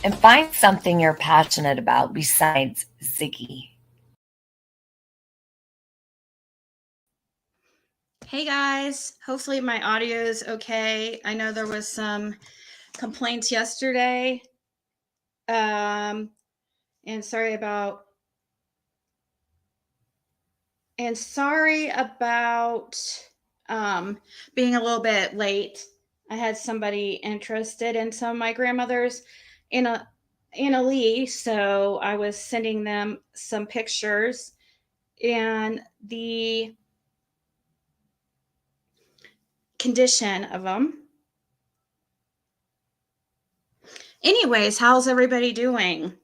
and find something you're passionate about besides Ziggy. Hey guys, hopefully my audio is okay. I know there was some complaints yesterday. And sorry about being a little bit late. I had somebody interested in some of my grandmother's Lee, so I was sending them some pictures, and the condition of them. Anyways, how's everybody doing?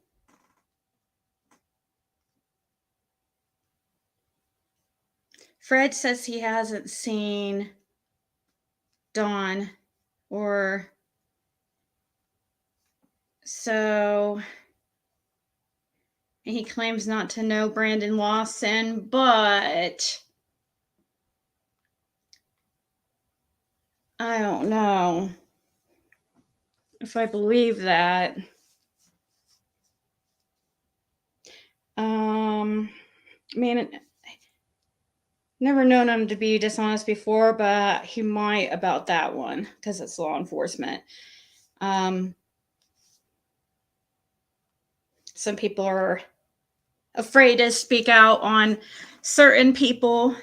Fred says he hasn't seen Dawn, or so, and he claims not to know Brandon Lawson, but I don't know if I believe that. I mean, never known him to be dishonest before, but he might about that one because it's law enforcement. Some people are afraid to speak out on certain people.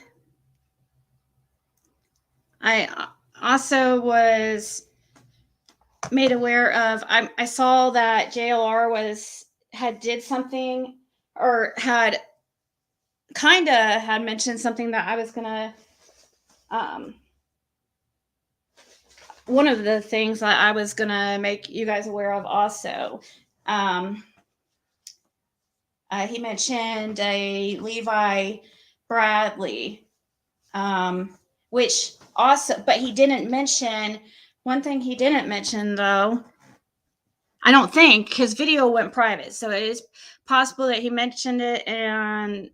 I also was made aware of, I saw that JLR had did something, or had mentioned something that I was gonna, one of the things that I was gonna make you guys aware of also. He mentioned a Levi Bradley, which also, but he didn't mention, one thing he didn't mention though, I don't think, his video went private, so it is possible that he mentioned it and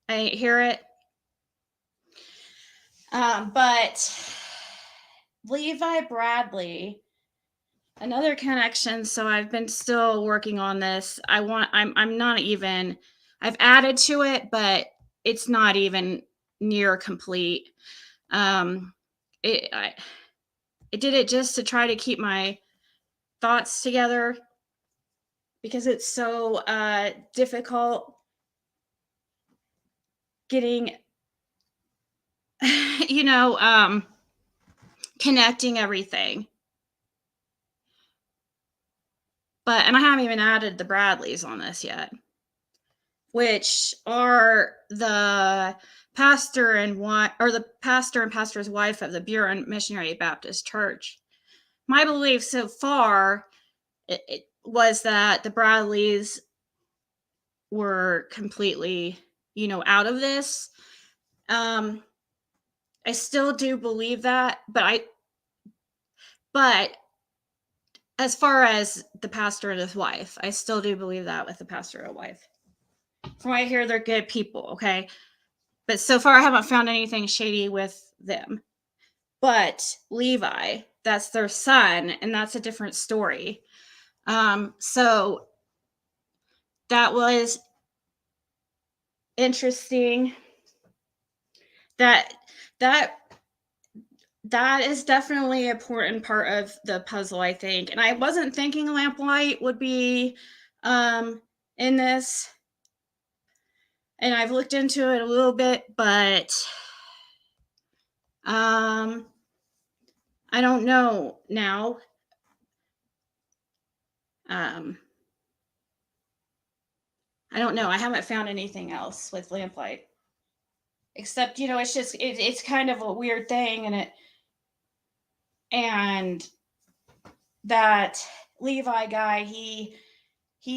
I didn't hear it. But Levi Bradley, another connection. So I've been still working on this. I'm not even, I've added to it, but it's not even near complete. I did it just to try to keep my thoughts together because it's so difficult getting, connecting everything. And I haven't even added the Bradleys on this yet, which are the pastor and pastor's wife of the Buren Missionary Baptist Church. My belief so far it was that the Bradleys were completely, out of this. I still do believe that, but as far as the pastor and his wife, I still do believe that with the pastor and wife. From what I hear, they're good people, okay? But so far, I haven't found anything shady with them. But Levi, that's their son, and that's a different story. So that was interesting. That is definitely an important part of the puzzle, I think. And I wasn't thinking Lamplight would be in this. And I've looked into it a little bit, but I don't know now. I don't know. I haven't found anything else with Lamplight. Except, it's just, it's kind of a weird thing, and that Levi guy, he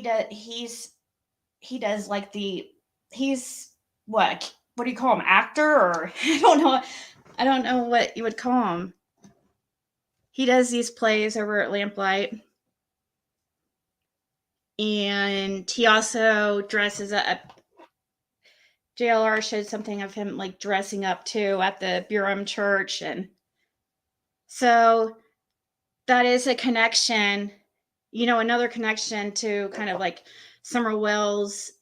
does like he's what do you call him, actor, or I don't know what you would call him. He does these plays over at Lamplight, and he also dresses up. JLR showed something of him like dressing up too at the Buren Church, and so that is a connection another connection to kind of like Summer Wells,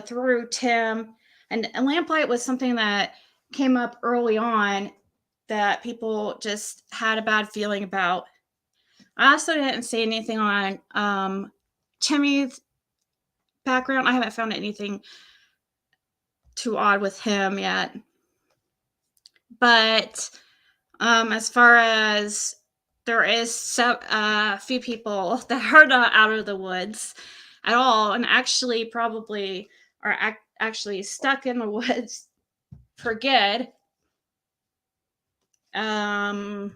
through Tim. And lamplight was something that came up early on that people just had a bad feeling about. I also didn't say anything on Timmy's background. I haven't found anything too odd with him yet. But as far as there is a few people that are not out of the woods at all, and actually probably are actually stuck in the woods for good. Yeah,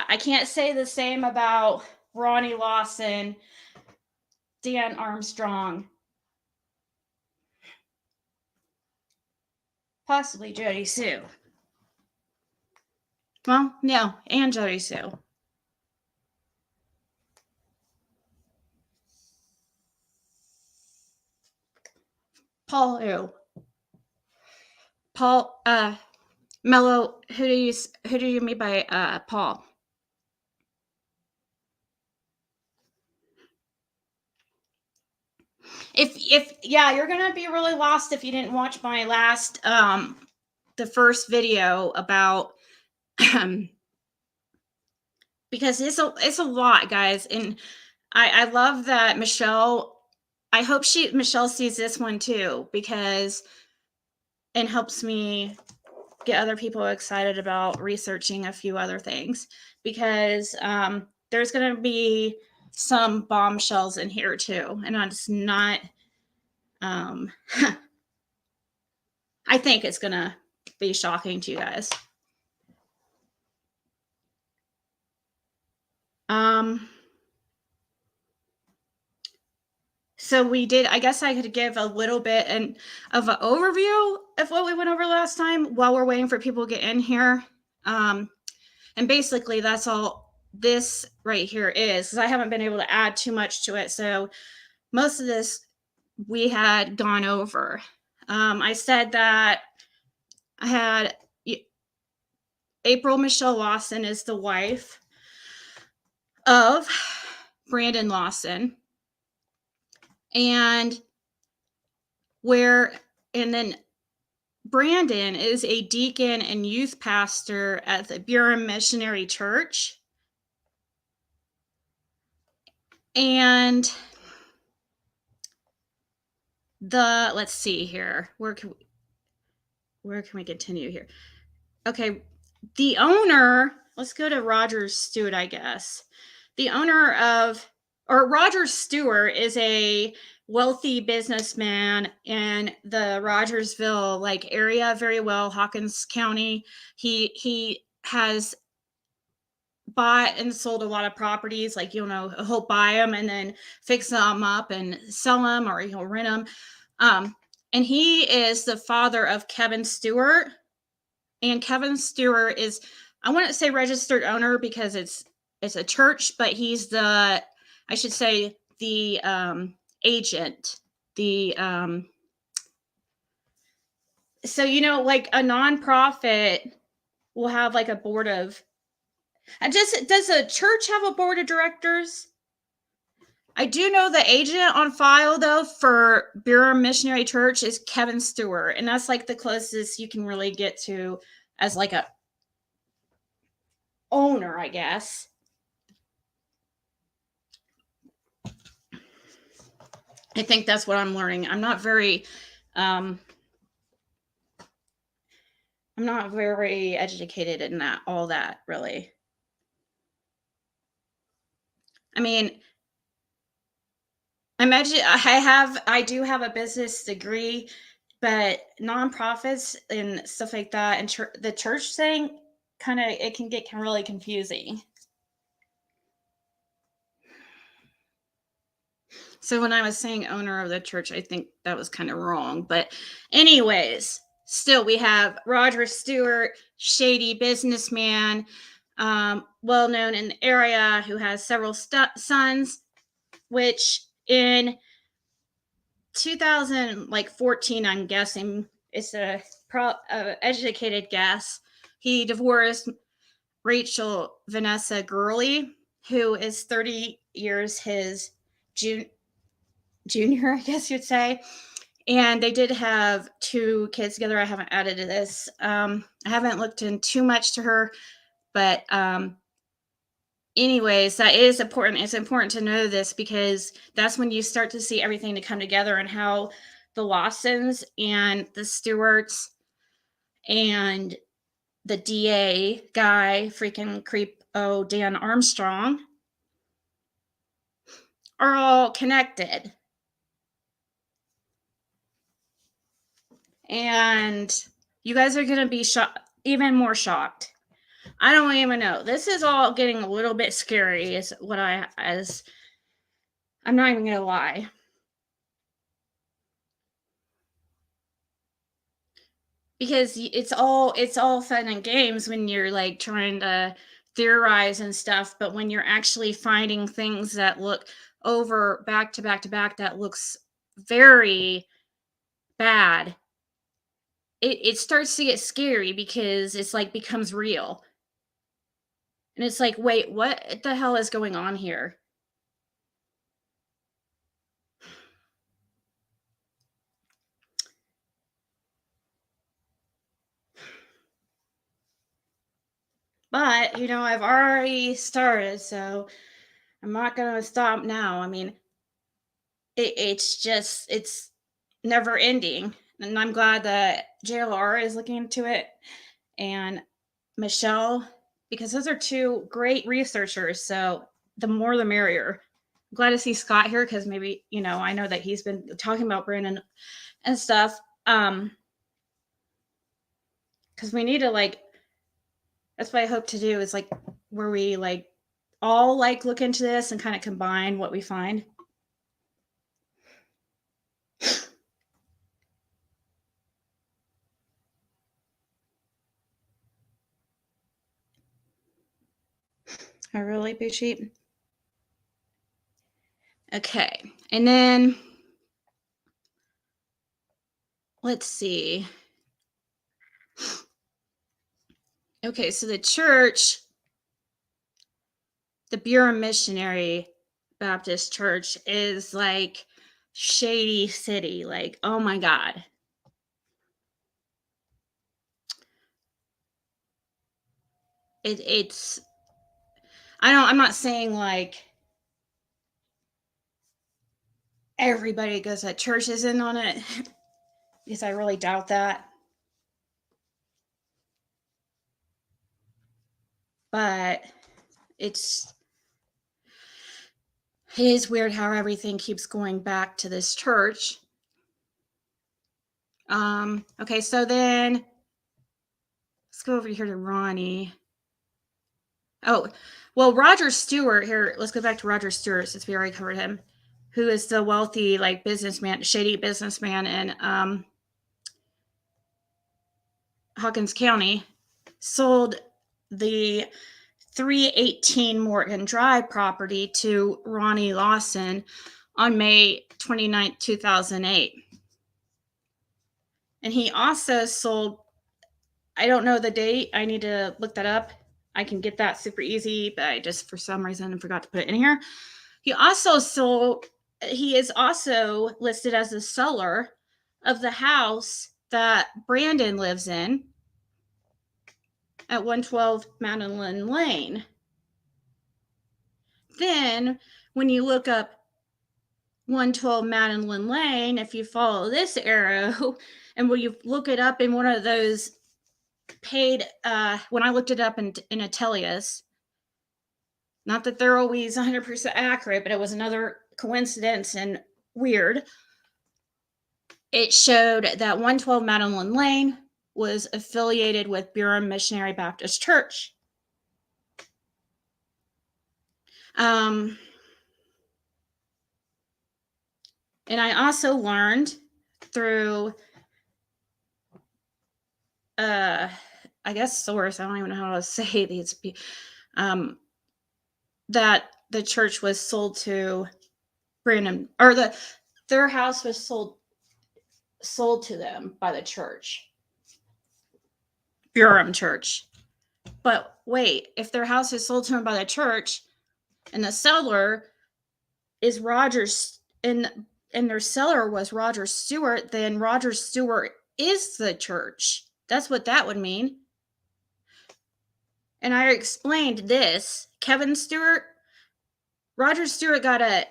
I can't say the same about Ronnie, Lawson, Dan Armstrong, possibly Jody Sue. Well, no, and Jody Sue. Paul who? Paul Mello, who do you mean by Paul? If yeah, you're gonna be really lost if you didn't watch my last the first video about because it's a lot, guys, and I love that Michelle. I hope Michelle sees this one too, because it helps me get other people excited about researching a few other things, because there's going to be some bombshells in here too, and it's not I think it's going to be shocking to you guys. So we did, I guess I could give a little bit of an overview of what we went over last time while we're waiting for people to get in here. And basically that's all this right here is, because I haven't been able to add too much to it. So most of this we had gone over. I said that I had April Michelle Lawson is the wife of Brandon Lawson. And then Brandon is a deacon and youth pastor at the Burin Missionary Church. And let's see here. Where can we continue here? Okay. The owner, let's go to Roger Stewart, I guess. The owner Roger Stewart is a wealthy businessman in the Rogersville area, very well, Hawkins County. He has bought and sold a lot of properties, he'll buy them and then fix them up and sell them, or he'll rent them. And he is the father of Kevin Stewart. And Kevin Stewart is, I wouldn't say registered owner because it's a church, but he's the agent, so a nonprofit will have a board of, does a church have a board of directors? I do know the agent on file though for Burin Missionary Church is Kevin Stewart, and that's the closest you can really get to as a owner, I guess. I think that's what I'm learning. I'm not very educated in all that really. I mean, I do have a business degree, but nonprofits and stuff like that and the church thing it can get really confusing. So when I was saying owner of the church, I think that was kind of wrong. But anyways, still we have Roger Stewart, shady businessman, well known in the area, who has several sons, which in 2014, I'm guessing, it's a educated guess, he divorced Rachel Vanessa Gurley, who is 30 years his junior, I guess you'd say. And they did have 2 kids together. I haven't added to this. I haven't looked in too much to her, but anyways, that is important. It's important to know this because that's when you start to see everything to come together and how the Lawsons and the Stewarts and the DA guy, freaking creep, Dan Armstrong, are all connected. And you guys are going to be even more shocked. I don't even know. This is all getting a little bit scary I'm not even going to lie. Because it's all fun and games when you're like trying to theorize and stuff, but when you're actually finding things that look over back to back to back that looks very bad, it starts to get scary because it's like becomes real. And it's like, wait, what the hell is going on here? But, I've already started, so I'm not going to stop now. I mean, it's never ending. And I'm glad that JLR is looking into it and Michelle, because those are 2 great researchers. So the more the merrier. I'm glad to see Scott here because maybe, I know that he's been talking about Brandon and stuff. Because we need to that's what I hope to do is where we all look into this and kind of combine what we find. I really be cheap. Okay, and then let's see. Okay, so the church, the Bureau Missionary Baptist Church, is like shady city. Like, oh my God. It's I'm not saying everybody goes to church is in on it because I really doubt that. But it is weird how everything keeps going back to this church. Okay, so then let's go over here to Ronnie. Oh, well, Roger Stewart here. Let's go back to Roger Stewart since we already covered him, who is the wealthy businessman, shady businessman in Hawkins County, sold the 318 Morgan Drive property to Ronnie Lawson on May 29th, 2008. And he also sold, I don't know the date. I need to look that up. I can get that super easy, but I just, for some reason, forgot to put it in here. He is also listed as the seller of the house that Brandon lives in at 112 Madeline Lane. Then, when you look up 112 Madeline Lane, if you follow this arrow, and when you look it up in one of those paid, when I looked it up in Atelius, not that they're always 100% accurate, but it was another coincidence and weird. It showed that 112 Madeline Lane was affiliated with Bureau Missionary Baptist Church. And I also learned through, I guess source, I don't even know how to say these, that the church was sold to Brandon, or their house was sold to them by the church, Bureau Church. But wait, if their house is sold to them by the church and the seller is Rogers and their seller was Roger Stewart, then Roger Stewart is the church. That's what that would mean. And I explained this. Kevin Stewart, Roger Stewart got a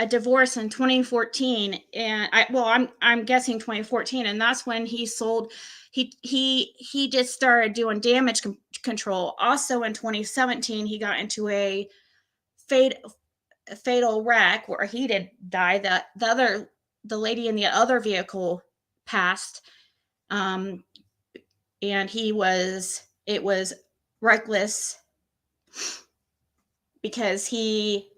divorce in 2014, and I'm guessing 2014, and that's when he sold. He just started doing damage control. Also in 2017, he got into a fatal wreck where he did die. The lady in the other vehicle passed, and it was reckless because he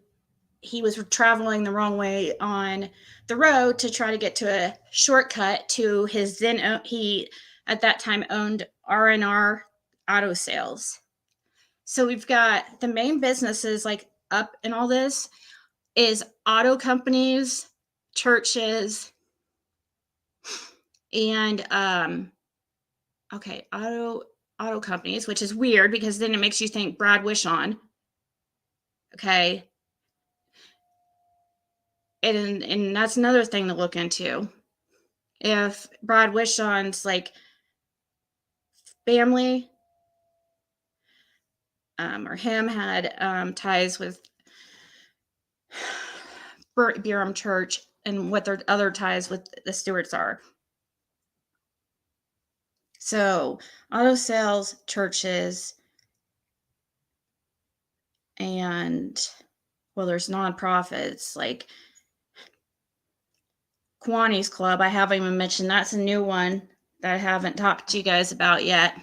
was traveling the wrong way on the road to try to get to a shortcut to his he at that time owned R&R auto sales. So we've got the main businesses like up in all this is auto companies, churches, and auto companies, which is weird because then it makes you think Brad Wishon. Okay. And that's another thing to look into. If Brad Wishon's like family or him had ties with Burham Church and what their other ties with the Stewarts are. So auto sales, churches, and there's nonprofits like Kiwanis Club. I haven't even mentioned that's a new one that I haven't talked to you guys about yet.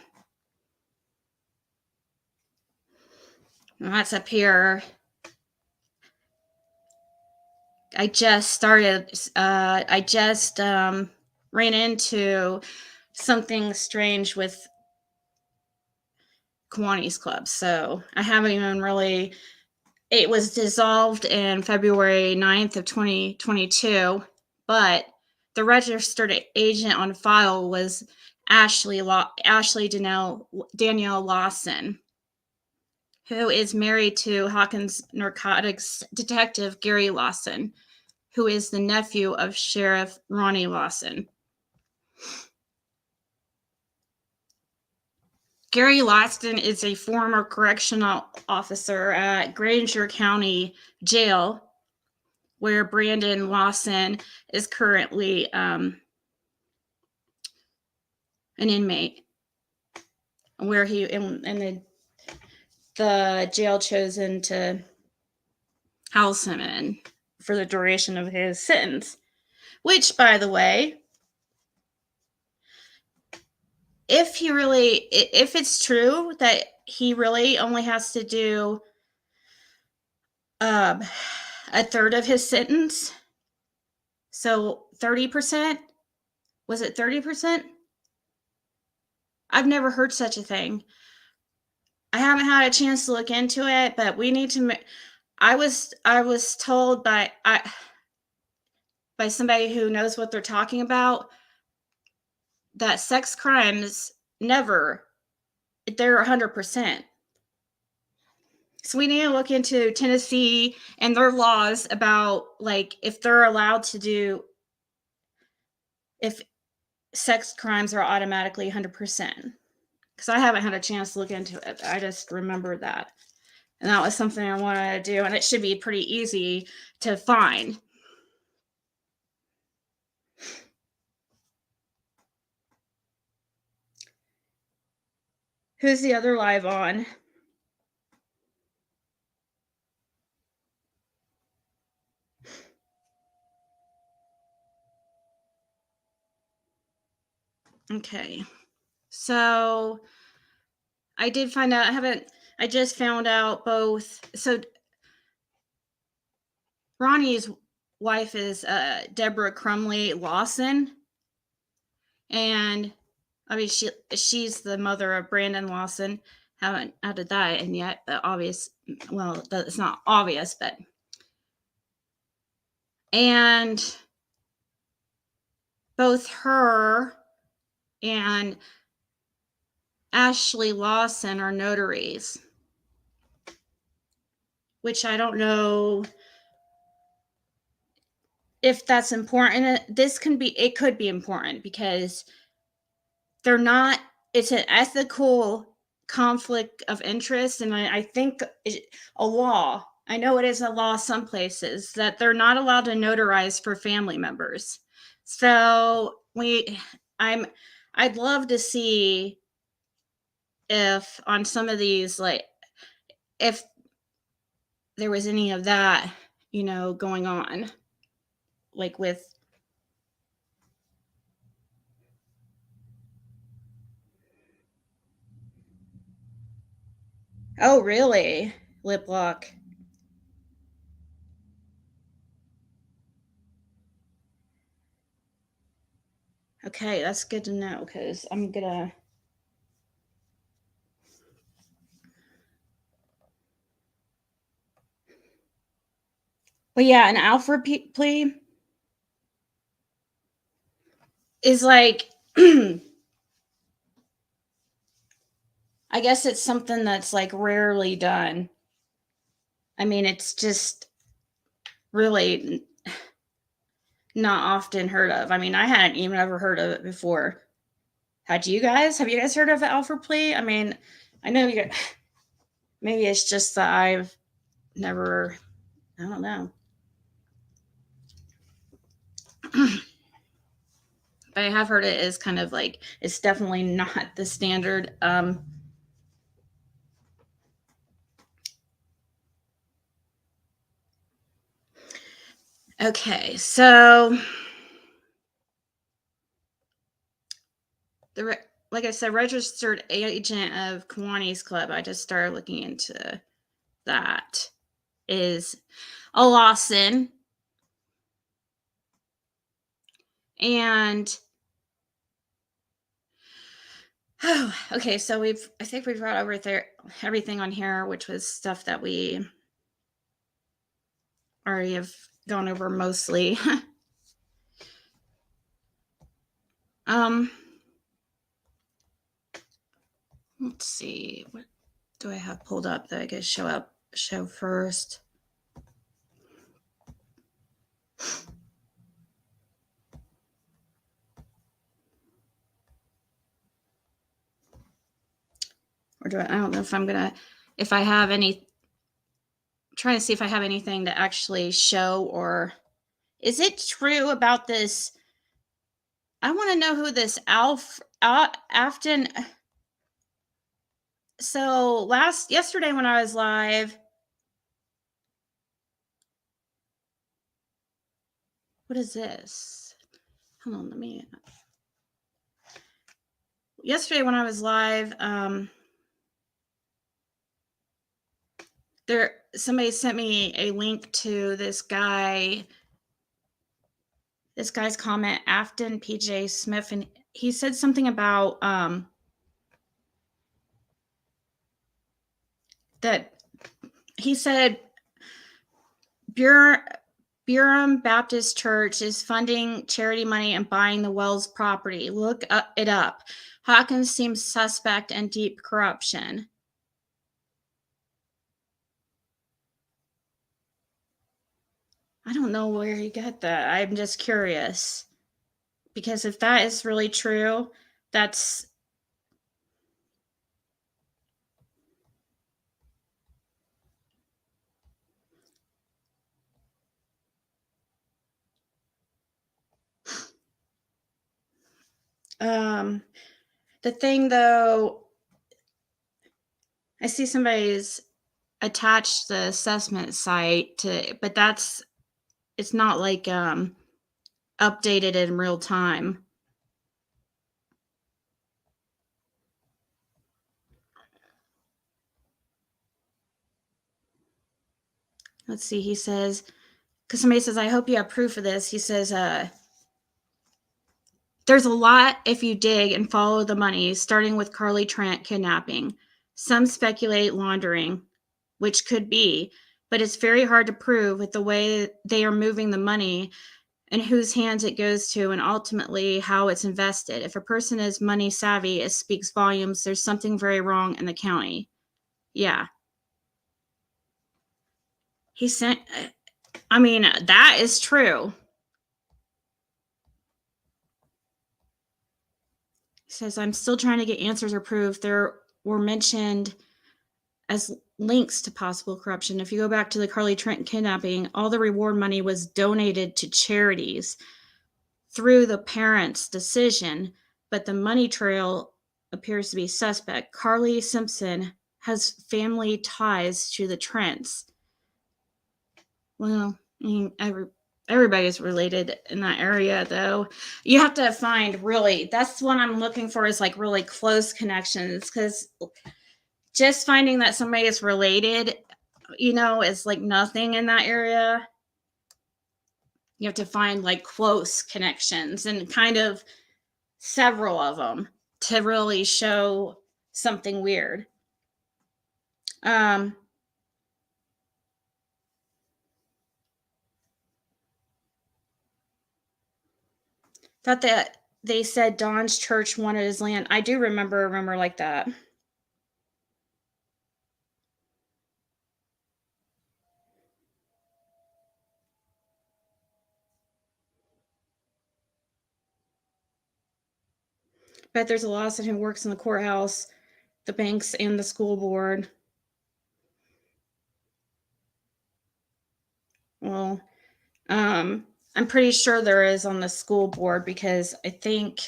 And that's up here. I just ran into something strange with Kiwanis Club. So I haven't even really, it was dissolved in February 9th of 2022, but the registered agent on file was Danielle Lawson, who is married to Hawkins narcotics detective Gary Lawson, who is the nephew of Sheriff Ronnie Lawson. Gary Lawson is a former correctional officer at Granger County Jail, where Brandon Lawson is currently an inmate, where he and the jail chosen to house him in for the duration of his sentence. Which, by the way, if it's true that he really only has to do a third of his sentence, so 30%, was it 30%? I've never heard such a thing. I haven't had a chance to look into it, but we need to. I was told by somebody who knows what they're talking about that sex crimes they're 100%. So we need to look into Tennessee and their laws about like if they're allowed to do, if sex crimes are automatically 100%. Because I haven't had a chance to look into it. I just remembered that. And that was something I wanted to do, and it should be pretty easy to find. Who's the other live on? Okay. So I did find out, I just found out both. So Ronnie's wife is Deborah Crumley Lawson. And I mean, she's the mother of Brandon Lawson. Haven't added that in yet, but it's not obvious, but. And both her and Ashley Lawson are notaries, which I don't know if that's important. It could be important because they're not, it's an ethical conflict of interest. And I think a law, I know it is a law some places, that they're not allowed to notarize for family members. So I'd love to see if on some of these, like, if there was any of that, going on, like with, oh, really? Lip lock. Okay, that's good to know because I'm gonna. But yeah, an Alfred plea is like, I guess it's something that's like rarely done. I mean, it's just really not often heard of. I mean, I hadn't even ever heard of it before. Have you guys heard of Alfred plea? I mean, I know you. Maybe it's just that I've never. I don't know. But I have heard it is kind of like, it's definitely not the standard. Okay, so like I said, registered agent of Kiwanis Club, I just started looking into that, is a Lawson. And okay, so I think we've brought over there everything on here, which was stuff that we already have gone over mostly. Let's see, what do I have pulled up that I could show first? Or I don't know if I have any, trying to see if I have anything to actually show, or is it true about this? I want to know who this Afton. So yesterday when I was live, what is this? Hold on, yesterday when I was live, somebody sent me a link to this guy's comment, Afton PJ Smith, and he said something about that he said Burham Baptist Church is funding charity money and buying the Wells property. Look it up. Hawkins seems suspect and deep corruption. I don't know where he got that. I'm just curious. Because if that is really true, that's the thing, though. I see somebody's attached the assessment site but it's not like updated in real time. Let's see, he says, because somebody says, I hope you have proof of this. He says, there's a lot if you dig and follow the money, starting with Carly Trent kidnapping. Some speculate laundering, which could be, but it's very hard to prove with the way they are moving the money and whose hands it goes to, and ultimately how it's invested. If a person is money savvy, it speaks volumes. There's something very wrong in the county. Yeah. He sent, I mean, that is true. He says, I'm still trying to get answers or proof. There were mentioned as links to possible corruption. If you go back to the Carly Trent kidnapping, all the reward money was donated to charities through the parents' decision, but the money trail appears to be suspect. Carly Simpson has family ties to the Trents. Well, I mean, everybody's related in that area, though. You have to find really, that's what I'm looking for, is like really close connections, because just finding that somebody is related, is like nothing in that area. You have to find like close connections, and kind of several of them, to really show something weird. Thought that they said Don's church wanted his land. I do remember a rumor like that. Bet there's a Lawson who works in the courthouse, the banks, and the school board. Well, I'm pretty sure there is on the school board, because I think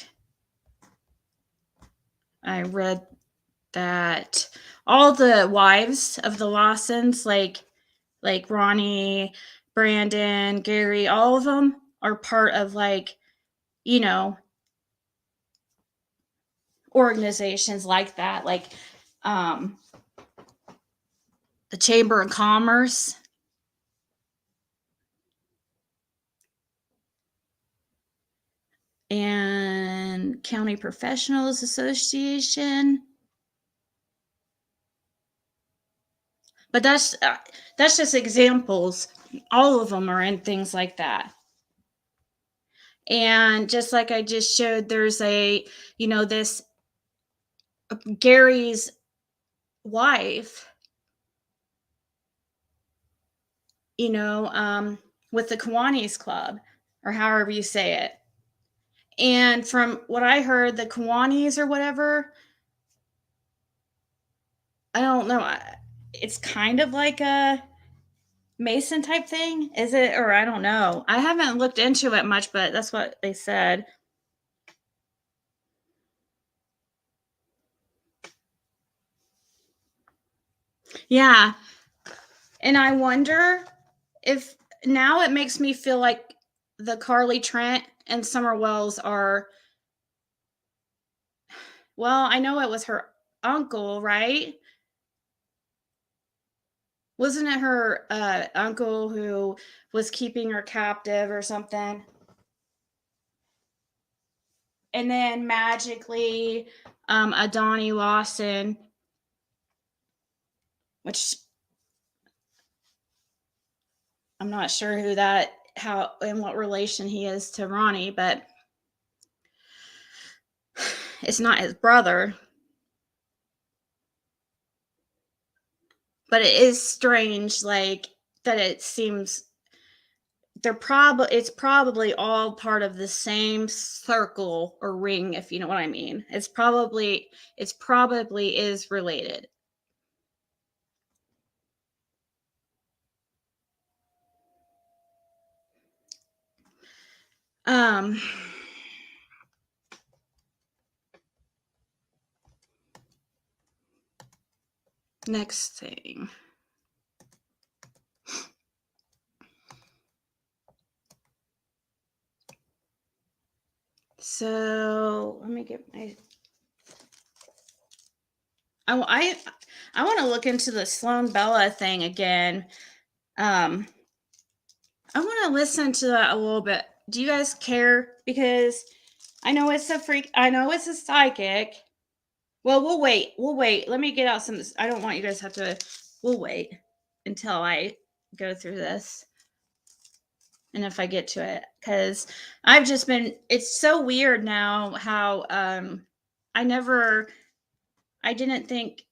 I read that all the wives of the Lawsons, like Ronnie, Brandon, Gary, all of them are part of organizations like that, like the Chamber of Commerce. And County Professionals Association. But that's just examples. All of them are in things like that. And just like I just showed, there's this Gary's wife, with the Kiwanis Club, or however you say it. And from what I heard, the Kiwanis or whatever, I don't know. It's kind of like a Mason type thing, is it? Or I don't know. I haven't looked into it much, but that's what they said. Yeah. And I wonder if now it makes me feel like the Carly Trent and Summer Wells are, well, I know it was her uncle, right? Wasn't it her uncle who was keeping her captive or something? And then magically, Donnie Lawson, which I'm not sure how and what relation he is to Ronnie, but it's not his brother. But it is strange, like, that it seems it's probably all part of the same circle or ring, if you know what I mean. It's probably is related. Next thing. So let me get my. I want to look into the Sloan Bella thing again. I want to listen to that a little bit. Do you guys care? Because I know it's a freak. I know it's a psychic. Well, we'll wait. Let me get out some. I don't want you guys to have to. We'll wait until I go through this. and if I get to it, because I've just been, it's so weird now how I didn't think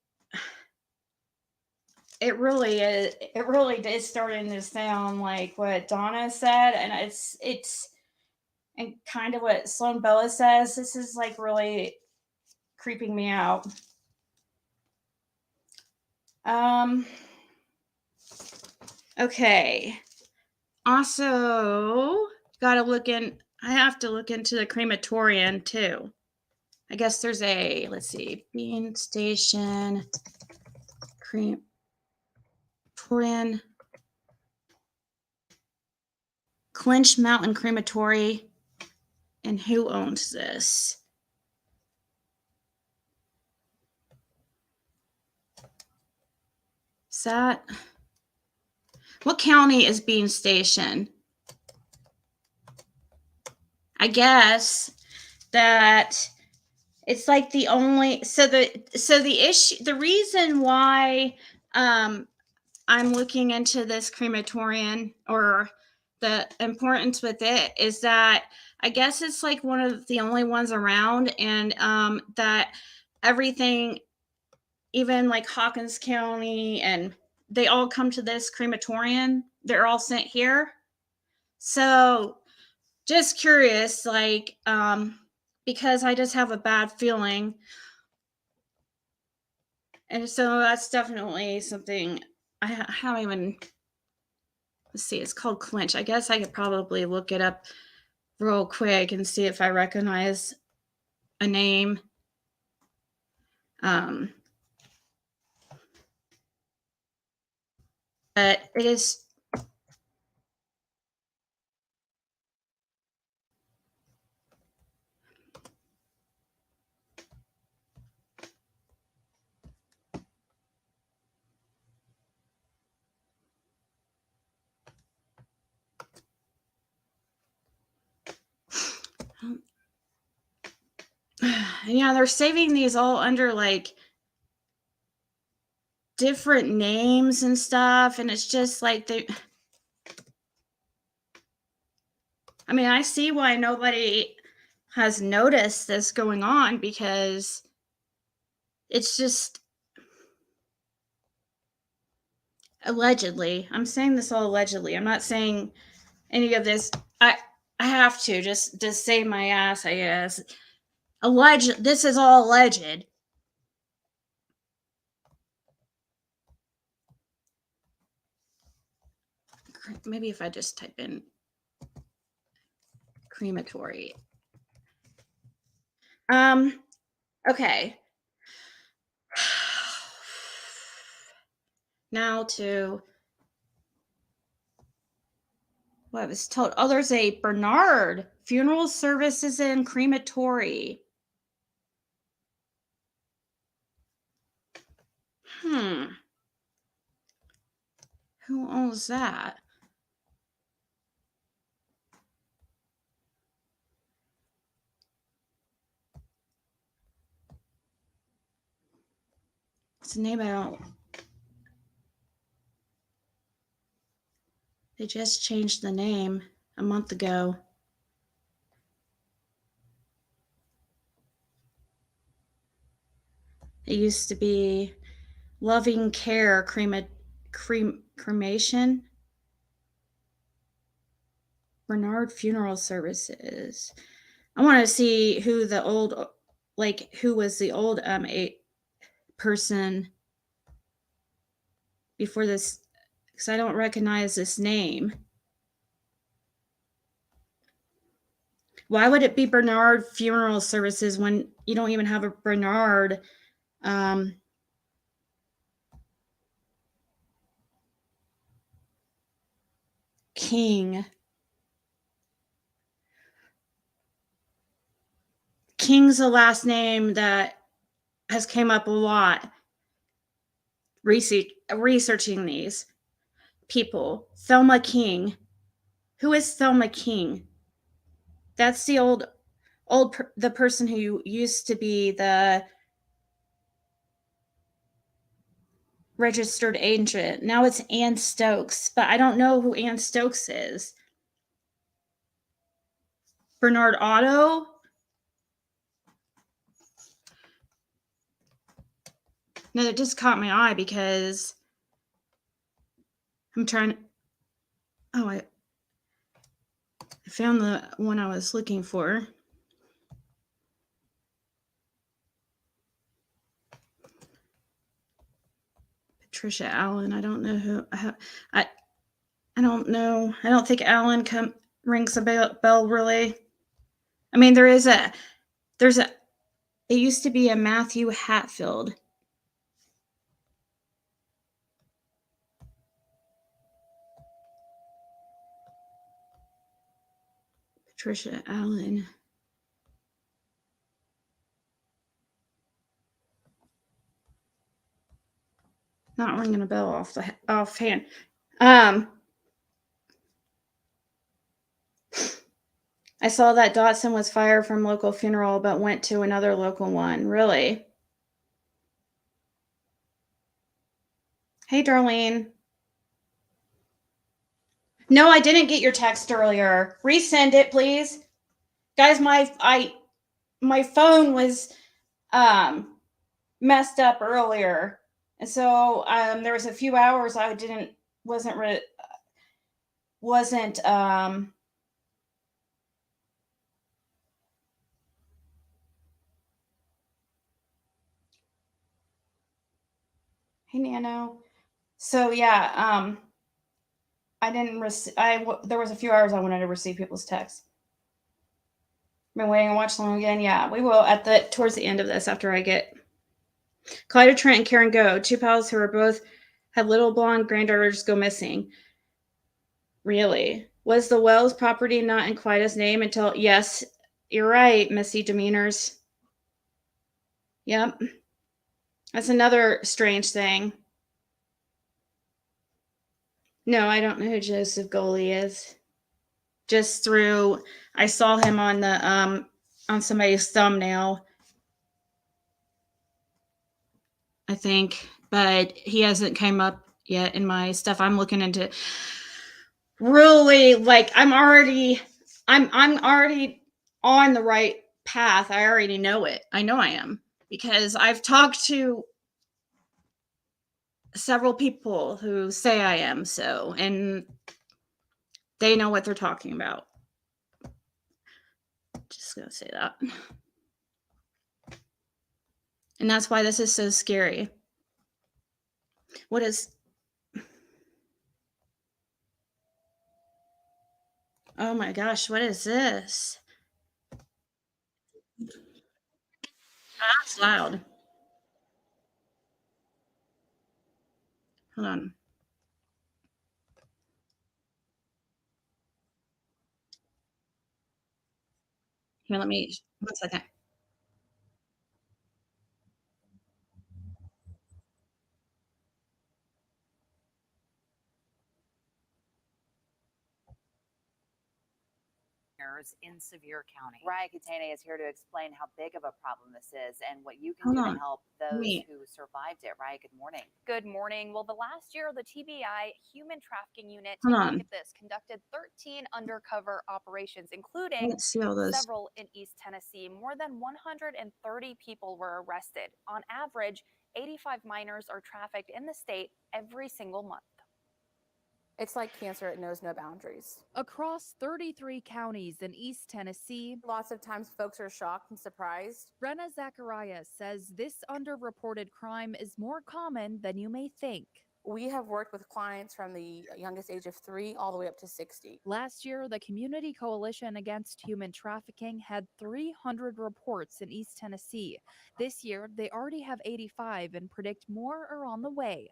it really is, it really is starting to sound like what Donna said, and it's and kind of what Sloan Bella says. This is like really creeping me out. Okay. Also, gotta look in. I have to look into the crematorium too. I guess there's a, let's see, Bean Station crematorium, Clinch Mountain Crematory, and who owns this? Is that, what county is Bean Station? I guess that it's like the only, so the issue, the reason why I'm looking into this crematorium, or the importance with it, is that I guess it's like one of the only ones around, and that everything, even like Hawkins County, and they all come to this crematorium. They're all sent here. So just curious, like, because I just have a bad feeling. And so that's definitely something I haven't even, let's see, it's called Clinch. I guess I could probably look it up real quick and see if I recognize a name. But it is, yeah, they're saving these all under like different names and stuff, and it's just like I mean, I see why nobody has noticed this going on, because it's just allegedly. I'm saying this all allegedly. I'm not saying any of this. I have to just save my ass, I guess. Alleged. This is all alleged. Maybe if I just type in crematory. Okay. Now to what I was told. Oh, there's a Bernard funeral services and crematory. Who owns that? What's the name? I don't. They just changed the name a month ago. It used to be Loving Care Cremation. Bernard Funeral Services. I want to see who the old, like, who was the old person before this, because I don't recognize this name. Why would it be Bernard Funeral Services when you don't even have a Bernard? King. King's the last name that has came up a lot researching these people. Thelma King. Who is Thelma King? That's the the person who used to be the registered agent. Now it's Ann Stokes, but I don't know who Ann Stokes is. Bernard Otto. No, that just caught my eye because I'm trying. Oh, I found the one I was looking for. Patricia Allen. I don't know who. I don't know. I don't think Allen rings a bell really. I mean, there's a. It used to be a Matthew Hatfield. Patricia Allen. Not ringing a bell offhand. I saw that Dotson was fired from local funeral, but went to another local one. Really? Hey, Darlene. No, I didn't get your text earlier. Resend it, please. Guys, my phone was messed up earlier. And so there was a few hours I wasn't Hey, Nano. So yeah, I didn't receive. There was a few hours I wanted to receive people's texts. Been waiting to watch them again. Yeah, we will towards the end of this after I get Clyde, Trent, and Karen go. 2 pals who are both had little blonde granddaughters go missing. Really? Was the Wells property not in Clyde's name until? Yes, you're right, Missy Demeanors. Yep. That's another strange thing. No, I don't know who Joseph Goalie is. Just I saw him on the on somebody's thumbnail, I think, but he hasn't came up yet in my stuff. I'm looking into really I'm already on the right path. I already know it. I know I am because I've talked to several people who say I am so, and they know what they're talking about. Just gonna say that. And that's why this is so scary. What is... Oh my gosh, what is this? That's loud. Hold on. Here, let me... 1 second. In Sevier County. Ryan Katane is here to explain how big of a problem this is and what you can do to help those who survived it. Ryan, good morning. Good morning. Well, the last year, the TBI Human Trafficking Unit, Hold take a on. look at this, conducted 13 undercover operations, including Let's see all those. several in East Tennessee. More than 130 people were arrested. On average, 85 minors are trafficked in the state every single month. It's like cancer, it knows no boundaries. Across 33 counties in East Tennessee, Lots of times folks are shocked and surprised. Brenna Zacharias says this underreported crime is more common than you may think. We have worked with clients from the youngest age of 3 all the way up to 60. Last year, the Community Coalition Against Human Trafficking had 300 reports in East Tennessee. This year, they already have 85 and predict more are on the way.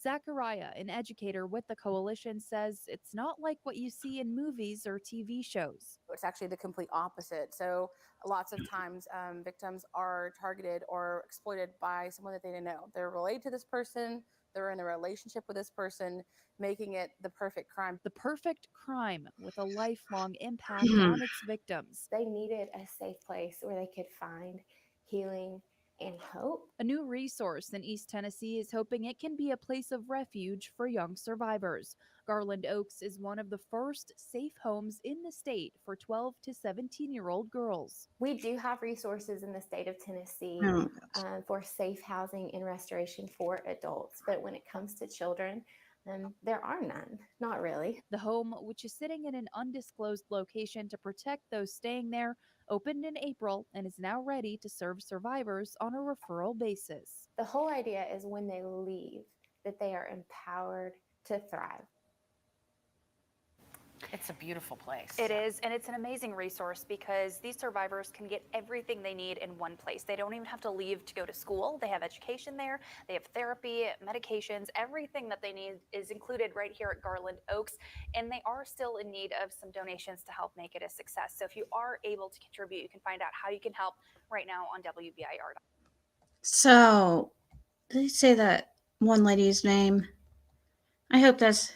Zachariah, an educator with the coalition, says it's not like what you see in movies or TV shows. It's actually the complete opposite. So lots of times victims are targeted or exploited by someone that they didn't know. They're related to this person, they're in a relationship with this person, making it the perfect crime. The perfect crime with a lifelong impact on its victims. They needed a safe place where they could find healing and hope. A new resource in East Tennessee is hoping it can be a place of refuge for young survivors. Garland Oaks is one of the first safe homes in the state for 12 to 17-year-old girls. We do have resources in the state of Tennessee for safe housing and restoration for adults, but when it comes to children, there are none, not really. The home, which is sitting in an undisclosed location to protect those staying there, opened in April and is now ready to serve survivors on a referral basis. The whole idea is when they leave, that they are empowered to thrive. It's a beautiful place. It is, and it's an amazing resource because these survivors can get everything they need in one place. They don't even have to leave to go to school. They have education there. They have therapy, medications, everything that they need is included right here at Garland Oaks, and they are still in need of some donations to help make it a success. So if you are able to contribute, you can find out how you can help right now on WBIR. So, did they say that one lady's name? I hope that's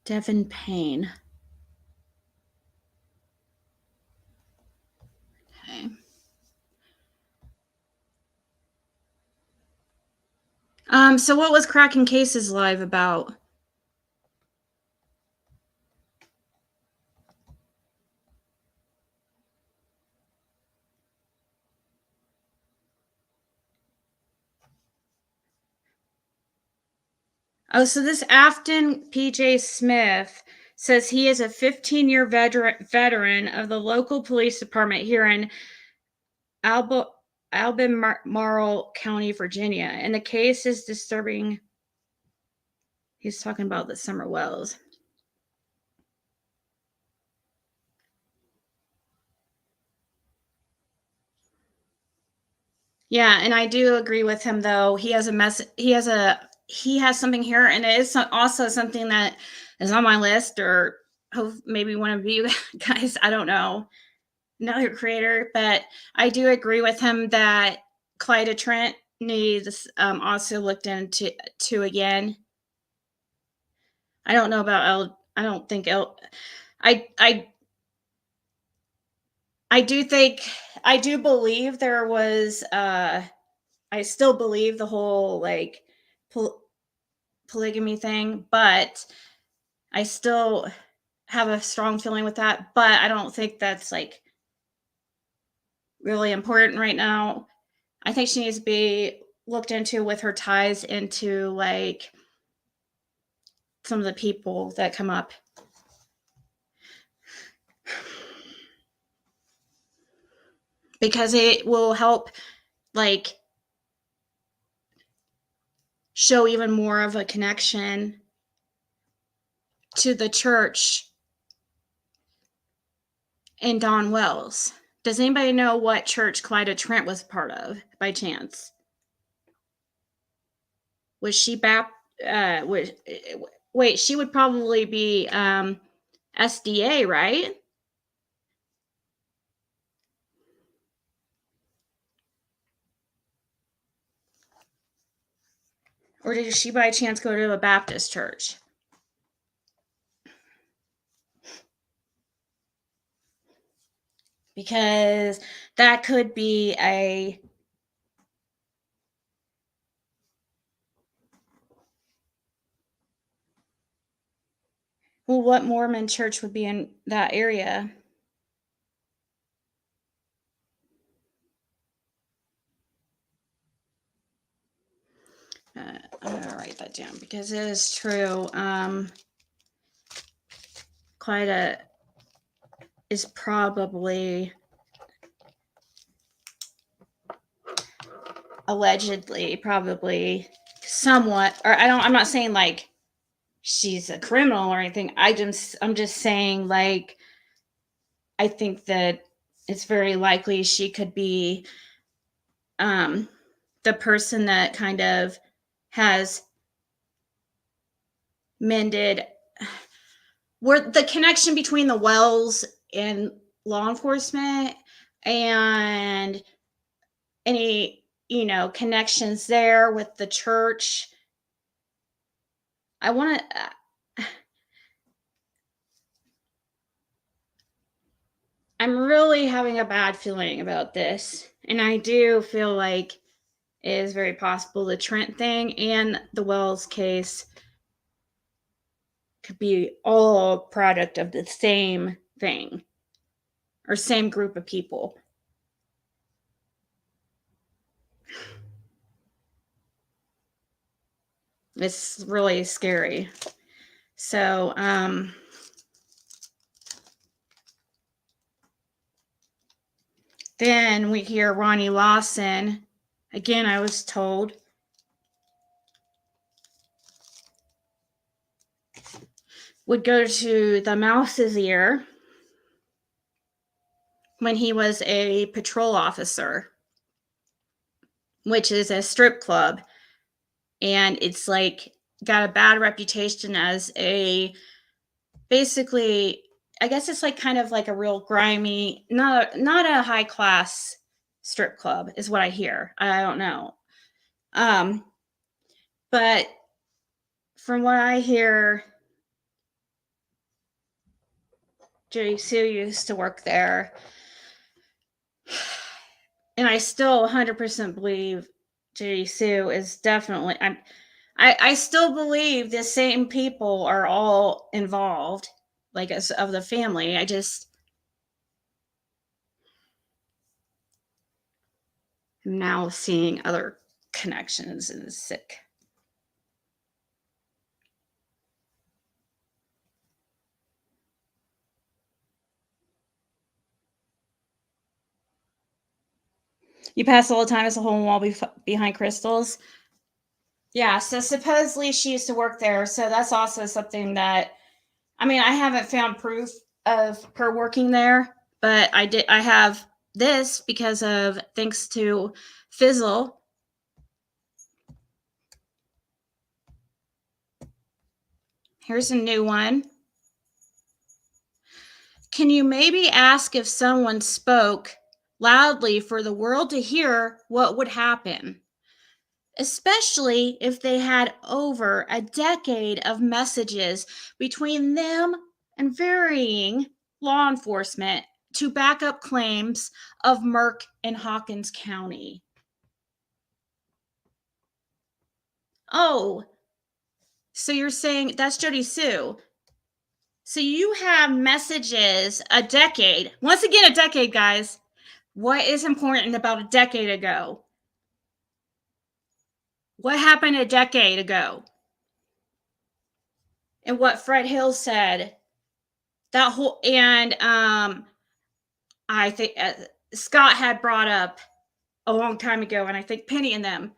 Devin Payne. Okay. So what was Cracking Cases Live about? Oh, so this Afton P.J. Smith says he is a 15-year veteran of the local police department here in Albemarle County, Virginia. And the case is disturbing. He's talking about the Summer Wells. Yeah, and I do agree with him, though. He has something here, and it is also something that is on my list, or maybe one of you guys, I don't know, another creator, but I do agree with him that Clyda Trent needs also looked into again. I don't know about I don't think I do believe there was I still believe the whole like polygamy thing, but I still have a strong feeling with that, but I don't think that's like really important right now. I think she needs to be looked into with her ties into like some of the people that come up. Because it will help like show even more of a connection to the church and Don Wells. Does anybody know what church Clyda Trent was part of by chance? Was she wait, she would probably be SDA, right? Or did she by chance go to a Baptist church? Because that could be a well, what Mormon church would be in that area? I'm gonna write that down because it is true. Clyda is probably allegedly probably somewhat, or I'm not saying like she's a criminal or anything. I'm just saying like I think that it's very likely she could be the person that kind of has mended where the connection between the Wells and law enforcement and any, connections there with the church. I want to I'm really having a bad feeling about this. And I do feel like it is very possible the Trent thing and the Wells case could be all product of the same thing or same group of people. It's really scary. So, then we hear Ronnie Lawson. Again, I was told would go to the Mouse's ear when he was a patrol officer, which is a strip club. And it's like got a bad reputation as a, basically, I guess it's like kind of like a real grimy, not a high class strip club is what I hear. I don't know. But from what I hear, Jody Sue used to work there. And I still 100% believe Jody Sue is definitely, I still believe the same people are all involved, like as of the family. I just am now seeing other connections and it's sick. You pass all the time as a hole in the wall behind crystals. Yeah, so supposedly she used to work there. So that's also something that, I mean, I haven't found proof of her working there, but I have this because of, thanks to Fizzle. Here's a new one. Can you maybe ask if someone spoke loudly for the world to hear what would happen? Especially if they had over a decade of messages between them and varying law enforcement to back up claims of Merck in Hawkins County. Oh, so you're saying that's Jody Sue. So you have messages a decade. Once again, a decade, guys. What is important about a decade ago? What happened a decade ago? And what Fred Hill said. That whole, and I think Scott had brought up a long time ago, and I think Penny and them,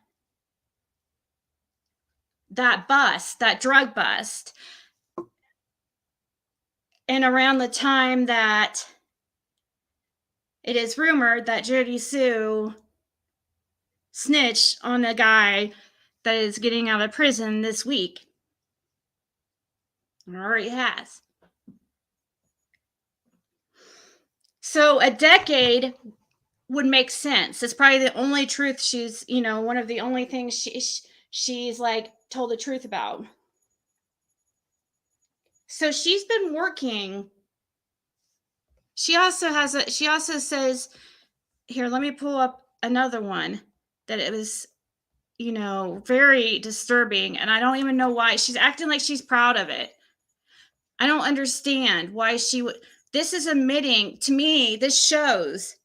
that bust, that drug bust. And around the time that it is rumored that Jody Sue snitched on the guy that is getting out of prison this week. Or already has. So a decade would make sense. It's probably the only truth she's, one of the only things she's like told the truth about. So she's been working. She also says, here, let me pull up another one that it was, very disturbing. And I don't even know why. She's acting like she's proud of it. I don't understand why she would. This is admitting, to me, this shows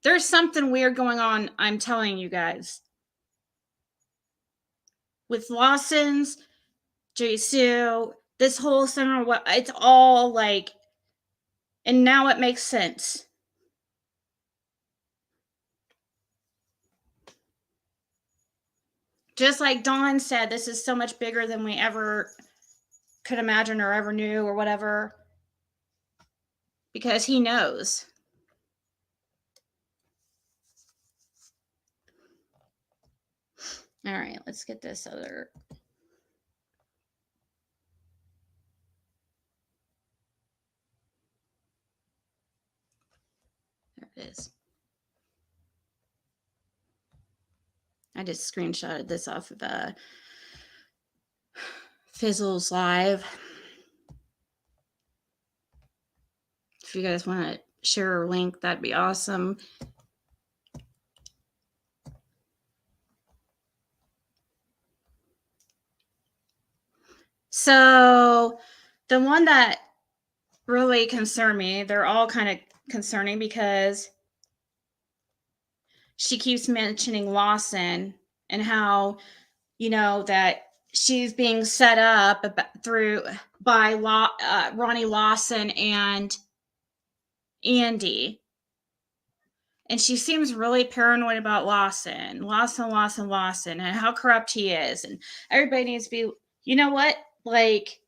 there's something weird going on, I'm telling you guys. With Lawson's, Jody Sue, this whole summer, it's all like, and now it makes sense. Just like Dawn said, this is so much bigger than we ever could imagine or ever knew or whatever. Because he knows. All right, let's get this other. There it is. I just screenshotted this off of Fizzle's live. If you guys want to share a link, that'd be awesome. So the one that really concerned me, they're all kind of concerning because she keeps mentioning Lawson and how, that she's being set up by Ronnie Lawson and Andy. And she seems really paranoid about Lawson, and how corrupt he is. And everybody needs to be, you know what? Like,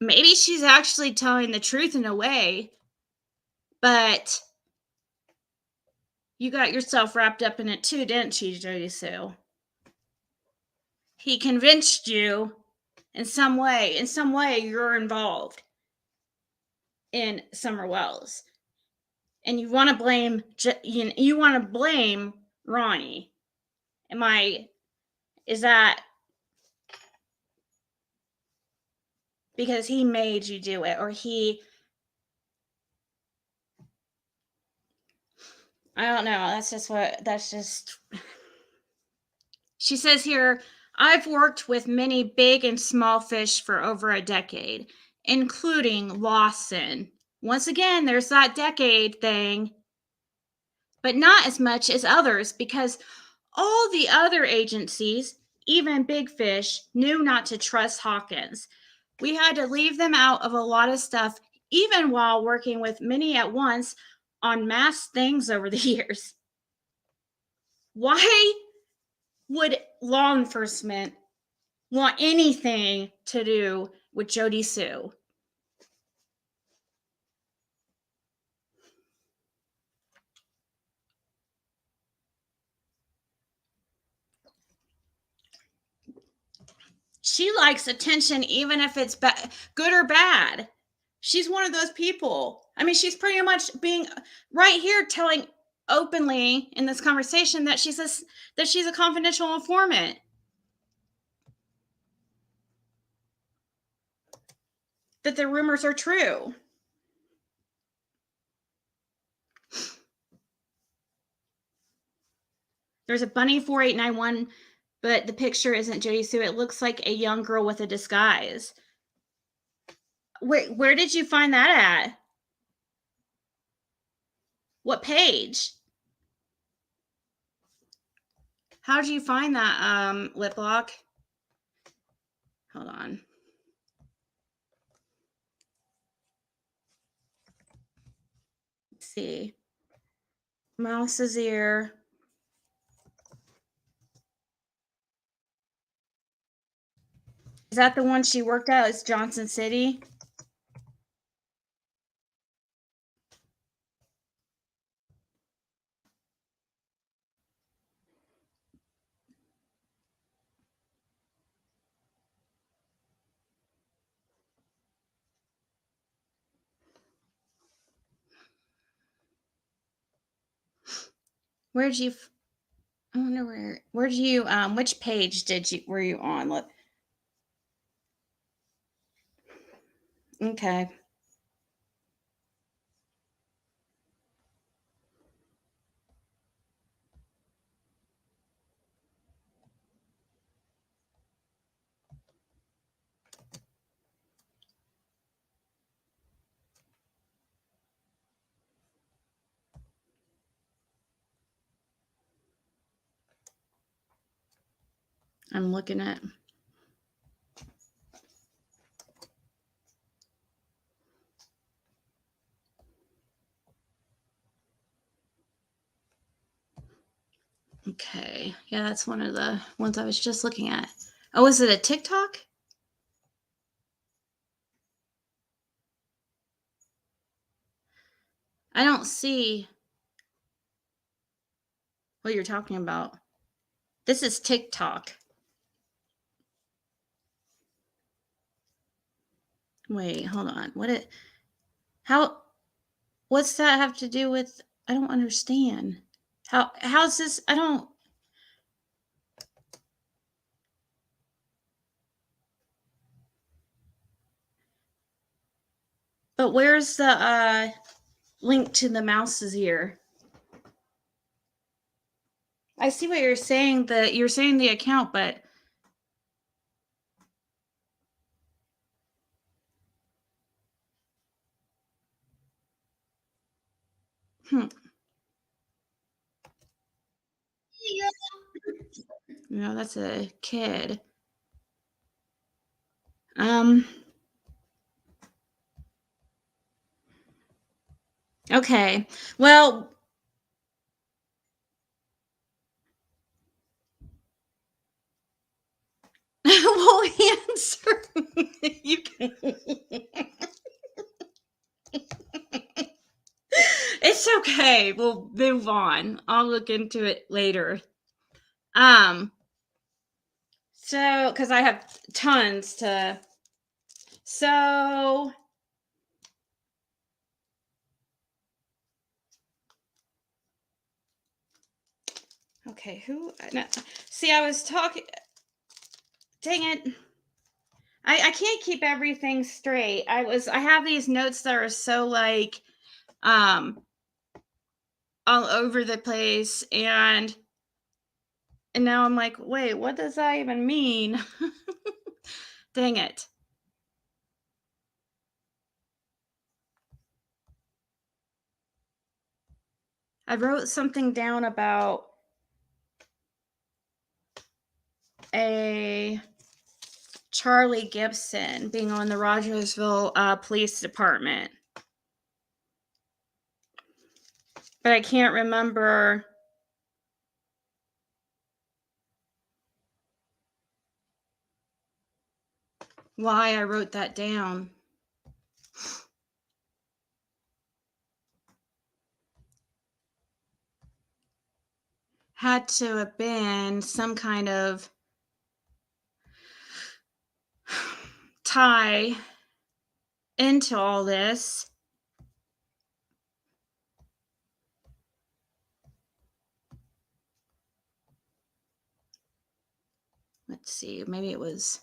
maybe she's actually telling the truth in a way, but you got yourself wrapped up in it too, didn't you, Jody Sue? He convinced you in some way. In some way, you're involved in Summer Wells. And you want to blame Ronnie. Is that because he made you do it, or I don't know. She says here, I've worked with many big and small fish for over a decade, including Lawson. Once again, there's that decade thing, but not as much as others, because all the other agencies, even Big Fish, knew not to trust Hawkins. We had to leave them out of a lot of stuff, even while working with many at once on mass things over the years. Why would law enforcement want anything to do with Jody Sue? She likes attention, even if it's good or bad. She's one of those people. I mean, she's pretty much being right here telling openly in this conversation that she's a confidential informant. That the rumors are true. There's a bunny 4891, but the picture isn't Jody Sue. It looks like a young girl with a disguise. Where did you find that at? What page? How did you find that, lip lock? Hold on. Let's see. Mouse is here. Is that the one she worked at? It's Johnson City? I wonder where'd you, which page were you on? Look. Okay. I'm looking at. Okay. Yeah, that's one of the ones I was just looking at. Oh, is it a TikTok? I don't see what you're talking about. This is TikTok. Wait, hold on. What's that have to do with? I don't understand. How's this? I don't. But where's the link to the mouse's ear? I see what you're saying. You're saying the account, but no, that's a kid. Okay. Well, we'll answer. You can. It's okay. We'll move on. I'll look into it later. So, because I have tons to. So, okay, who? No, see, I was talking. Dang it. I can't keep everything straight. I have these notes that are so like, all over the place, and now I'm like, wait, what does that even mean? Dang it. I wrote something down about a Charlie Gibson being on the Rogersville Police Department. But I can't remember why I wrote that down. Had to have been some kind of tie into all this. Let's see, maybe it was.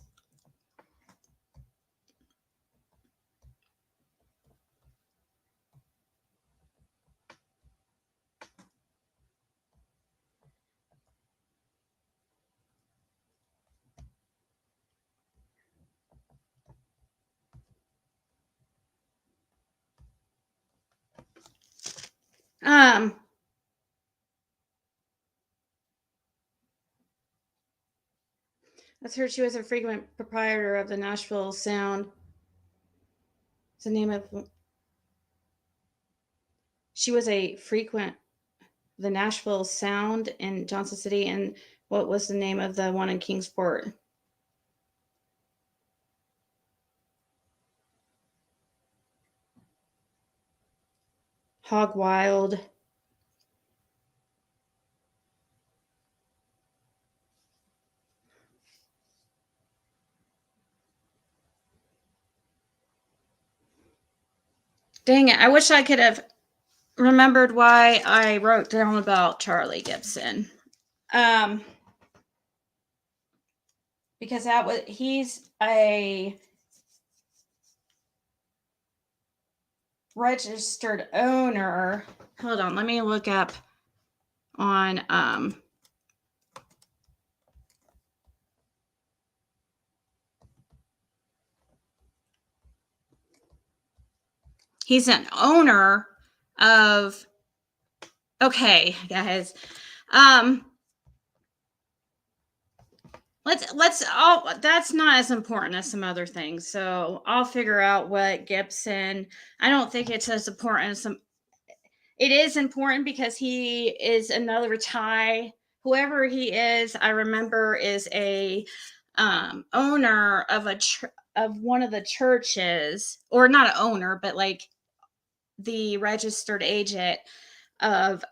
That's her. She was a frequent proprietor of the Nashville Sound. It's the name of. She was a frequent the Nashville Sound in Johnson City, and what was the name of the one in Kingsport? Hog Wild. Dang it. I wish I could have remembered why I wrote down about Charlie Gibson. Because he's a registered owner. Hold on, let me look up on he's an owner of. Okay, guys. That's not as important as some other things. So I'll figure out what Gibson. I don't think it's as important as some. It is important because he is another tie. Whoever he is, I remember is a owner of of one of the churches, or not an owner, but like the registered agent of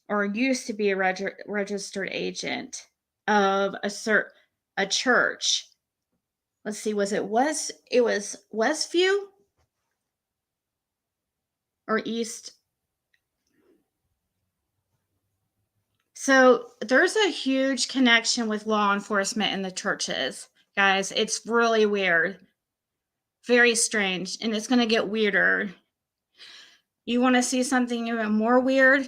or used to be a registered agent of a church. Let's see, it was Westview or East? So there's a huge connection with law enforcement in the churches, guys. It's really weird. Very strange, and it's going to get weirder. You want to see something even more weird?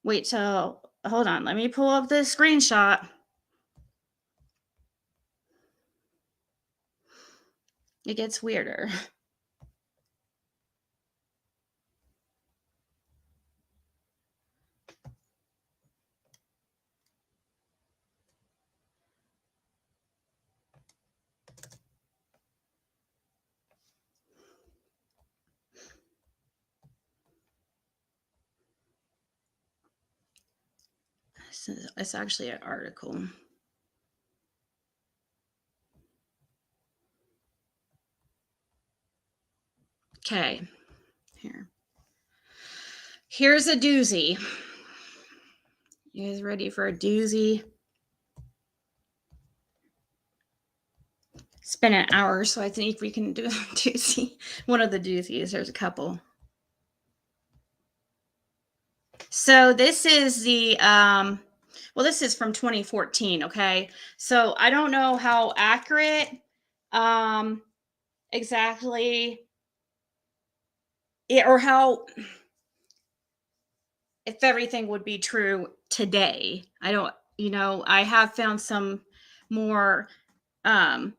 Wait till, hold on, let me pull up the screenshot. It gets weirder. It's actually an article. Okay, here's a doozy. You guys ready for a doozy? It's been an hour, so I think we can do a doozy. One of the doozies. There's a couple. So this is the well, this is from 2014. Okay, so I don't know how accurate exactly it, or how, if everything would be true today. I don't, I have found some more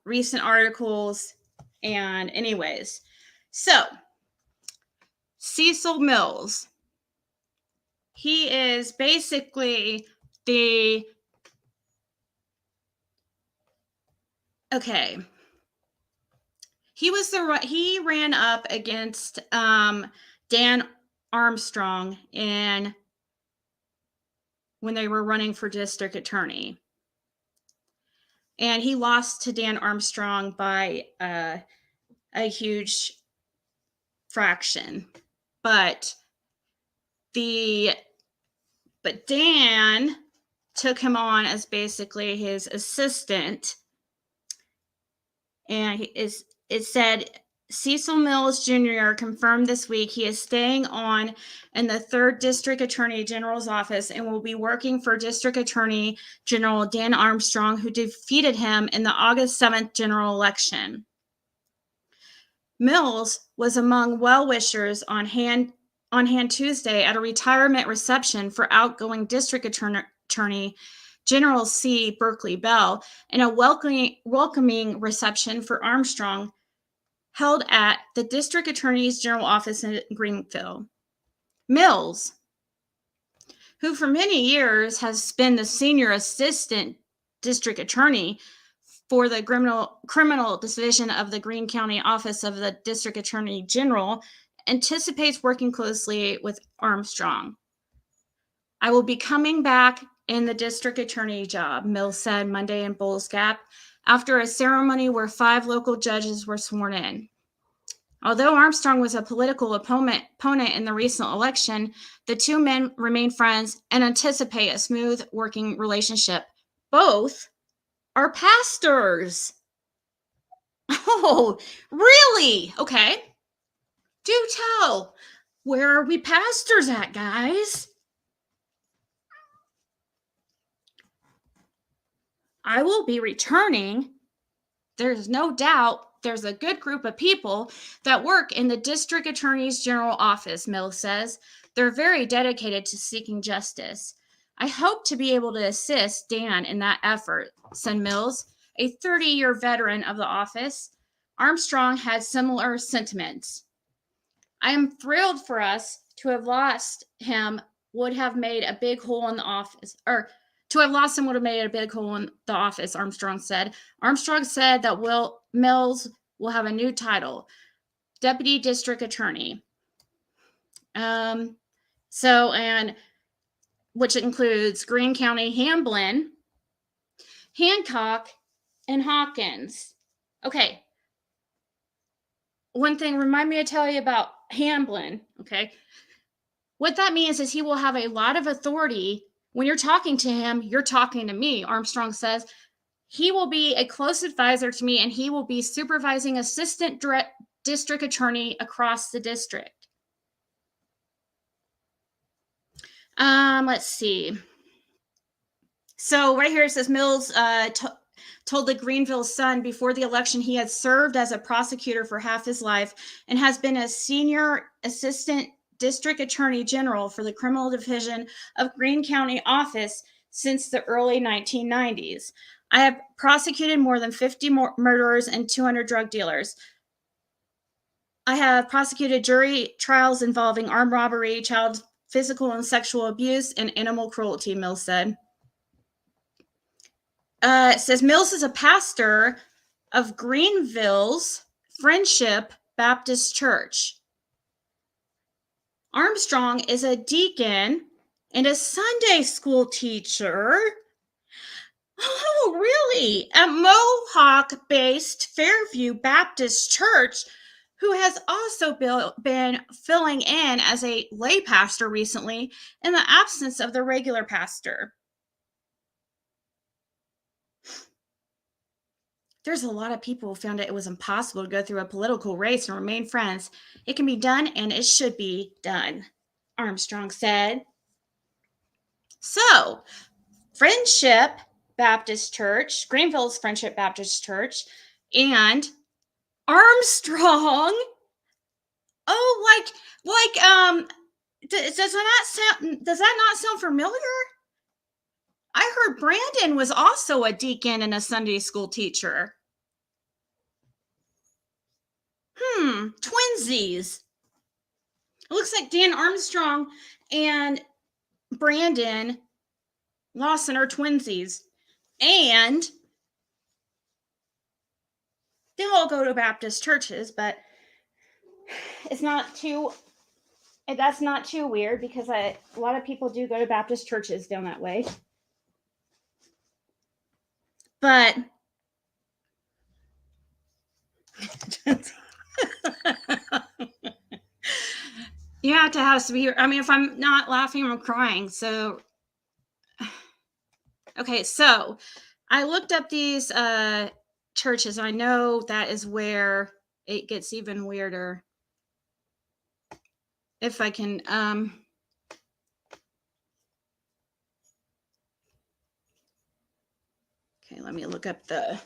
recent articles, and anyways, so Cecil Mills, he is basically the, okay, he ran up against Dan Armstrong when they were running for district attorney. And he lost to Dan Armstrong by a huge fraction. But Dan took him on as basically his assistant. And it said, Cecil Mills Jr. confirmed this week he is staying on in the 3rd District Attorney General's office and will be working for District Attorney General Dan Armstrong, who defeated him in the August 7th general election. Mills was among well-wishers on hand Tuesday at a retirement reception for outgoing District Attorney General C. Berkeley Bell, and a welcoming reception for Armstrong held at the District Attorney's General office in Greenville. Mills, who for many years has been the senior assistant district attorney for the criminal division of the Greene County Office of the District Attorney General, anticipates working closely with Armstrong. I will be coming back in the district attorney job, Mills said Monday in Bulls Gap, after a ceremony where 5 local judges were sworn in. Although Armstrong was a political opponent in the recent election, the two men remain friends and anticipate a smooth working relationship. Both are pastors. Oh, really? Okay. Do tell. Where are we pastors at, guys? I will be returning. There's no doubt there's a good group of people that work in the District Attorney's General office, Mills says. They're very dedicated to seeking justice. I hope to be able to assist Dan in that effort, said Mills, a 30-year veteran of the office. Armstrong had similar sentiments. I am thrilled for us to have lost him would have made a big hole in the office, or to have lost him would have made a big hole in the office, Armstrong said. Armstrong said that Mills will have a new title, Deputy District Attorney. Which includes Greene County, Hamblin, Hancock, and Hawkins. Okay. One thing, remind me to tell you about Hamblin, okay? What that means is he will have a lot of authority. When you're talking to him, you're talking to me, Armstrong says. He will be a close advisor to me, and he will be supervising assistant district attorney across the district. Let's see. So right here it says Mills told the Greenville Sun before the election he had served as a prosecutor for half his life and has been a senior assistant district attorney general for the criminal division of Greene County office since the early 1990s. I have prosecuted more than 50 murderers and 200 drug dealers. I have prosecuted jury trials involving armed robbery, child physical and sexual abuse, and animal cruelty, Mills said. It says Mills is a pastor of Greenville's Friendship Baptist Church. Armstrong is a deacon and a Sunday school teacher. Oh, really? At Mohawk-based Fairview Baptist Church, who has also been filling in as a lay pastor recently in the absence of the regular pastor. There's a lot of people who found it was impossible to go through a political race and remain friends. It can be done, and it should be done, Armstrong said. So, Friendship Baptist Church, Greenville's Friendship Baptist Church, and Armstrong. Oh, does that not sound familiar? I heard Brandon was also a deacon and a Sunday school teacher. Twinsies. It looks like Dan Armstrong and Brandon Lawson are twinsies. And they all go to Baptist churches, but that's not too weird because a lot of people do go to Baptist churches down that way. But you have to have some here. I mean, if I'm not laughing, I'm crying. So, okay, so I looked up these churches. I know that is where it gets even weirder. If I can, okay, let me look up the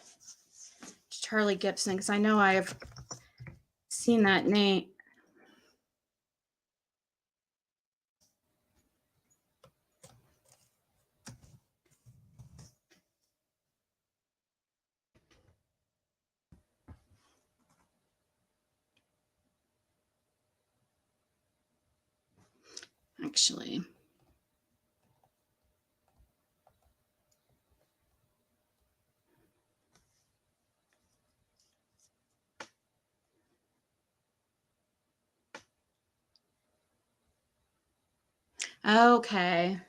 Charlie Gibson because I know I've seen that name. Actually. Okay.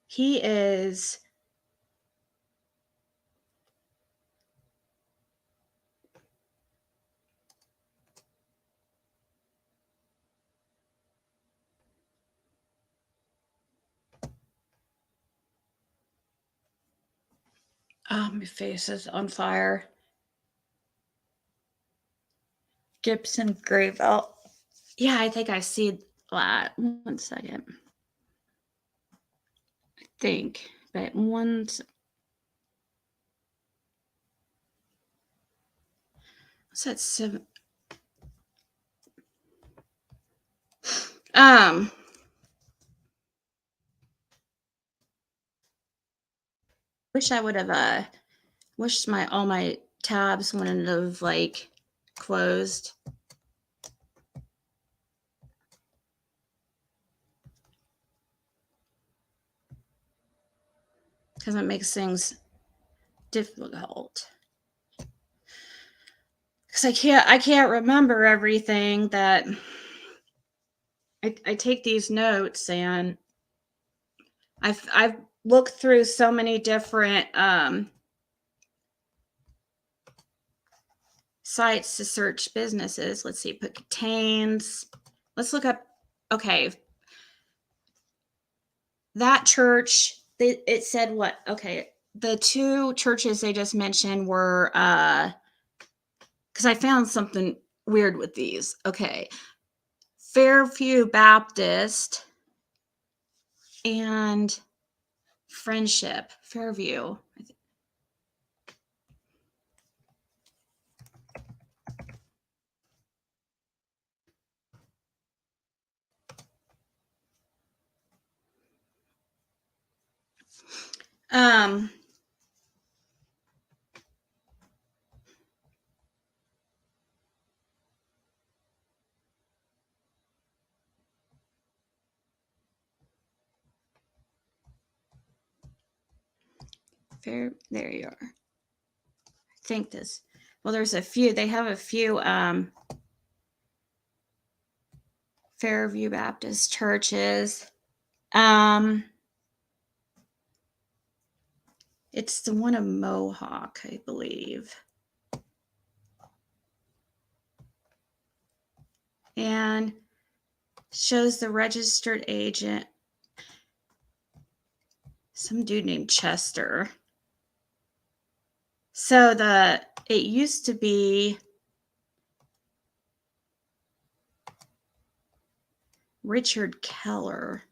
He is my face is on fire. Gibson Grayville. Yeah, I think I see that. 1 second. I think, but what's that 7? Wish I would have wished all my tabs wouldn't have closed. Because it makes things difficult. Because I can't remember everything that I take these notes, and I've looked through so many different sites to search businesses. Let's see, put contains. Let's look up. Okay, that church. It said what? Okay, the 2 churches they just mentioned were because I found something weird with these. Okay, Fairview Baptist and Friendship, Fairview. There you are. I think this. Well, there's a few. They have a few Fairview Baptist churches. It's the one of Mohawk, I believe. And shows the registered agent. Some dude named Chester. So it used to be Richard Keller.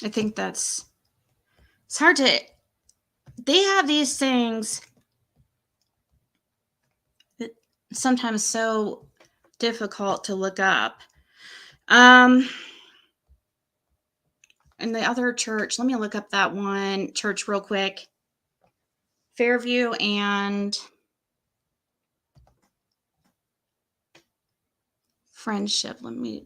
I think it's hard to, they have these things that sometimes so difficult to look up. And the other church, let me look up that one church real quick. Fairview and Friendship. Let me.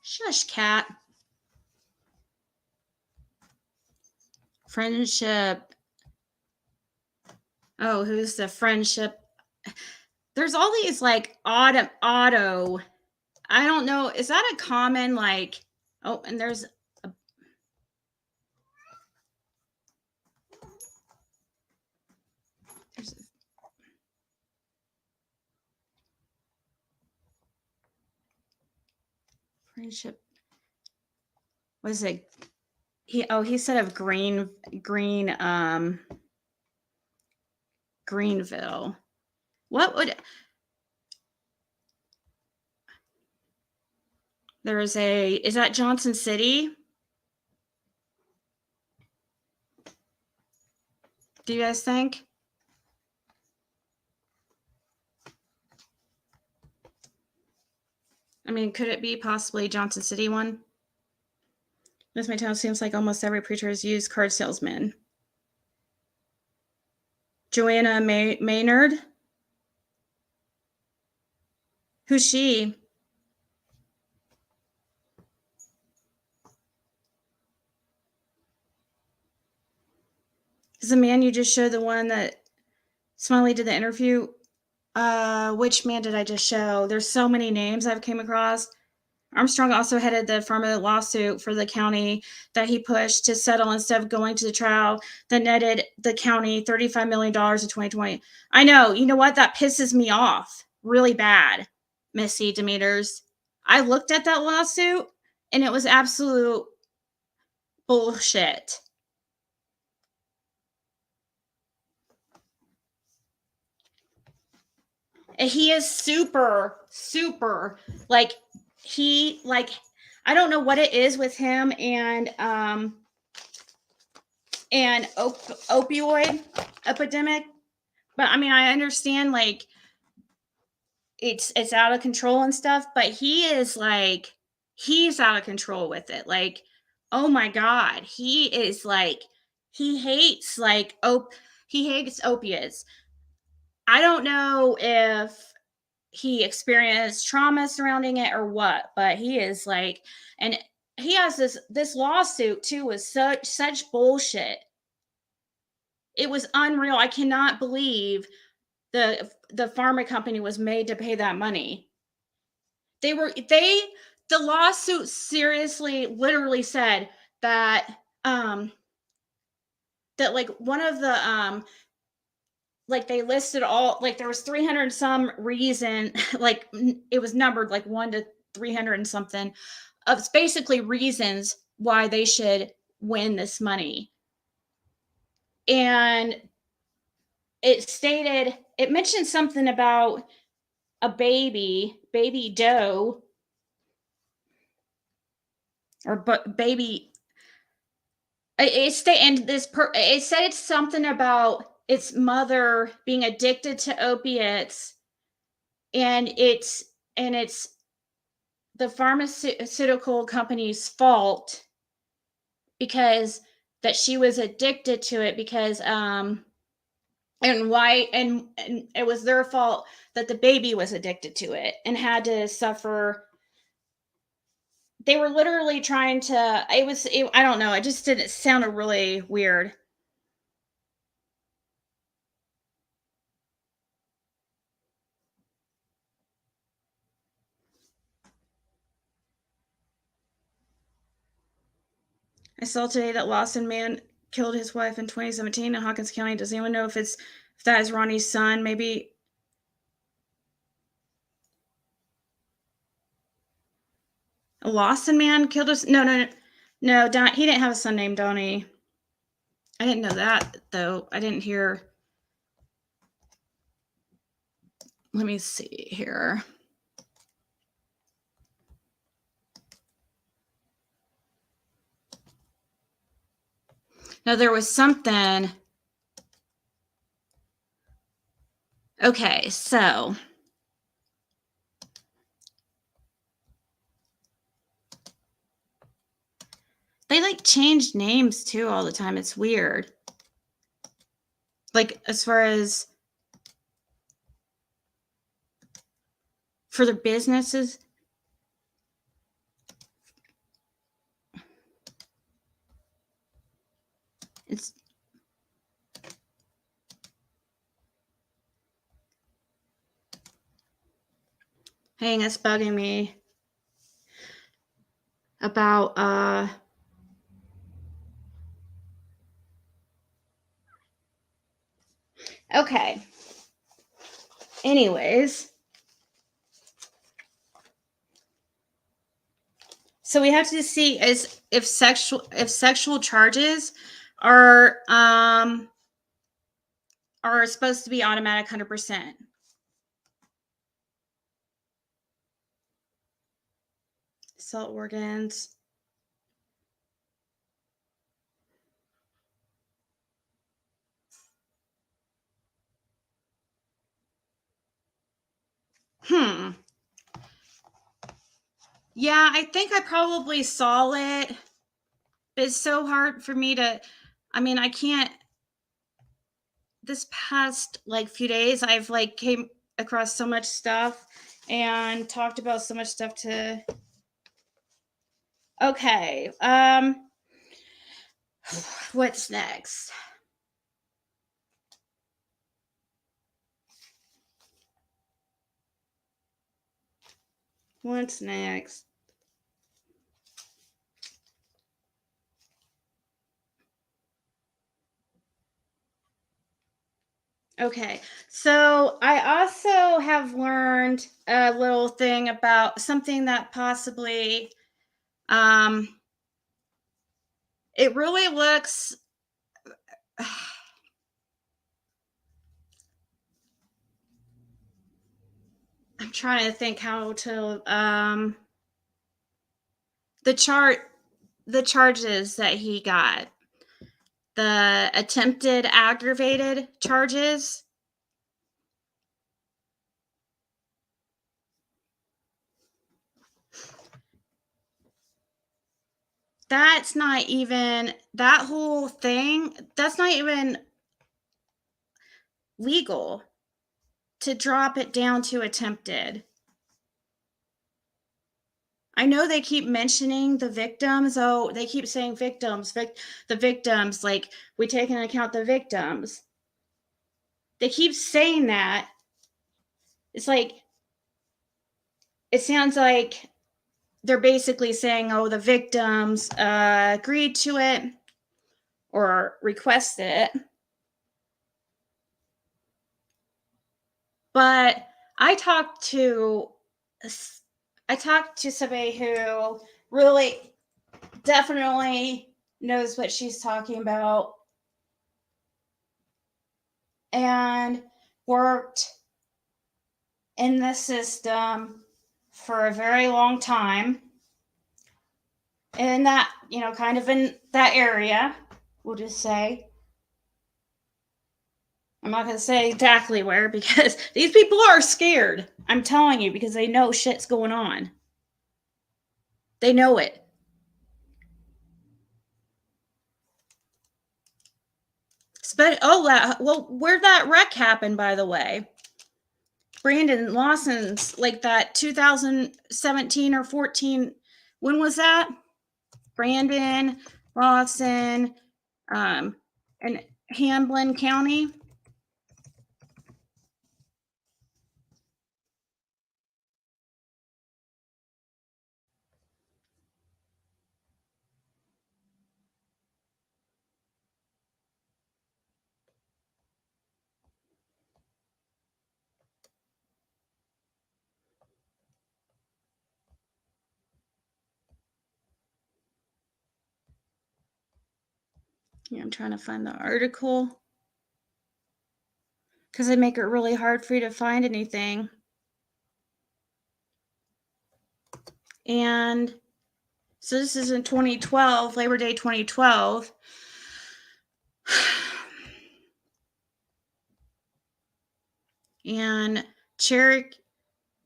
Shush, cat. Friendship. Oh, who's the Friendship? There's all these like auto. I don't know. Is that a common like? Oh, and there's a. There's a Friendship. Was it? He said of Greenville. What would is that Johnson City? Do you guys think? I mean, could it be possibly Johnson City one? This my town seems like almost every preacher has used card salesman. Joanna Maynard? Who's she? Is the man you just showed the one that Smiley did the interview? Which man did I just show? There's so many names I've came across. Armstrong also headed the affirmative lawsuit for the county that he pushed to settle instead of going to the trial that netted the county $35 million in 2020. I know. You know what? That pisses me off really bad, Missy Demeters. I looked at that lawsuit and it was absolute bullshit. And he is super, like, I don't know what it is with him and opioid epidemic, but I mean, I understand like it's out of control and stuff, but he's out of control with it. Like, oh my God, he is like, he hates opiates. I don't know if he experienced trauma surrounding it or what, but he is like, and he has this lawsuit too with such bullshit. It was unreal. I cannot believe the pharma company was made to pay that money. The lawsuit seriously literally said that that like one of the like they listed all, like there was 300 and some reason, like it was numbered like 1 to 300 and something of basically reasons why they should win this money. And it mentioned something about a baby doe, or baby. It said it's something about its mother being addicted to opiates, and it's the pharmaceutical company's fault because that she was addicted to it, because and it was their fault that the baby was addicted to it and had to suffer. They were literally trying to, I don't know, it sounded really weird. I saw today that Lawson man killed his wife in 2017 in Hawkins County. Does anyone know if that is Ronnie's son? Maybe. A Lawson man killed his... No, he didn't have a son named Donnie. I didn't know that, though. I didn't hear... Let me see here. No, there was something... Okay, so... They like change names too all the time. It's weird. Like as far as for their businesses. It's hey, it's bugging me about okay. Anyways, so we have to see if sexual charges are supposed to be automatic 100%. Assault organs. Yeah, I think I probably saw it. It's so hard for me to, I mean, I can't, this past like few days, I've like came across so much stuff and talked about so much stuff to, okay. What's next? What's next? Okay, so I also have learned a little thing about something that possibly, it really looks, I'm trying to think how to, the charges that he got, the attempted aggravated charges. That's not even, that whole thing, that's not even legal to drop it down to attempted. I know they keep mentioning the victims. Oh, they keep saying victims, the victims, like we take into account the victims. They keep saying that. It's like, it sounds like they're basically saying, oh, the victims agreed to it, or requested it. But I talked to somebody who really definitely knows what she's talking about and worked in the system for a very long time. In that, kind of in that area, we'll just say. I'm not going to say exactly where because these people are scared. I'm telling you, because they know shit's going on. They know it. Where'd that wreck happen, by the way? Brandon Lawson's, like that 2017 or 14. When was that? Brandon Lawson, in Hamblin County. Yeah, I'm trying to find the article because they make it really hard for you to find anything. And so this is in 2012, Labor Day 2012. And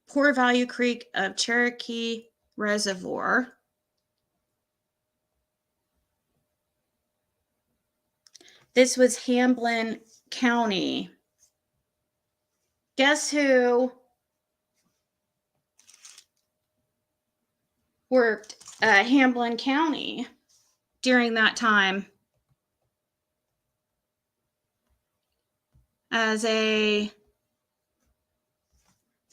Poor Value Creek of Cherokee Reservoir. This was Hamblin County. Guess who worked Hamblin County during that time as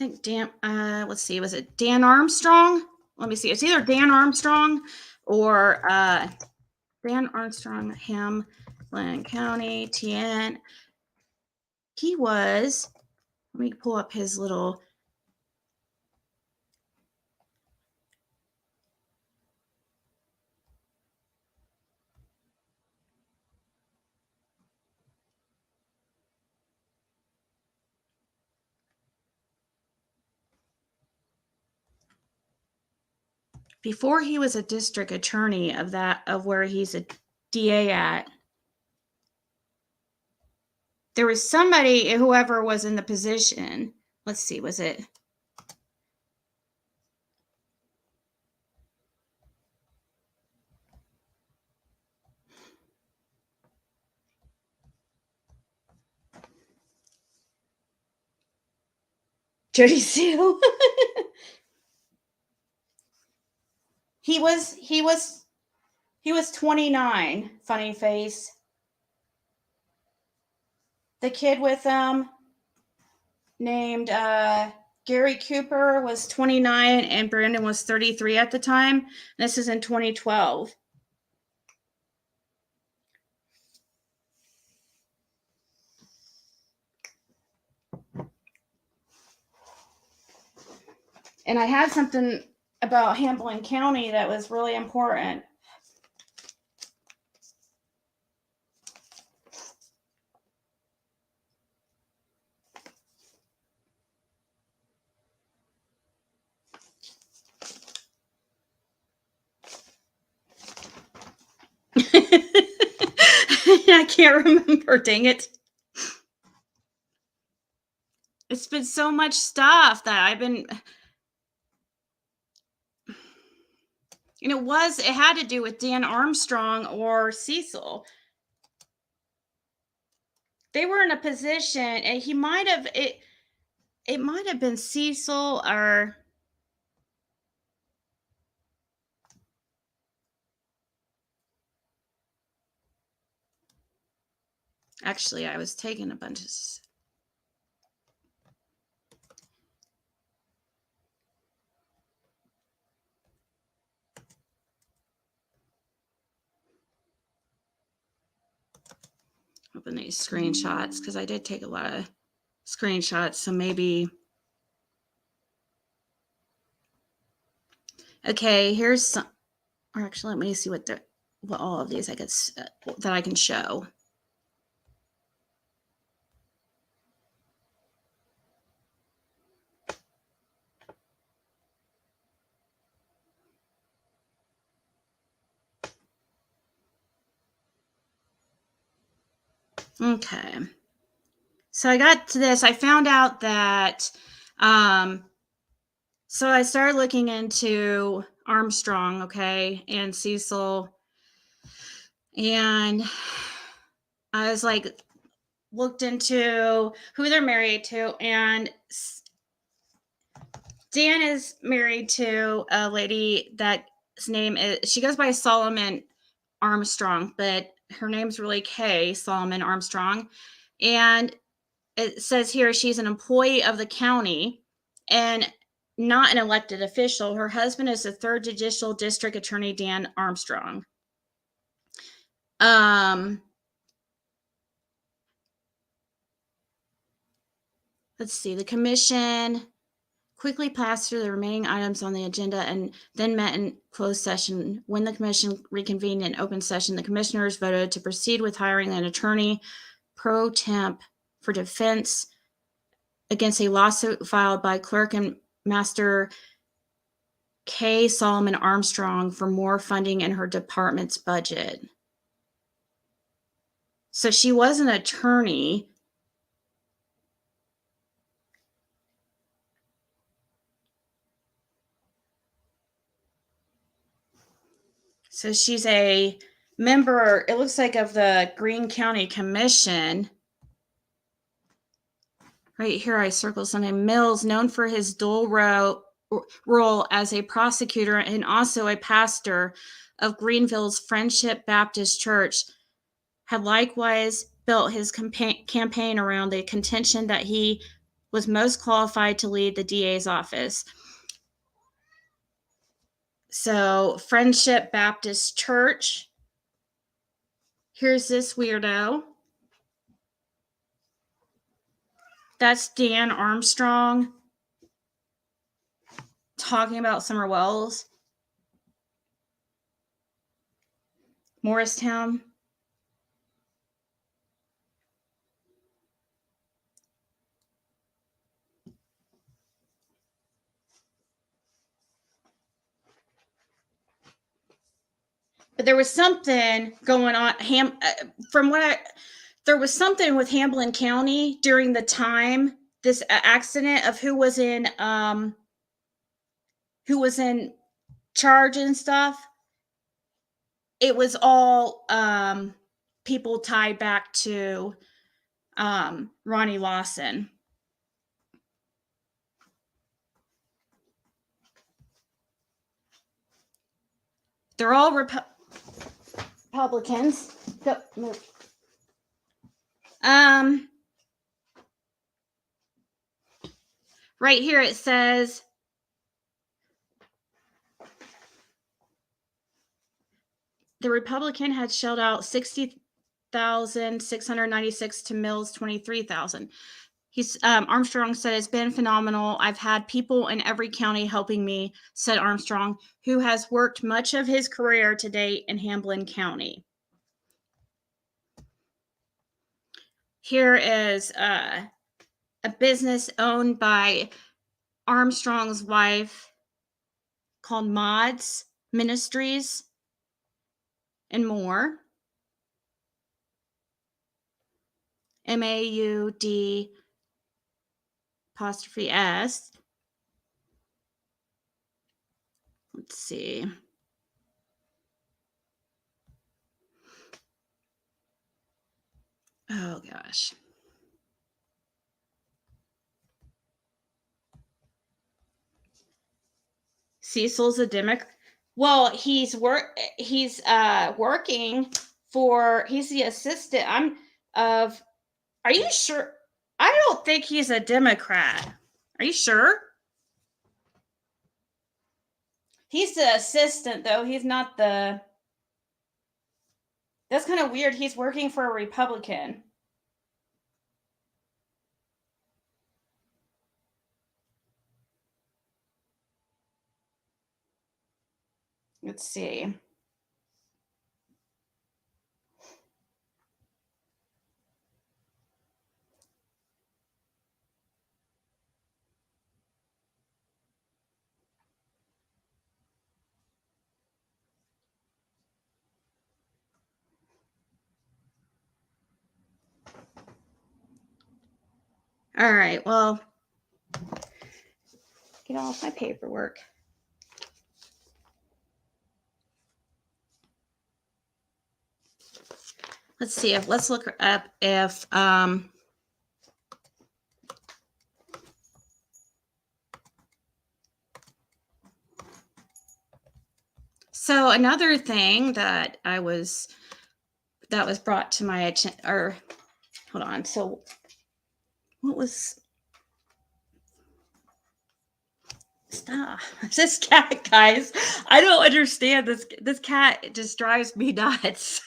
let's see, was it Dan Armstrong? Let me see. It's either Dan Armstrong or Dan Armstrong, Hamblin County, TN. He was, let me pull up his little. Before he was a district attorney of where he's a DA at, there was somebody, whoever was in the position. Let's see, was it? Jody Sue. He was 29, funny face. The kid with him, named Gary Cooper, was 29 and Brandon was 33 at the time. This is in 2012. And I had something about Hamblin County that was really important. I can't remember, dang it. It's been so much stuff that I've been... And it had to do with Dan Armstrong or Cecil. They were in a position, and he might have... It might have been Cecil or... Actually, I was taking a bunch of... Open these screenshots because I did take a lot of screenshots. So maybe. Okay, here's some. Or actually, let me see what all of these I could that I can show. Okay. So I got to this. I found out that, so I started looking into Armstrong, okay, and Cecil. And I was like, looked into who they're married to. And Dan is married to a lady that's name is, she goes by Solomon Armstrong, but her name's really Kay Solomon Armstrong. And it says here she's an employee of the county and not an elected official. Her husband is the 3rd Judicial District Attorney, Dan Armstrong. Let's see. The commission quickly passed through the remaining items on the agenda and then met in closed session. When the commission reconvened in open session, the commissioners voted to proceed with hiring an attorney pro temp for defense against a lawsuit filed by clerk and master Kay Solomon Armstrong for more funding in her department's budget. So she was an attorney. So she's a member, it looks like, of the Greene County Commission. Right here, I circled something. Mills, known for his dual role as a prosecutor and also a pastor of Greenville's Friendship Baptist Church, had likewise built his campaign around the contention that he was most qualified to lead the DA's office. So, Friendship Baptist Church. Here's this weirdo. That's Dan Armstrong talking about Summer Wells. Morristown. But there was something going on. There was something with Hamblin County during the time this accident of who was in charge and stuff. It was all people tied back to Ronnie Lawson. They're all Republicans. Right here it says the Republican had shelled out $60,696 to Mills $23,000. Armstrong said, it's been phenomenal. I've had people in every county helping me, said Armstrong, who has worked much of his career to date in Hamblin County. Here is a business owned by Armstrong's wife called Mods Ministries and more. MAUD apostrophe S. Let's see. Oh gosh. Cecil's a Democrat. Well, he's working for. He's the assistant. Are you sure? I don't think he's a Democrat. Are you sure? He's the assistant, though. He's not the. That's kind of weird. He's working for a Republican. Let's see. All right, well, get off my paperwork. Let's see if, let's look up if, so another thing that was brought to my attention, or hold on. So what was, stop this cat, guys. I don't understand this. This cat just drives me nuts.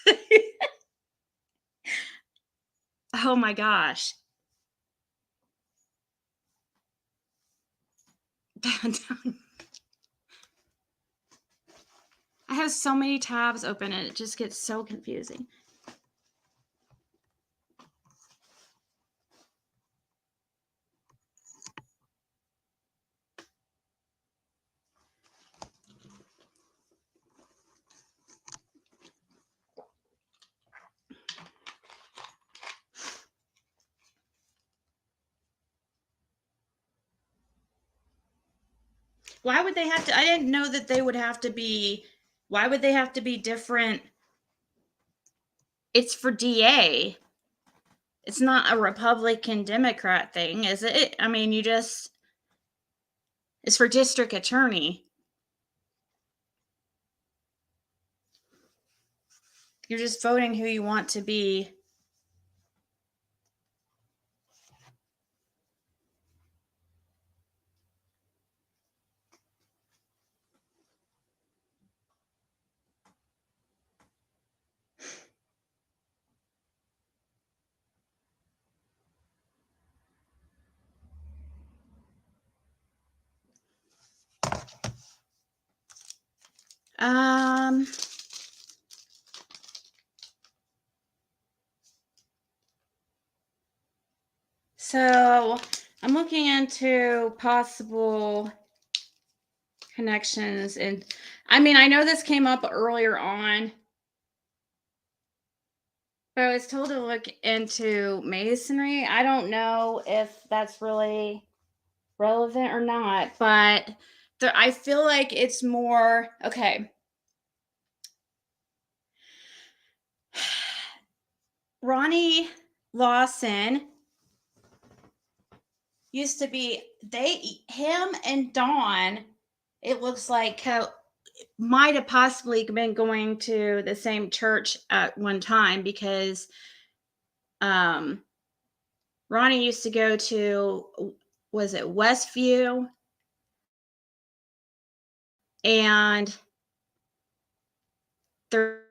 Oh my gosh. I have so many tabs open and it just gets so confusing. Why would they have to? I didn't know that they would have to be. Why would they have to be different? It's for DA. It's not a Republican Democrat thing, is it? I mean, it's for district attorney. You're just voting who you want to be. So I'm looking into possible connections, and I mean, I know this came up earlier on, but I was told to look into masonry. I don't know if that's really relevant or not, but I feel like it's more, okay. Ronnie Lawson used to be, him and Dawn, it looks like might have possibly been going to the same church at one time, because Ronnie used to go to, was it Westview? And there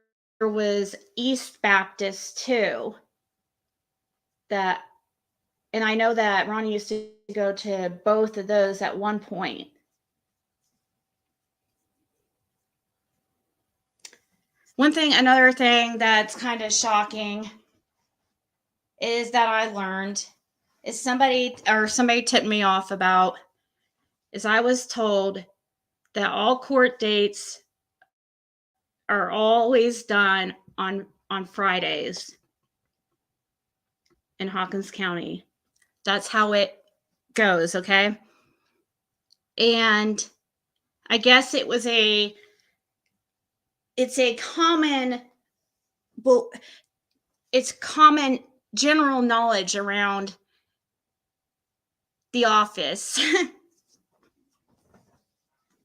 was East Baptist too. And I know that Ronnie used to go to both of those at one point. Another thing that's kind of shocking is that I learned is somebody tipped me off about, is I was told that all court dates are always done on Fridays in Hawkins County. That's how it goes, okay? And I guess it's common general knowledge around the office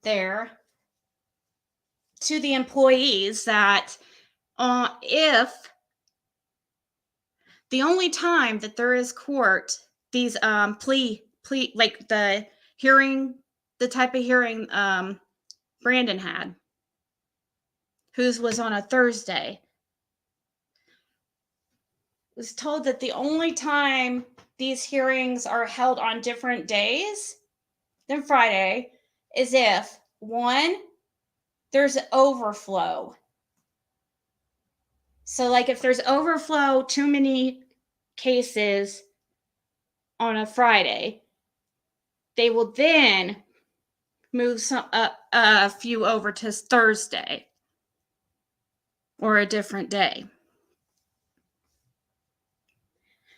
there to the employees that if the only time that there is court, these plea like the hearing, the type of hearing Brandon had, whose was on a Thursday, was told that the only time these hearings are held on different days than Friday is if, one, there's overflow. So, like, if there's overflow, too many cases on a Friday, they will then move a few over to Thursday or a different day.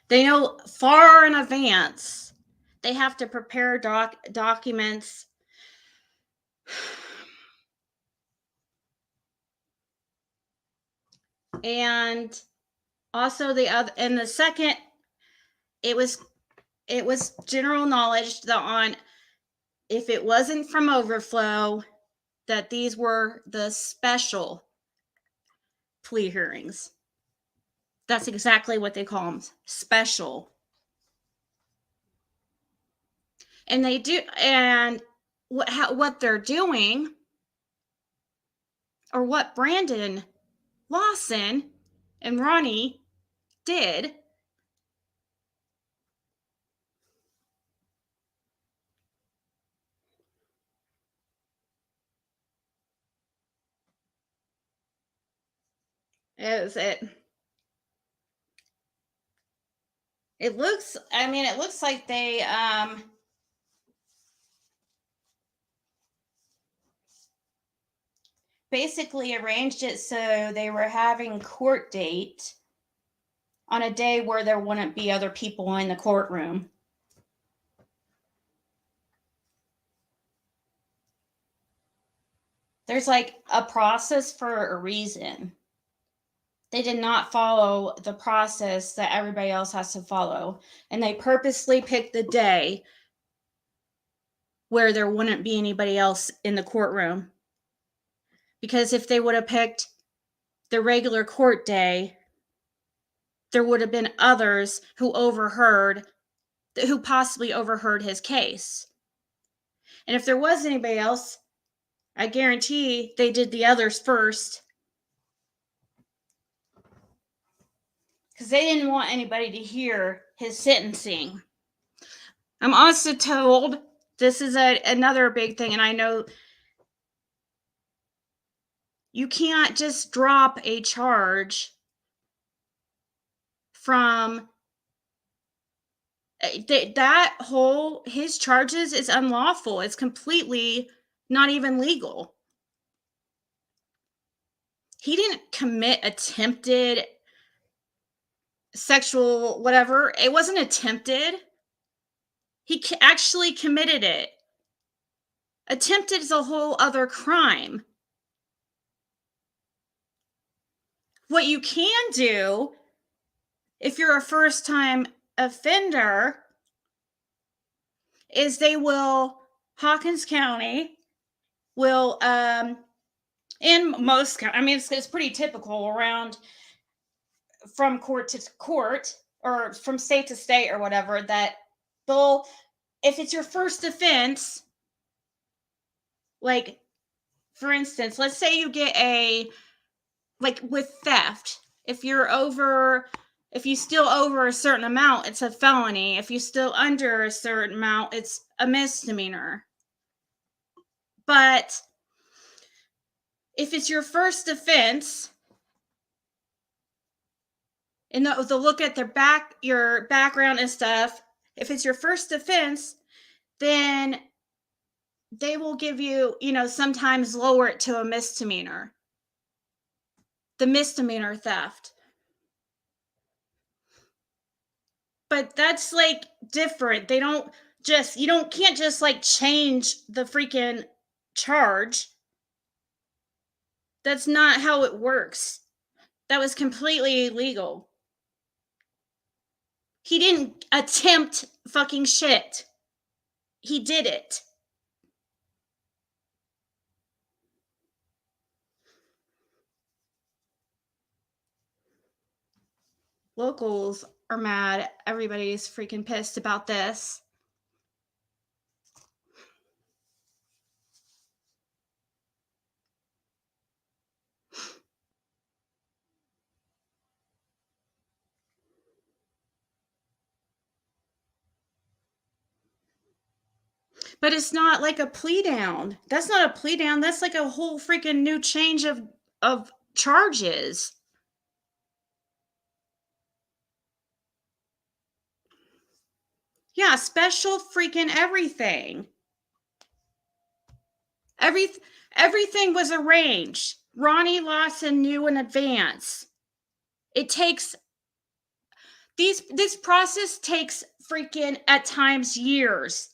They know far in advance. They have to prepare documents. And also the second, it was general knowledge that if it wasn't from overflow, that these were the special plea hearings. That's exactly what they call them, special. And they do, and what they're doing, or what Brandon Lawson and Ronnie did, is it looks like they basically arranged it so they were having court date on a day where there wouldn't be other people in the courtroom. There's like a process for a reason. They did not follow the process that everybody else has to follow. And they purposely picked the day where there wouldn't be anybody else in the courtroom. Because if they would have picked the regular court day, there would have been others who possibly overheard his case. And if there was anybody else, I guarantee they did the others first. Because they didn't want anybody to hear his sentencing. I'm also told, this is another big thing, and I know you can't just drop a charge from his charges is unlawful. It's completely not even legal. He didn't commit attempted sexual whatever. It wasn't attempted. He actually committed it. Attempted is a whole other crime. What you can do, if you're a first-time offender, is Hawkins County will, in most, it's pretty typical around from court to court or from state to state or whatever, that if it's your first offense, like, for instance, let's say you get with theft, if you steal over a certain amount, it's a felony. If you steal under a certain amount, it's a misdemeanor. But if it's your first offense, and they'll look at your background and stuff, if it's your first offense, then they will give you, sometimes lower it to a misdemeanor. The misdemeanor theft. But that's different. You can't just change the freaking charge. That's not how it works. That was completely illegal. He didn't attempt fucking shit. He did it. Locals are mad. Everybody's freaking pissed about this. But it's not like a plea down. That's not a plea down. That's like a whole freaking new change of charges. Yeah, special freaking everything. Everything was arranged. Ronnie Lawson knew in advance. It takes this process takes freaking at times years.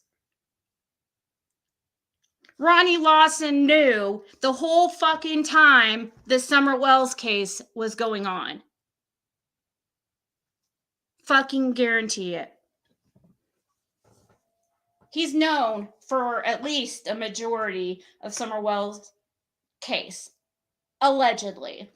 Ronnie Lawson knew the whole fucking time the Summer Wells case was going on. Fucking guarantee it. He's known for at least a majority of Summer Wells' case. Allegedly.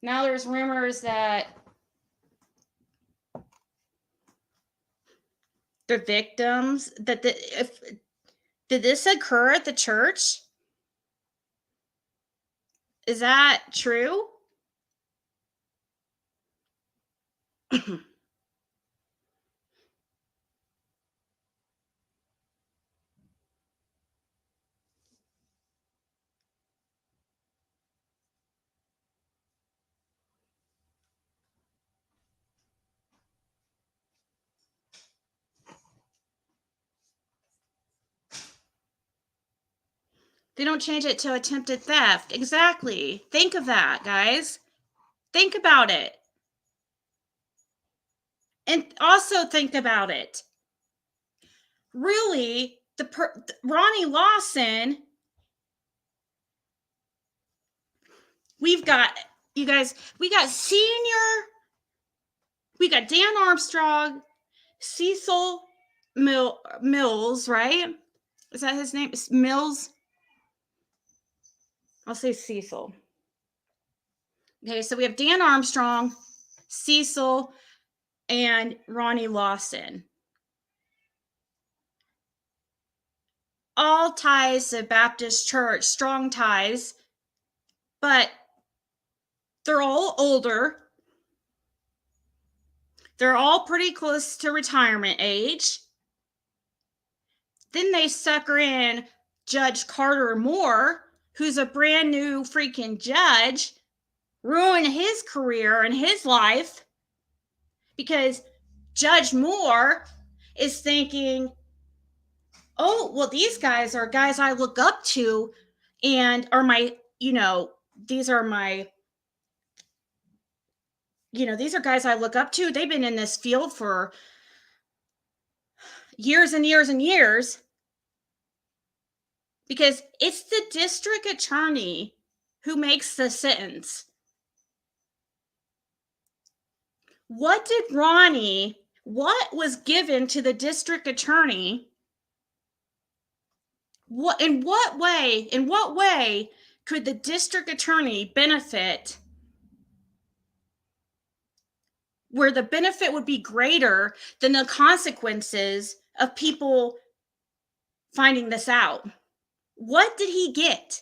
Now there's rumors that the victims, did this occur at the church? Is that true? They don't change it to attempted theft. Exactly. Think of that, guys. Think about it. And also think about it. Really, Ronnie Lawson, we've got, you guys, we got Dan Armstrong, Cecil Mills, right? Is that his name? Mills? I'll say Cecil. Okay, so we have Dan Armstrong, Cecil, and Ronnie Lawson. All ties to Baptist Church, strong ties, but they're all older. They're all pretty close to retirement age. Then they sucker in Judge Carter Moore, who's a brand new freaking judge, ruin his career and his life because Judge Moore is thinking, oh, well, these guys are guys I look up to and are my, these are my, these are guys I look up to. They've been in this field for years and years and years because it's the district attorney who makes the sentence. What was given to the district attorney? In what way could the district attorney benefit where the benefit would be greater than the consequences of people finding this out? What did he get?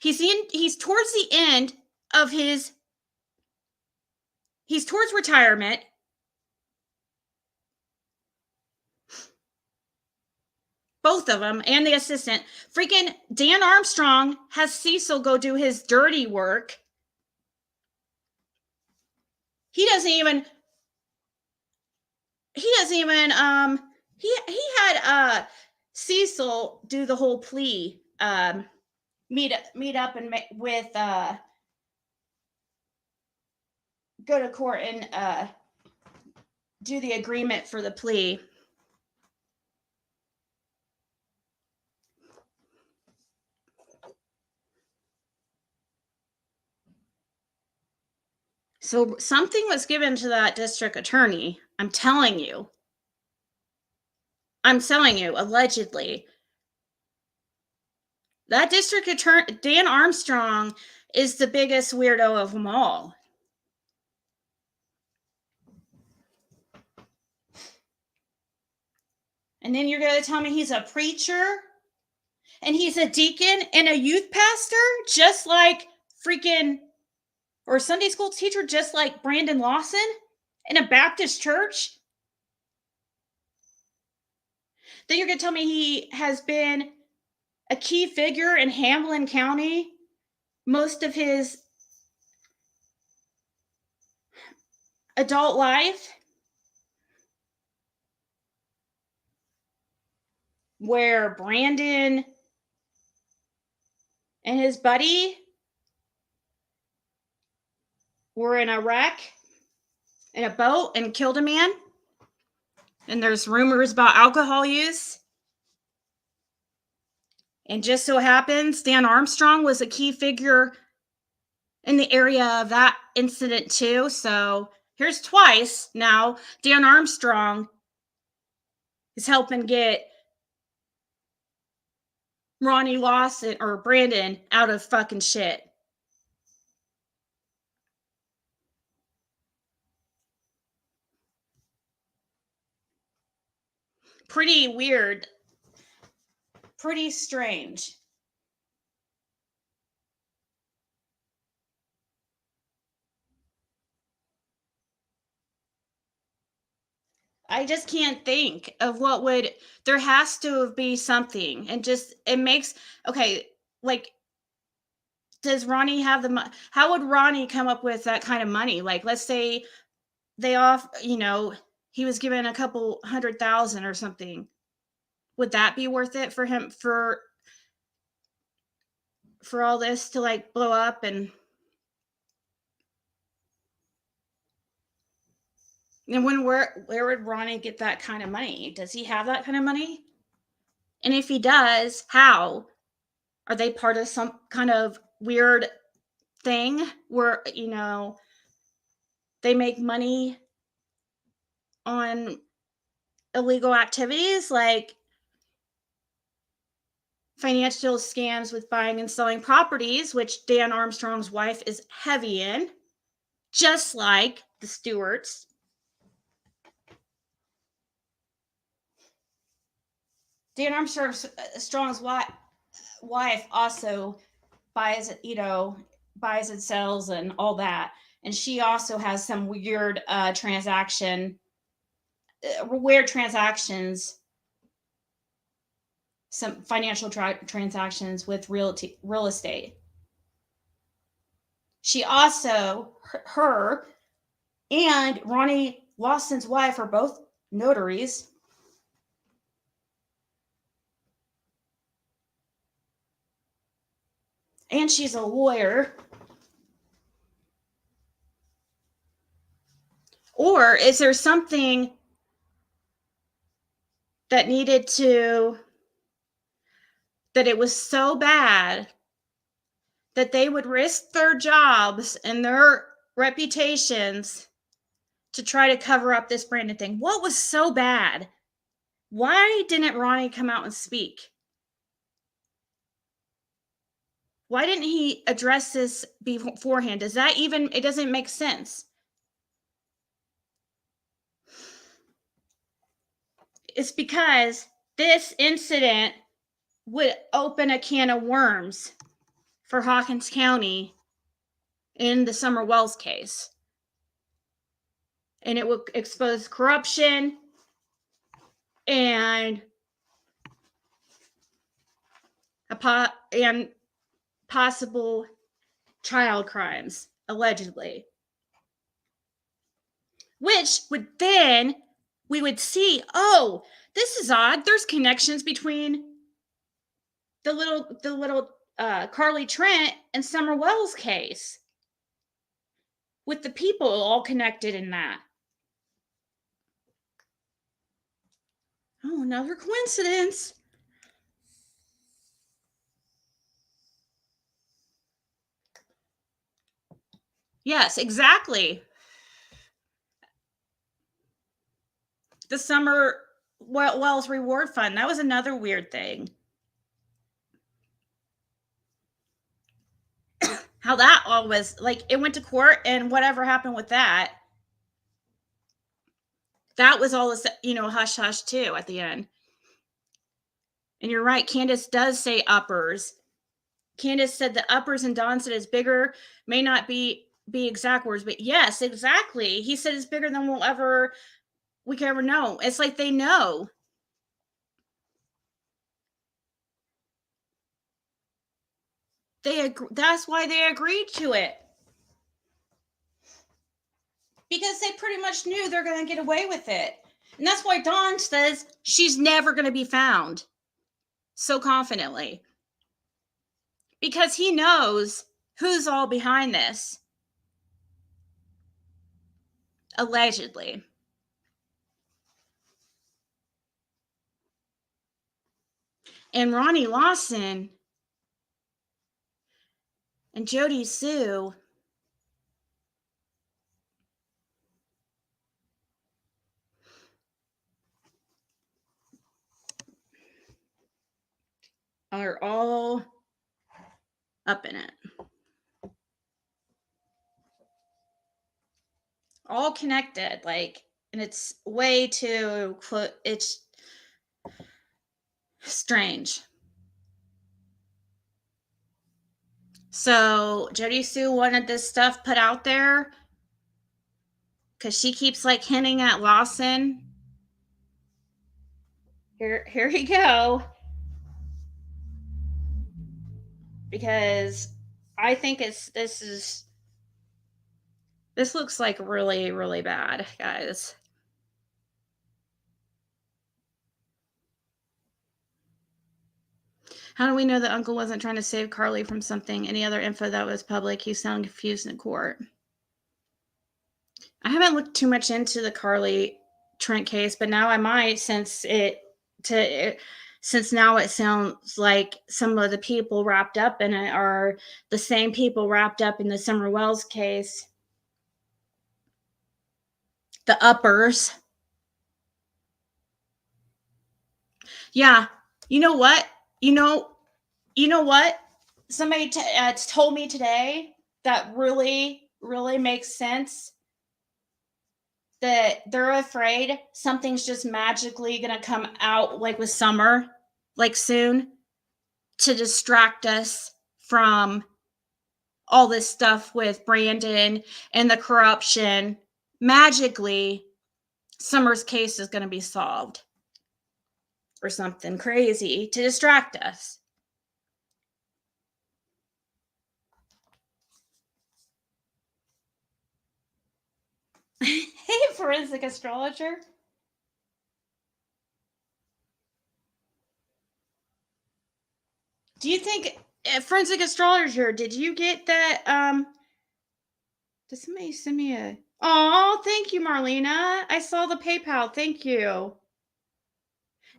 He's towards the end of he's towards retirement. Both of them and the assistant. Freaking Dan Armstrong has Cecil go do his dirty work. He had Cecil do the whole plea, meet up and go to court and do the agreement for the plea. So something was given to that district attorney. I'm telling you, allegedly. That district attorney, Dan Armstrong, is the biggest weirdo of them all. And then you're going to tell me he's a preacher and he's a deacon and a youth pastor, just like freaking, or Sunday school teacher, just like Brandon Lawson in a Baptist church. Then you're going to tell me he has been a key figure in Hamlin County most of his adult life, where Brandon and his buddy were in a wreck in a boat and killed a man. And there's rumors about alcohol use. And just so happens, Dan Armstrong was a key figure in the area of that incident too. So here's twice now, Dan Armstrong is helping get Ronnie Lawson or Brandon out of fucking shit. Pretty weird. Pretty strange. I just can't think of what would, there has to be something. And just, it makes, okay, like, does Ronnie have the, how would Ronnie come up with that kind of money? Like, let's say they he was given a couple $100,000 or something. Would that be worth it for him, for all this to like blow up? And where would Ronnie get that kind of money? Does he have that kind of money? And if he does, how? Are they part of some kind of weird thing where, they make money on illegal activities like financial scams with buying and selling properties, which Dan Armstrong's wife is heavy in, just like the Stewarts. Dan Armstrong's wife also buys and sells and all that. And she also has some weird transactions, some financial transactions with real estate. She also, her and Ronnie Lawson's wife are both notaries. And she's a lawyer. Or is there something that it was so bad that they would risk their jobs and their reputations to try to cover up this Brandon thing? What was so bad? Why didn't Ronnie come out and speak? Why didn't he address this beforehand? It doesn't make sense. It's because this incident would open a can of worms for Hawkins County in the Summer Wells case. And it would expose corruption and possible child crimes, allegedly. Which would then, we would see, oh, this is odd. There's connections between the little Carly Trent and Summer Wells case, with the people all connected in that. Oh, another coincidence. Yes, exactly. The Summer Wells Reward Fund. That was another weird thing. How that all was, like, it went to court and whatever happened with that. That was all this, hush hush too at the end. And you're right, Candace does say uppers. Candace said the uppers, and Don said it's bigger. May not be exact words, but yes, exactly. He said it's bigger than we can ever know. It's like they know. That's why they agreed to it. Because they pretty much knew they're going to get away with it. And that's why Dawn says she's never going to be found so confidently. Because he knows who's all behind this. Allegedly. And Ronnie Lawson and Jody Sue are all up in it. All connected, like, and it's way too, it's strange. So Jody Sue wanted this stuff put out there because she keeps like hinting at Lawson. Here we go. Because I think this looks like really, really bad, guys. How do we know that Uncle wasn't trying to save Carly from something? Any other info that was public? He sounded confused in court. I haven't looked too much into the Carly Trent case, but now I might, since now it sounds like some of the people wrapped up in it are the same people wrapped up in the Summer Wells case. The uppers. Yeah. You know what? You know what? Somebody told me today that really, really makes sense. That they're afraid something's just magically going to come out, like with Summer, like soon, to distract us from all this stuff with Brandon and the corruption. Magically, Summer's case is going to be solved or something crazy to distract us. Hey, forensic astrologer. Do you think, forensic astrologer, did you get that? Did somebody send me a... Oh, thank you, Marlena. I saw the PayPal. Thank you.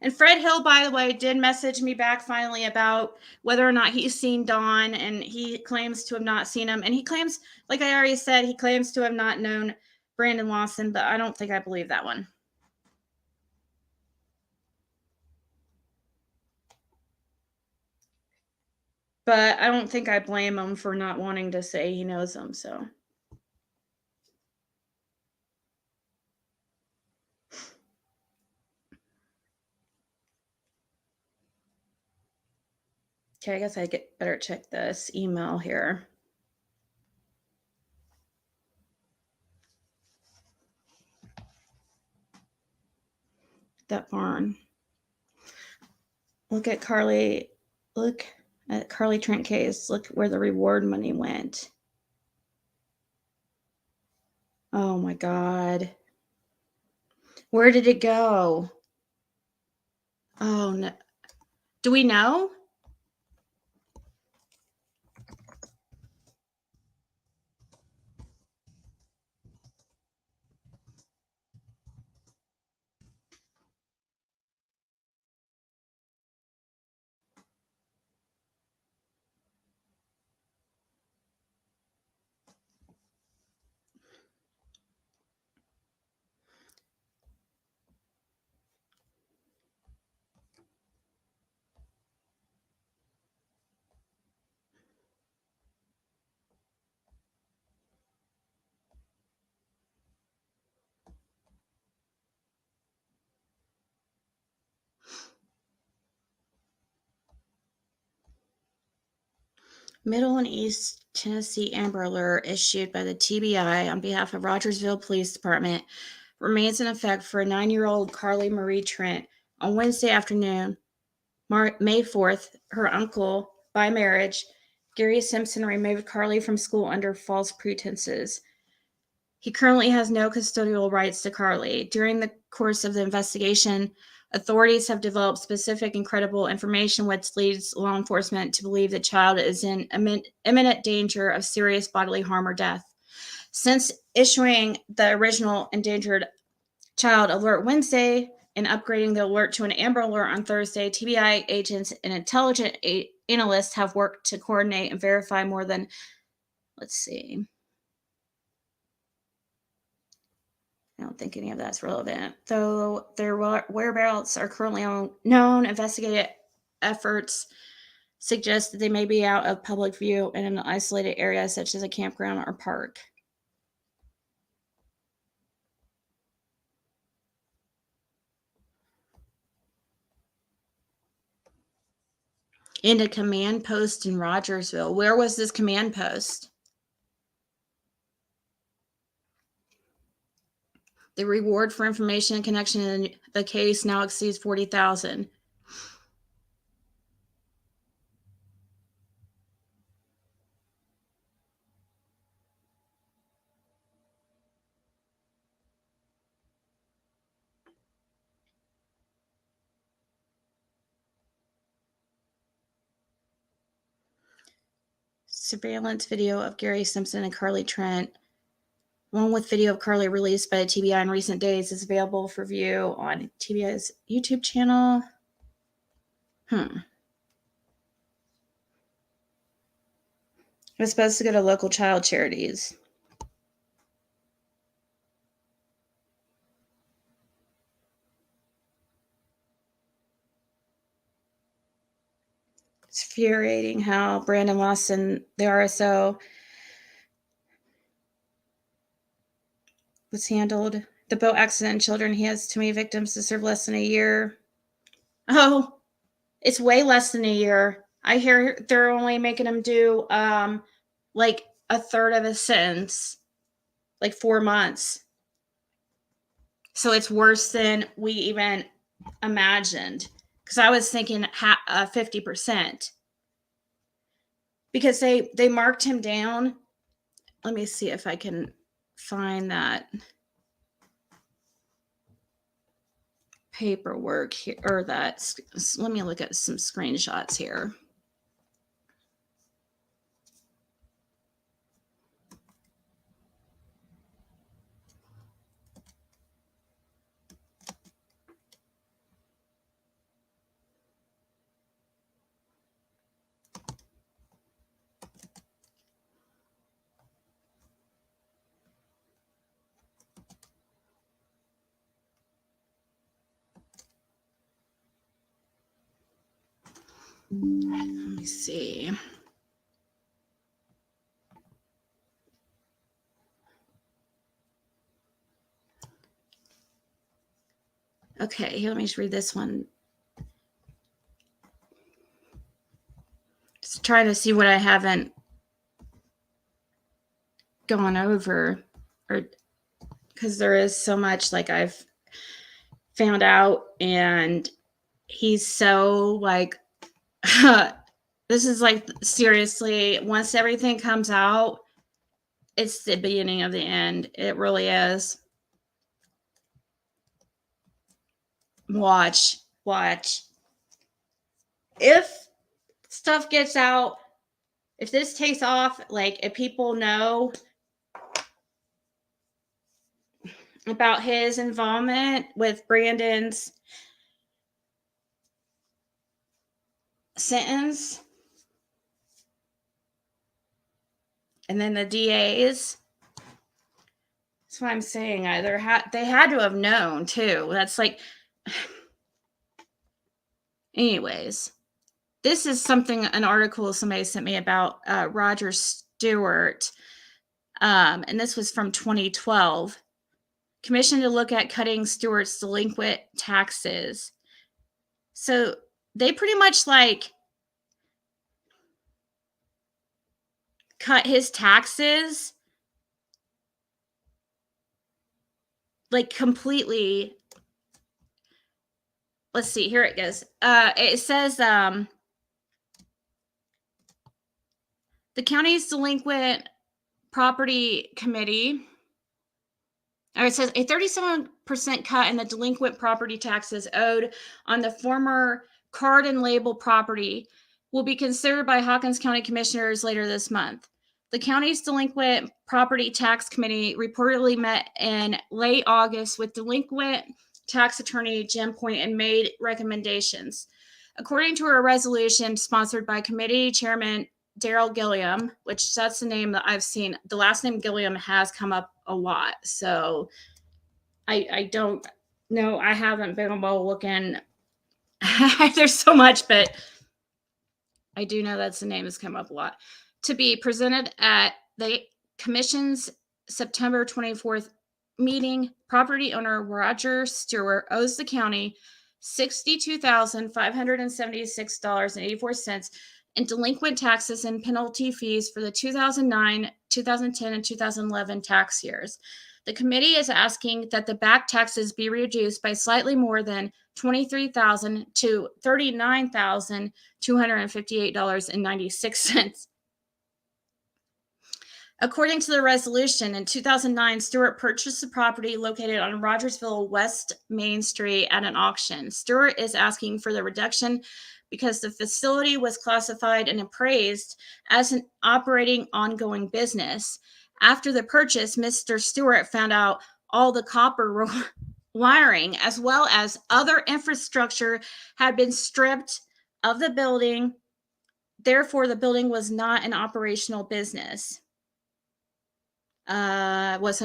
And Fred Hill, by the way, did message me back finally about whether or not he's seen Don, and he claims to have not seen him. And he claims, like I already said, he claims to have not known Brandon Lawson, but I don't think I believe that one. But I don't think I blame him for not wanting to say he knows him, so... Okay, I guess I better check this email here. That barn. Look at Carly Trent case. Look where the reward money went. Oh my God. Where did it go? Oh no. Do we know? Middle and East Tennessee Amber Alert issued by the TBI on behalf of Rogersville Police Department remains in effect for a 9-year-old Carly Marie Trent. On Wednesday afternoon, May 4th, her uncle, by marriage, Gary Simpson, removed Carly from school under false pretenses. He currently has no custodial rights to Carly. During the course of the investigation, authorities have developed specific and credible information which leads law enforcement to believe the child is in imminent danger of serious bodily harm or death. Since issuing the original endangered child alert Wednesday and upgrading the alert to an Amber Alert on Thursday, TBI agents and intelligence analysts have worked to coordinate and verify more than, let's see, I don't think any of that's relevant. Though their whereabouts are currently unknown, investigative efforts suggest that they may be out of public view in an isolated area such as a campground or park. In a command post in Rogersville. Where was this command post? The reward for information and connection in the case now exceeds $40,000. Surveillance video of Gary Simpson and Carly Trent, along with video of Carly released by the TBI in recent days, is available for view on TBI's YouTube channel. It was supposed to go to local child charities. It's infuriating how Brandon Lawson, the RSO, was handled. The boat accident children, he has too many victims to serve less than a year. Oh, it's way less than a year. I hear they're only making him do like a third of a sentence, like 4 months. So it's worse than we even imagined. Because I was thinking 50%. Because they marked him down. Let me see if I can find that paperwork here, or that. Let me look at some screenshots here. Let me see. Okay, here, let me just read this one. Just trying to see what I haven't gone over, or because there is so much like I've found out, and he's so like this is like, seriously, once everything comes out, it's the beginning of the end. It really is. Watch. If stuff gets out, if this takes off, like if people know about his involvement with Brandon's sentence, and then the DA's, that's what I'm saying. They had to have known too. That's like, anyways, this is an article somebody sent me about Roger Stewart, and this was from 2012. Commissioned to look at cutting Stewart's delinquent taxes. So they pretty much like cut his taxes like completely. Let's see, here it goes. It says the county's delinquent property committee, or it says a 37% cut in the delinquent property taxes owed on the former card and label property will be considered by Hawkins County Commissioners later this month. The county's delinquent property tax committee reportedly met in late August with delinquent tax attorney Jim Point and made recommendations. According to a resolution sponsored by committee chairman Daryl Gilliam, which that's the name that I've seen. The last name Gilliam has come up a lot. So I don't know. I haven't been able looking. There's so much, but I do know that's the name has come up a lot. To be presented at the commission's September 24th meeting, property owner Roger Stewart owes the county $62,576.84 in delinquent taxes and penalty fees for the 2009, 2010, and 2011 tax years. The committee is asking that the back taxes be reduced by slightly more than $23,000 to $39,258.96. According to the resolution, in 2009, Stewart purchased the property located on Rogersville West Main Street at an auction. Stewart is asking for the reduction because the facility was classified and appraised as an operating ongoing business. After the purchase, Mr. Stewart found out all the copper wiring as well as other infrastructure had been stripped of the building. Therefore, the building was not an operational business. Was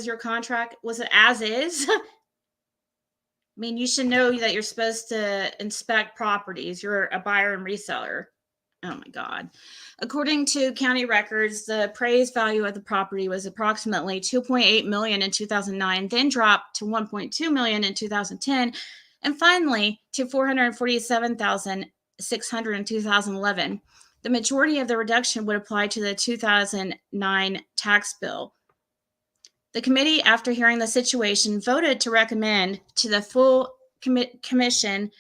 your contract, was it as is? I mean, you should know that you're supposed to inspect properties. You're a buyer and reseller. Oh my God. According to county records, the appraised value of the property was approximately $2.8 million in 2009, then dropped to $1.2 million in 2010, and finally to $447,600 in 2011. The majority of the reduction would apply to the 2009 tax bill. The committee, after hearing the situation, voted to recommend to the full commission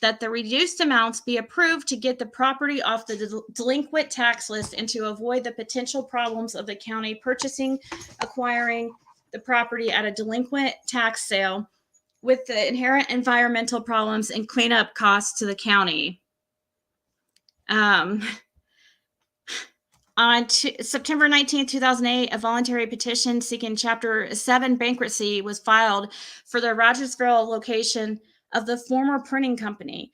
that the reduced amounts be approved to get the property off the delinquent tax list and to avoid the potential problems of the county purchasing, acquiring the property at a delinquent tax sale with the inherent environmental problems and cleanup costs to the county. On September 19, 2008, a voluntary petition seeking Chapter 7 bankruptcy was filed for the Rogersville location of the former printing company.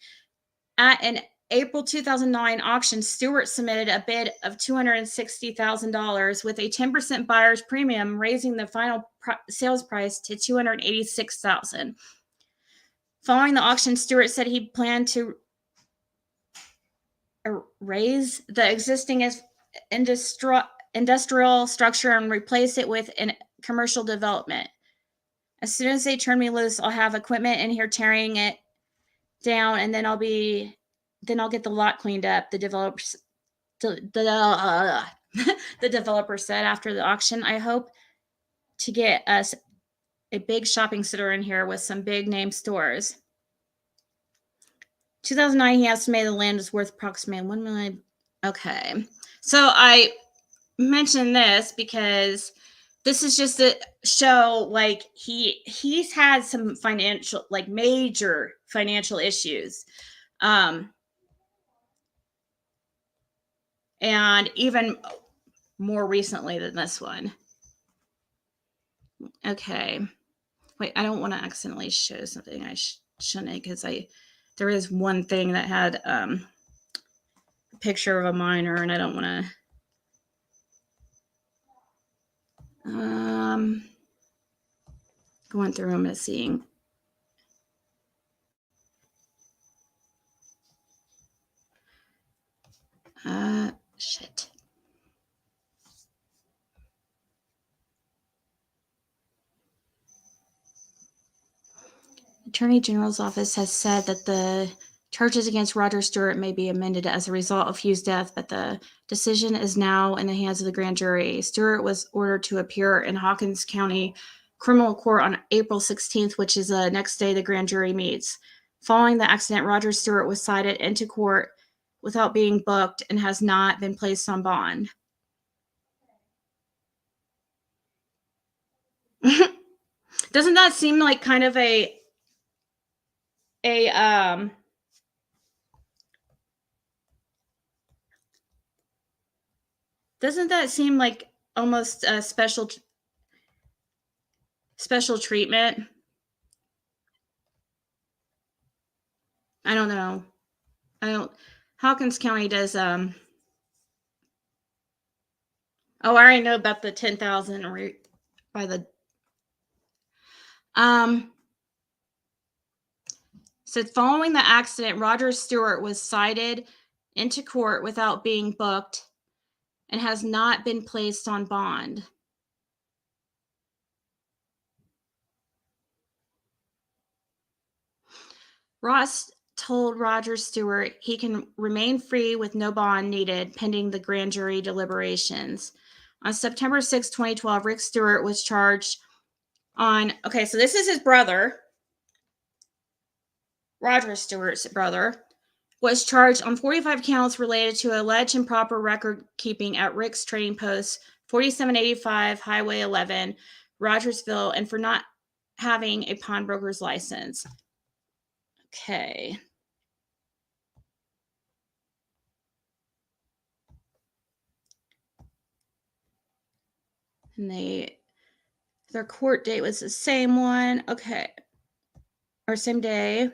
At an April 2009 auction, Stewart submitted a bid of $260,000 with a 10% buyer's premium, raising the final sales price to $286,000. Following the auction, Stewart said he planned to raise the existing industrial structure and replace it with a commercial development. As soon as they turn me loose, I'll have equipment in here tearing it down, and then I'll get the lot cleaned up. The developer said after the auction. I hope to get us a big shopping center in here with some big name stores. 2009, he estimated the land is worth approximately $1 million. Okay. So I mentioned this because this is just to show like he's had some financial, like major financial issues. And even more recently than this one. Okay. Wait, I don't want to accidentally show something I shouldn't, because there is one thing that had a picture of a minor, and I don't want to. Going through them and seeing. Shit. Attorney General's office has said that the Charges against Roger Stewart may be amended as a result of Hugh's death, but the decision is now in the hands of the grand jury. Stewart was ordered to appear in Hawkins County Criminal Court on April 16th, which is the next day the grand jury meets. Following the accident, Roger Stewart was cited into court without being booked and has not been placed on bond. Doesn't that seem like kind of doesn't that seem like almost a special treatment? I don't know. Hawkins County does oh, I already know about the 10,000 by the so following the accident, Roger Stewart was cited into court without being booked and has not been placed on bond. Ross told Roger Stewart he can remain free with no bond needed pending the grand jury deliberations. On September 6, 2012, Rick Stewart was charged on, okay, so this is his brother, Roger Stewart's brother, was charged on 45 counts related to alleged improper record keeping at Rick's trading post 4785 Highway 11, Rogersville, and for not having a pawnbroker's license. Okay. And their court date was the same one. Okay. Or same day.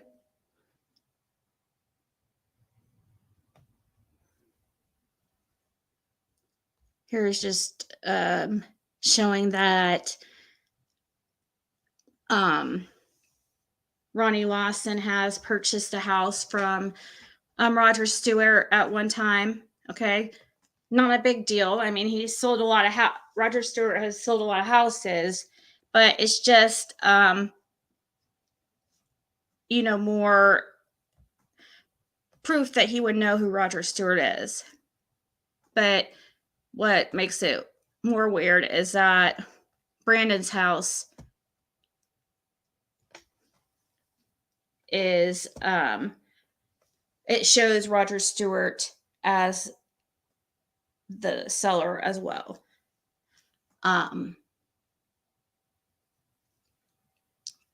Here's just showing that Ronnie Lawson has purchased a house from Roger Stewart at one time. Okay. Not a big deal. I mean, he sold a lot of Roger Stewart has sold a lot of houses, but it's just more proof that he would know who Roger Stewart is. But what makes it more weird is that Brandon's house is it shows Roger Stewart as the seller as well.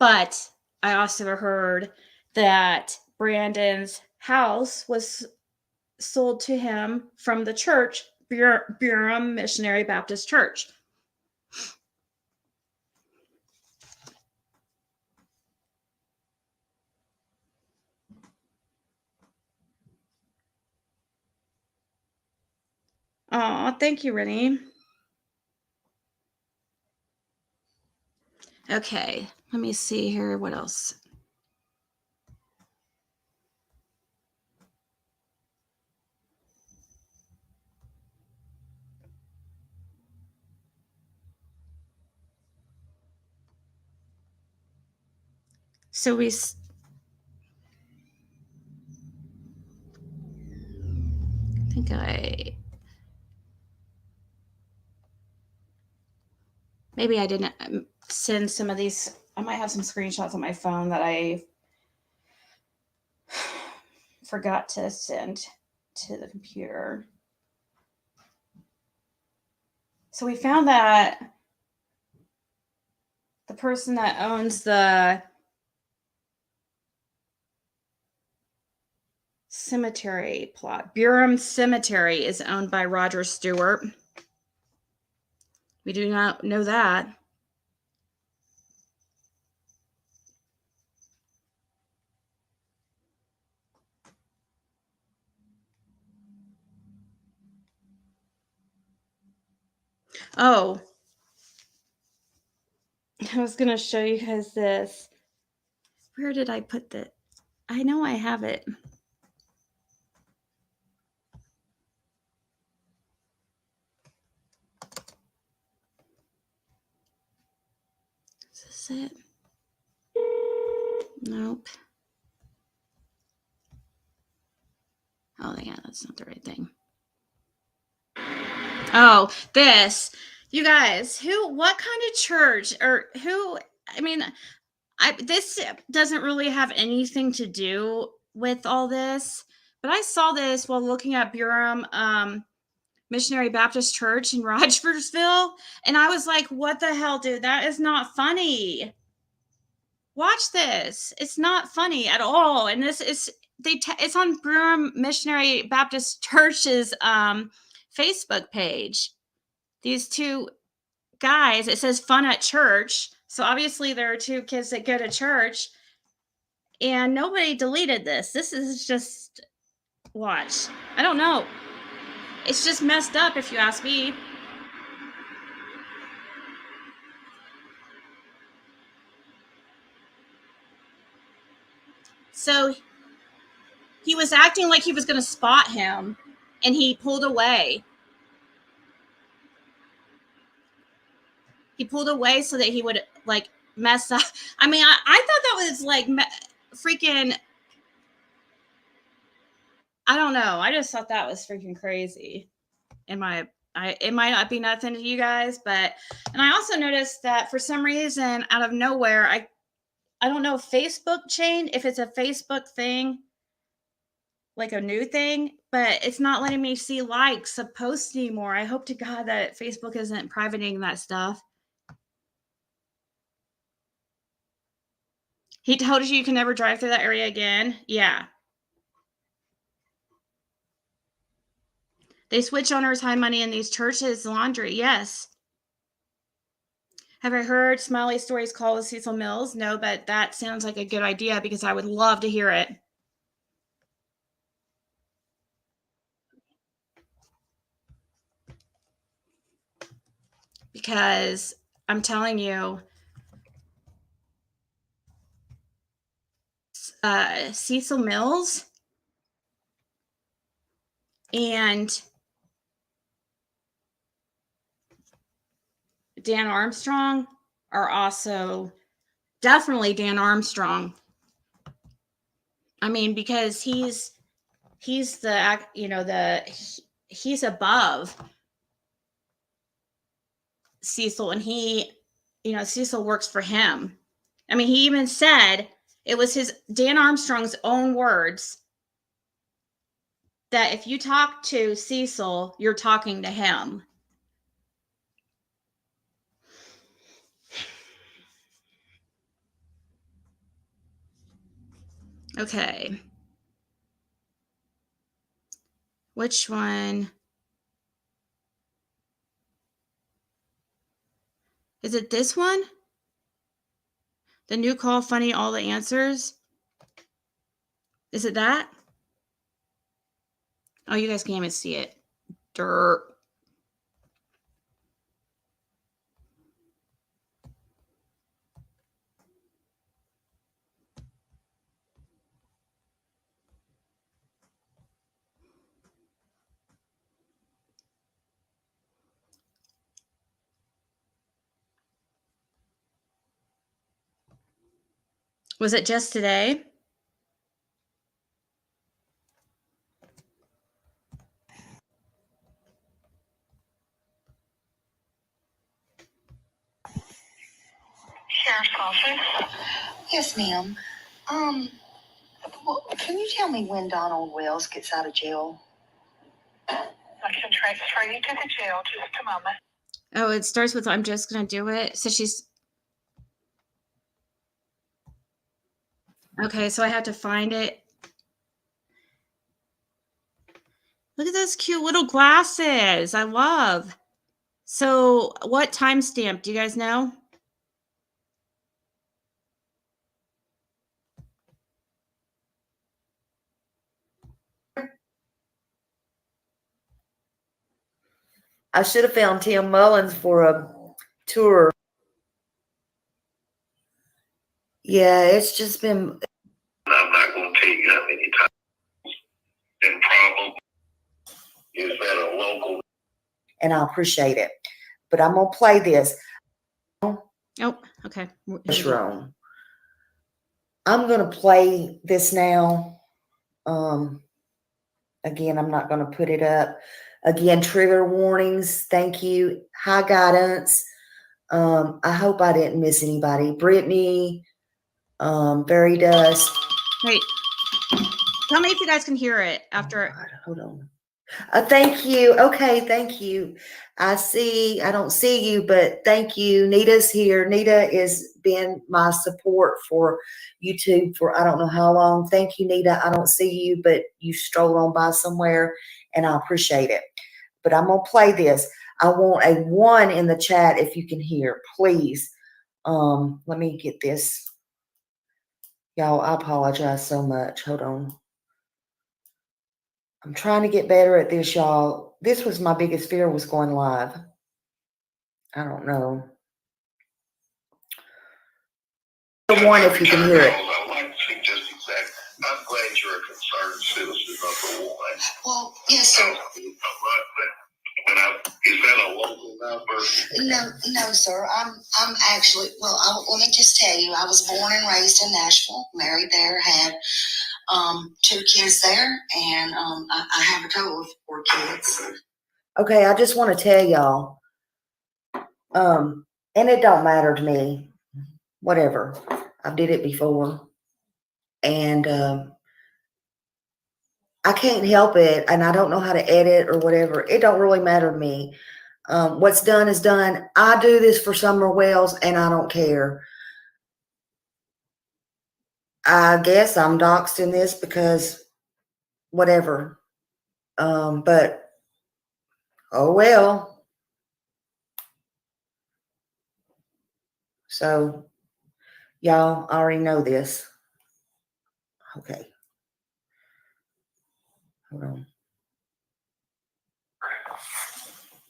But I also heard that Brandon's house was sold to him from the church, Burham Missionary Baptist Church. Oh, thank you, Ronnie. Okay, let me see here. What else? So I think maybe I didn't send some of these. I might have some screenshots on my phone that I forgot to send to the computer. So we found that the person that owns the cemetery plot, Burham Cemetery, is owned by Roger Stewart. We do not know that. Oh, I was going to show you guys this. Where did I put that? I know I have it. Is this it? Nope. That's not the right thing. Oh, this. You guys, what kind of church or who, I mean, this doesn't really have anything to do with all this, but I saw this while looking at Burham Missionary Baptist Church in Rogersville, and I was like, what the hell, dude? That is not funny. Watch this. It's not funny at all. And this is, it's on Burham Missionary Baptist Church's Facebook page. These two guys, it says fun at church. So obviously there are two kids that go to church, and nobody deleted this. This is just, watch. I don't know. It's just messed up if you ask me. So he was acting like he was going to spot him, and he pulled away. He pulled away so that he would like mess up. I mean, I thought that was like freaking, I don't know. I just thought that was freaking crazy. It might not be nothing to you guys, but, and I also noticed that for some reason out of nowhere, I don't know if Facebook changed, if it's a Facebook thing, like a new thing, but it's not letting me see likes of posts anymore. I hope to God that Facebook isn't privating that stuff. He told you can never drive through that area again. Yeah. They switch owners, high money in these churches, laundry. Yes. Have I heard Smiley Stories call with Cecil Mills? No, but that sounds like a good idea because I would love to hear it. Because I'm telling you, Cecil Mills and Dan Armstrong are also definitely Dan Armstrong. I mean, because he's the, you know, he's above Cecil, and he, you know, Cecil works for him. I mean, he even said it was Dan Armstrong's own words that if you talk to Cecil, you're talking to him. Okay. Which one? Is it this one? The new call, funny, all the answers? Is it that? Oh, you guys can't even see it. Dirt. Was it just today? Sheriff's office. Yes, ma'am. Well, can you tell me when Donald Wells gets out of jail? I can transfer you to the jail. Just a moment. Oh, it starts with I'm just going to do it. So she's... Okay, so I have to find it. Look at those cute little glasses. I love. So what timestamp? Do you guys know? I should have found Tim Mullins for a tour. Yeah, it's just been. I'm not going to tell you how many times. And problem is that a local. And I appreciate it. But I'm going to play this. Oh, okay. What's wrong? I'm going to play this now. Again, I'm not going to put it up. Again, trigger warnings. Thank you. High guidance. I hope I didn't miss anybody. Brittany, Very Dust. Wait. Tell me if you guys can hear it after. Oh, hold on. Thank you. Okay, thank you. I don't see you, but thank you. Nita's here. Nita has been my support for YouTube for I don't know how long. Thank you, Nita. I don't see you, but you strolled on by somewhere, and I appreciate it. But I'm going to play this. I want a 1 in the chat if you can hear, please. Let me get this. Y'all, I apologize so much. Hold on. I'm trying to get better at this, y'all. This was my biggest fear, was going live. I don't know. 1 if you can hear it. I'd like to see just exactly. I'm glad you're a concerned citizen, number 1. Well, yes, sir. Is that a local number? No, sir. I'm actually, let me just tell you, I was born and raised in Nashville, married there, had 2 kids there, and I have a total of 4 kids. Okay, I just want to tell y'all, and it don't matter to me, whatever. I did it before, and I can't help it, and I don't know how to edit or whatever. It don't really matter to me. What's done is done. I do this for Summer Wells, and I don't care. I guess I'm doxxed in this because whatever. But oh well. So y'all already know this. Okay. Hold on.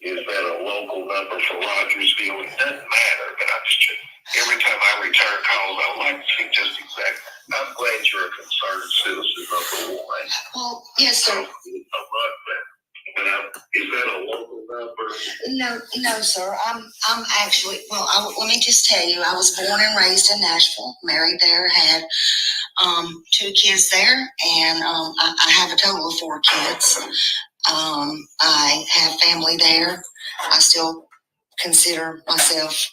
Is that a local number for Rogersville? It doesn't matter, but every time I return calls, I would like to see just exactly. I'm glad you're a concerned citizen, number 1. Well, yes, sir. Is that a local number? No, sir. I'm actually, let me just tell you, I was born and raised in Nashville, married there, had 2 kids there, and I have a total of 4 kids. I have family there. I still consider myself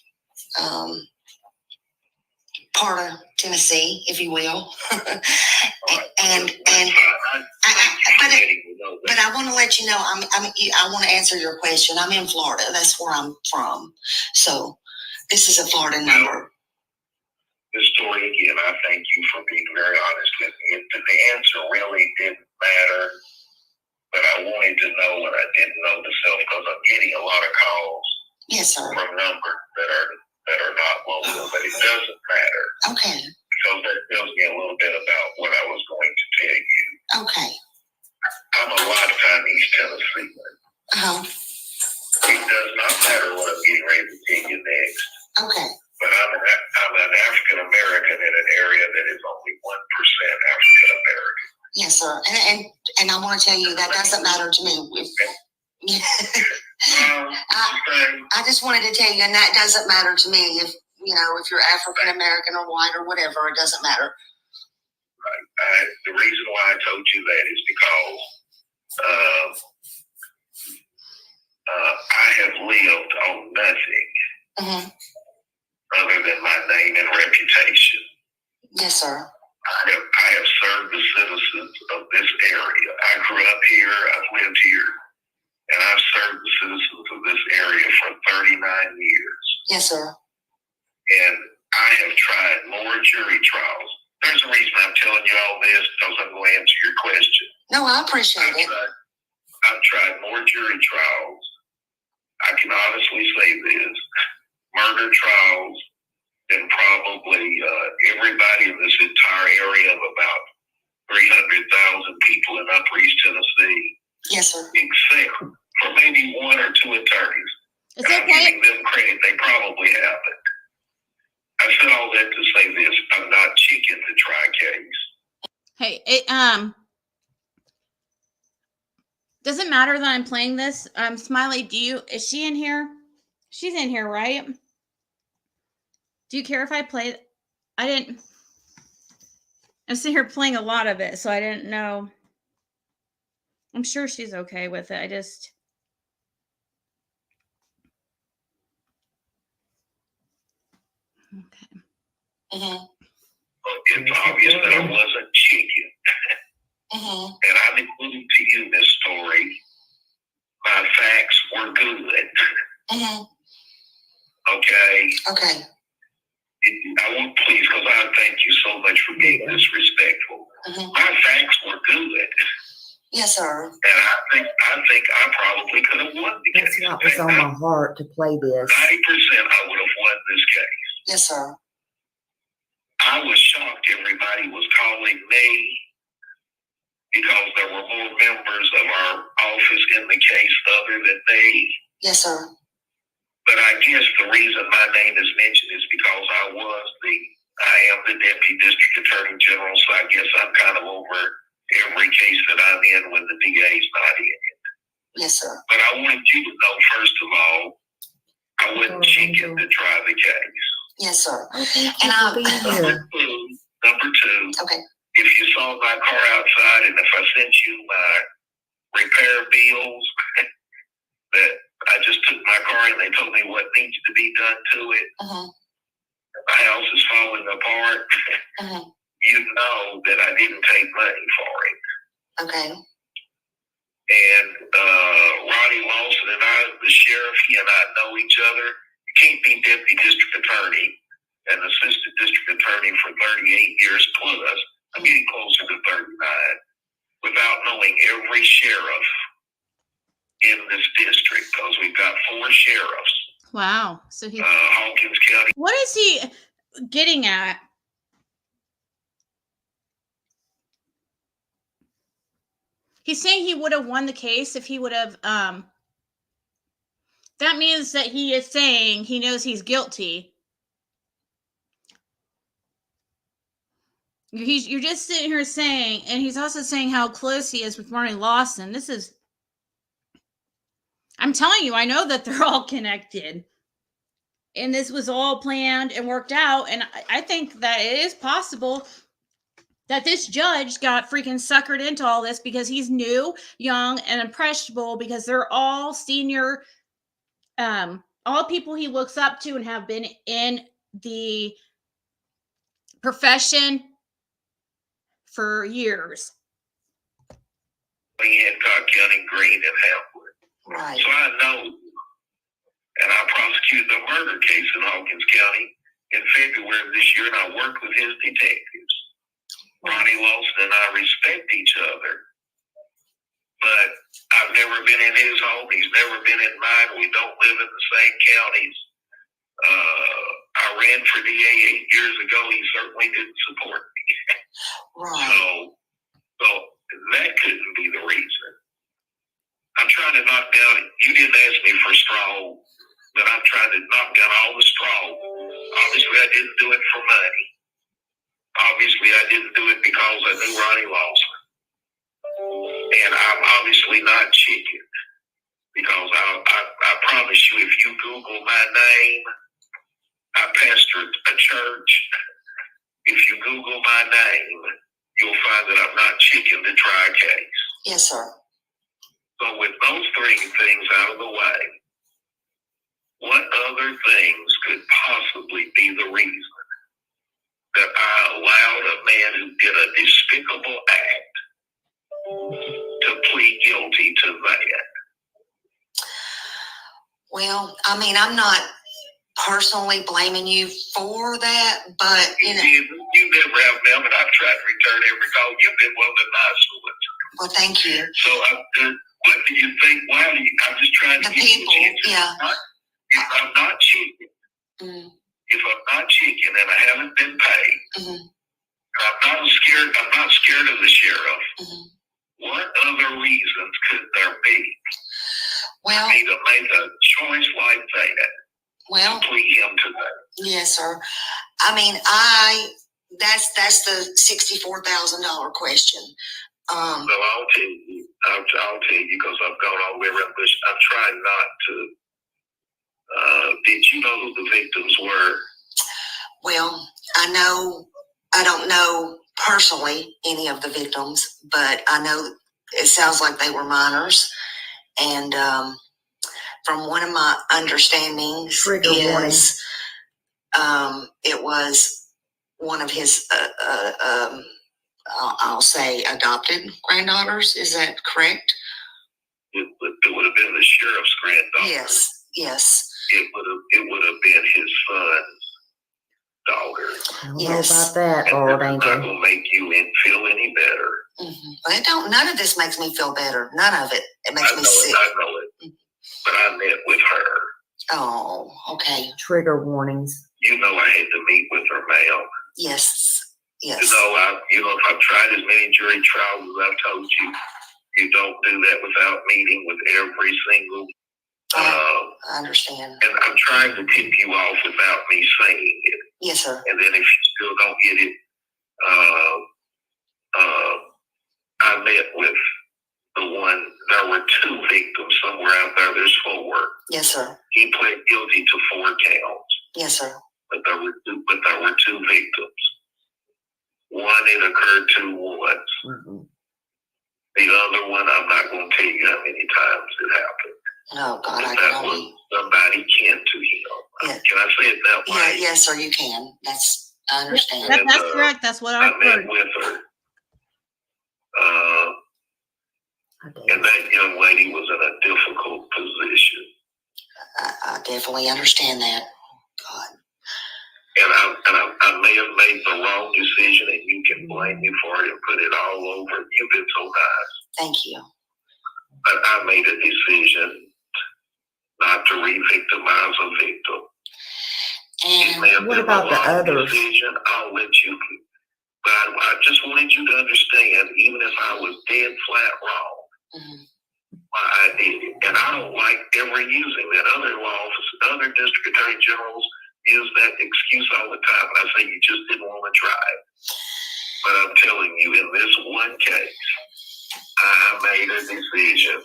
part of Tennessee, if you will. But I want to let you know, I want to answer your question. I'm in Florida. That's where I'm from. So this is a Florida number. The story again, I thank you for being very honest with me. The answer really didn't matter, but I wanted to know what I didn't know myself because I'm getting a lot of calls. Yes, sir. From numbers that are not local, but it doesn't matter. Okay. Because that tells me a little bit about what I was going to tell you. Okay. I'm a lifetime East Tennessean. It does not matter what I'm getting ready to tell you next. Okay. But I'm an African American in an area that is only 1% African American. Yes, sir. And I want to tell you that doesn't matter to me. I just wanted to tell you, and that doesn't matter to me if you're African American or white or whatever. It doesn't matter. Right. The reason why I told you that is because I have lived on nothing other than my name and reputation. Yes, sir. I have served the citizens of this area. I grew up here. I've lived here. And I've served the citizens of this area for 39 years. Yes, sir. And I have tried more jury trials. There's a reason I'm telling you all this, because I'm going to answer your question. No, I appreciate it. I've tried more jury trials. I can honestly say this. Murder trials than probably everybody in this entire area of about 300,000 people in Upper East Tennessee. Yes, sir. Except for maybe 1 or 2 attorneys. It's I'm okay. giving them credit. They probably haven't. I said all that to say this. I'm not chicken to try case. Hey, it doesn't matter that I'm playing this. Smiley, is she in here? She's in here, right? Do you care if I play? I'm sitting here playing a lot of it, so I didn't know. I'm sure she's okay with it. I just. Okay. Mm-hmm. It's obvious that I wasn't chicken. Mm-hmm. And I'm including to you this story. My facts were good. Mm-hmm. Okay? Okay. I won't please, because I thank you so much for being disrespectful. Mm-hmm. My facts were good. Yes, sir. And I think I probably could have won the That's case. what was on my heart to play this. 90% I would have won this case. Yes, sir. I was shocked everybody was calling me because there were more members of our office in the case other than me. Yes, sir. But I guess the reason my name is mentioned is because I am the Deputy District Attorney General, so I guess I'm kind of over every case that I'm in when the DA's not in it. Yes, sir. But I wanted you to know, first of all, I wasn't chicken to try the case. Yes, sir. And Number two, okay. If you saw my car outside and if I sent you my repair bills, that I just took my car and they told me what needs to be done to it. Mm-hmm. My house is falling apart. Mm-hmm. You know that I didn't take money for it. Okay. And Ronnie Lawson and I, the sheriff, he and I know each other. You can't be deputy district attorney and assistant district attorney for 38 years plus. I'm getting closer to 39 without knowing every sheriff in this district, because we've got 4 sheriffs. Wow. So he. Hawkins County. What is he getting at? He's saying he would have won the case if he would have. That means that he is saying he knows he's guilty. You're just sitting here saying, and he's also saying how close he is with Ronnie Lawson. This is. I'm telling you, I know that they're all connected. And this was all planned and worked out. And I think that it is possible that this judge got freaking suckered into all this because he's new, young, and impressionable, because they're all senior, all people he looks up to and have been in the profession for years. Hancock County, Green, and Hamlet. Right. So I know, and I prosecuted a murder case in Hawkins County in February of this year, and I worked with his detectives. Ronnie Lawson and I respect each other, but I've never been in his home. He's never been in mine. We don't live in the same counties. I ran for DA 8 years ago. He certainly didn't support me. Right. So that couldn't be the reason. I'm trying to knock down, you didn't ask me for straw, but I'm trying to knock down all the straw. Obviously, I didn't do it for money. Obviously, I didn't do it because I knew Ronnie Lawson. And I'm obviously not chicken, because I promise you, if you Google my name, I pastored a church. If you Google my name, you'll find that I'm not chicken to try a case. Yes, sir. So with those 3 things out of the way, what other things could possibly be the reason that I allowed a man who did a despicable act to plead guilty to that? Well, I mean, I'm not personally blaming you for that, but you know, you never have, ma'am, and I've tried to return every call. You've been one of the nice ones. Well, thank you. So, what do you think? Why do you? I'm just trying to The get people, you a chance. yeah. If I'm not chicken, if I'm not chicken and I haven't been paid, I'm not scared of the sheriff. What other reasons could there be? Well, for me to make a choice like that. Well, to plead him to that. Yes, sir. I mean, that's the $64,000 question. Well, I'll tell you. I'll tell you, because I've gone all the way around the bush. I'm trying not to. Did you know who the victims were? Well, I don't know personally any of the victims, but I know it sounds like they were minors. And from one of my understandings Trigger warning. It was one of his, I'll say, adopted granddaughters. Is that correct? It would have been the sheriff's granddaughter. Yes. It would have been his son's daughter. I don't know about that, Lord Angel. It's not going to make you feel any better. Mm-hmm. None of this makes me feel better. None of it. It makes me sick. I know it. But I met with her. Oh, okay. Trigger warnings. You know I had to meet with her, ma'am. Yes. You know, if I've tried as many jury trials as I've told you, you don't do that without meeting with every single. I understand. And I'm trying to tip you off without me saying it. Yes, sir. And then if you still don't get it, I met with the one. There were 2 victims somewhere out there. There's 4. Yes, sir. He pled guilty to 4 counts. Yes, sir. But there were 2 victims. One, it occurred 2 once. Mm-hmm. The other one, I'm not going to tell you how many times it happened. Oh, God, but I that can was only. somebody kin to him. Yeah. Can I say it that way? Yeah, yes, sir, you can. I understand. That's correct. That's what I've heard. I met with her. And that young lady was in a difficult position. I definitely understand that. God. And I may have made the wrong decision, and you can blame me for it and put it all over. You've been so nice. Thank you. But I made a decision not to re-victimize a victim. And what about the others? Decision, I'll let you. But I just wanted you to understand, even if I was dead flat wrong, why I did it. And I don't like ever using that. Other law officers, other district attorney generals use that excuse all the time. And I say you just didn't want to try it. But I'm telling you, in this one case, I made a decision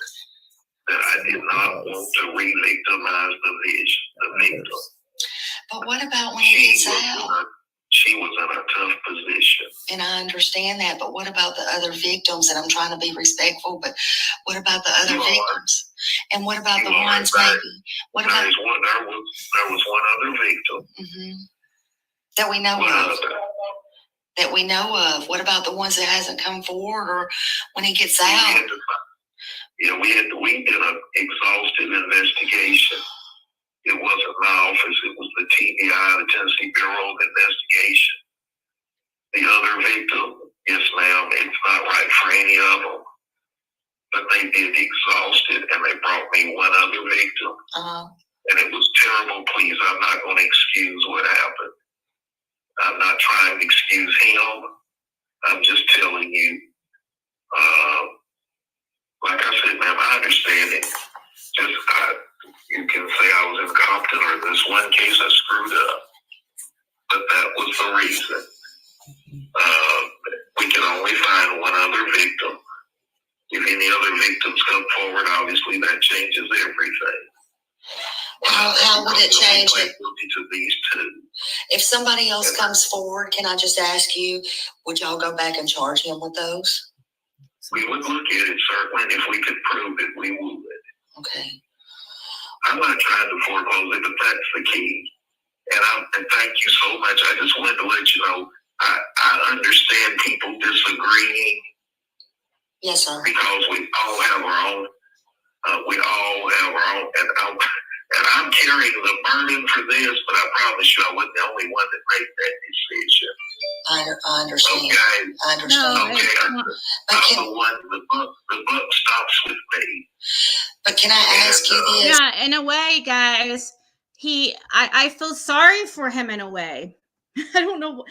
that I did not want to re-victimize the victim. But what about when he gets out? She was in a tough position. And I understand that, but what about the other victims? And I'm trying to be respectful, but what about the other victims? And what about the ones maybe? What about there was one other victim. That we know of. That we know of. What about the ones that hasn't come forward or when he gets out? We did an exhaustive investigation. It wasn't my office, it was the TBI, the Tennessee Bureau of Investigation. The other victim, yes ma'am, it's not right for any of them. But they did exhausted and they brought me one other victim. And it was terrible. Please, I'm not going to excuse what happened. I'm not trying to excuse him. I'm just telling you, like I said, ma'am, I understand it. You can say I was incompetent or in this one case I screwed up. But that was the reason. We can only find one other victim. If any other victims come forward, obviously that changes everything. How would it change it? To these 2. If somebody else comes forward, can I just ask you, would y'all go back and charge him with those? We would look at it, certainly, and if we could prove it, we would. Okay. I'm not trying to foreclose it, but that's the key. And thank you so much. I just wanted to let you know, I understand people disagreeing. Yes, sir. Because we all have our own, and I'm carrying the burden for this, but I promise you I wasn't the only one that made that decision. I understand. Okay. I understand. No, okay. I'm the one, the buck stops with me. But can I ask you this? Yeah, in a way, guys, I feel sorry for him in a way. I don't know.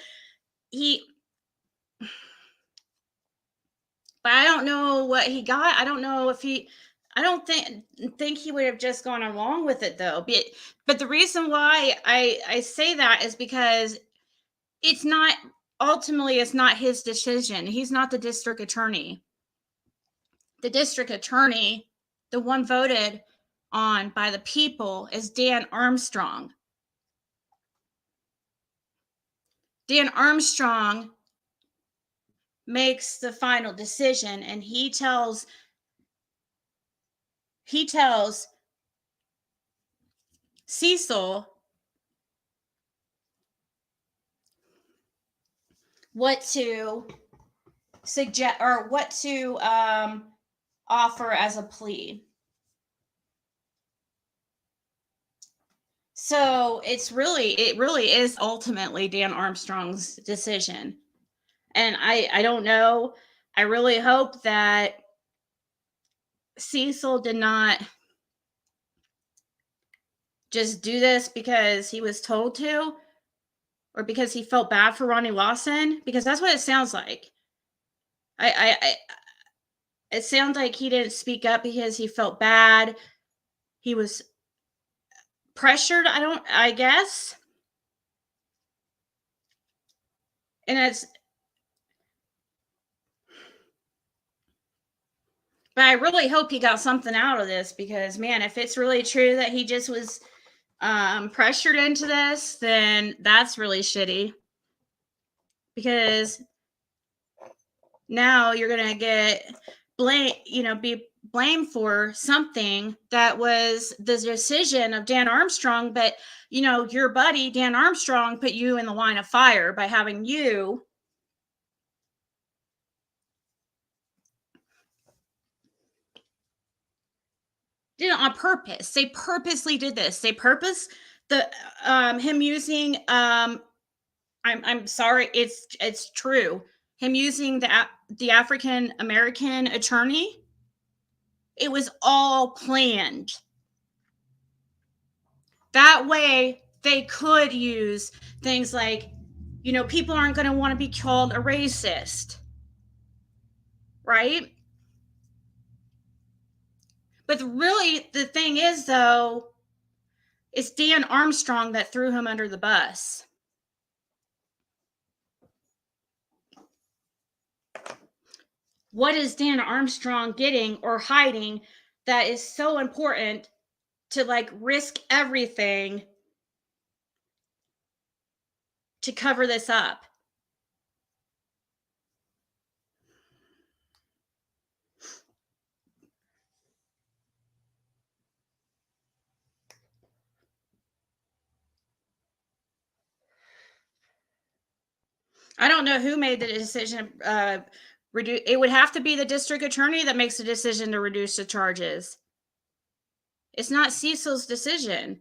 But I don't know what he got. I don't know if I don't think he would have just gone along with it though. But the reason why I say that is because it's not his decision. He's not the district attorney. The district attorney, the one voted on by the people, is Dan Armstrong. Dan Armstrong makes the final decision, and he tells Cecil what to suggest or what to offer as a plea. So it really is ultimately Dan Armstrong's decision. And I don't know. I really hope that Cecil did not just do this because he was told to, or because he felt bad for Ronnie Lawson, because that's what it sounds like. It sounds like he didn't speak up because he felt bad. He was pressured, I guess. And but I really hope he got something out of this, because man, if it's really true that he just was pressured into this, then that's really shitty. Because now you're gonna get be blamed for something that was the decision of Dan Armstrong, but your buddy Dan Armstrong put you in the line of fire by having you did it on purpose. They purposely did this. They him using I'm sorry, it's true. Him using the African American attorney, it was all planned. That way they could use things like, people aren't going to want to be called a racist. Right? But really, the thing is, though, it's Dan Armstrong that threw him under the bus. What is Dan Armstrong getting or hiding that is so important to risk everything to cover this up? I don't know who made the decision. It would have to be the district attorney that makes the decision to reduce the charges. It's not Cecil's decision.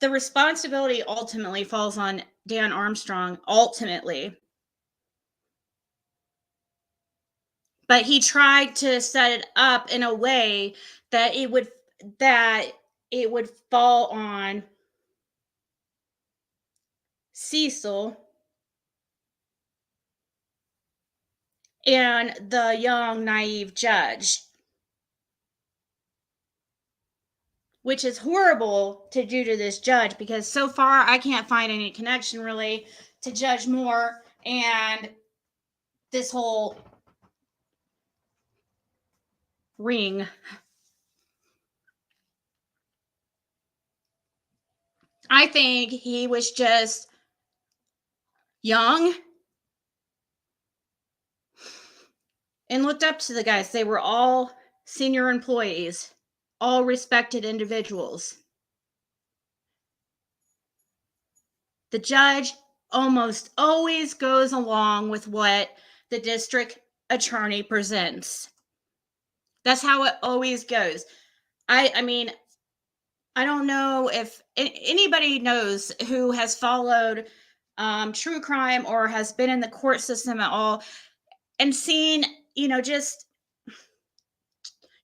The responsibility ultimately falls on Dan Armstrong, ultimately. But he tried to set it up in a way that it would fall on Cecil and the young, naive judge, which is horrible to do to this judge, because so far I can't find any connection really to Judge Moore and this whole ring. I think he was just young and looked up to the guys. They were all senior employees, all respected individuals. The judge almost always goes along with what the district attorney presents. That's how it always goes. I mean, I don't know if anybody knows who has followed true crime or has been in the court system at all and seen, just,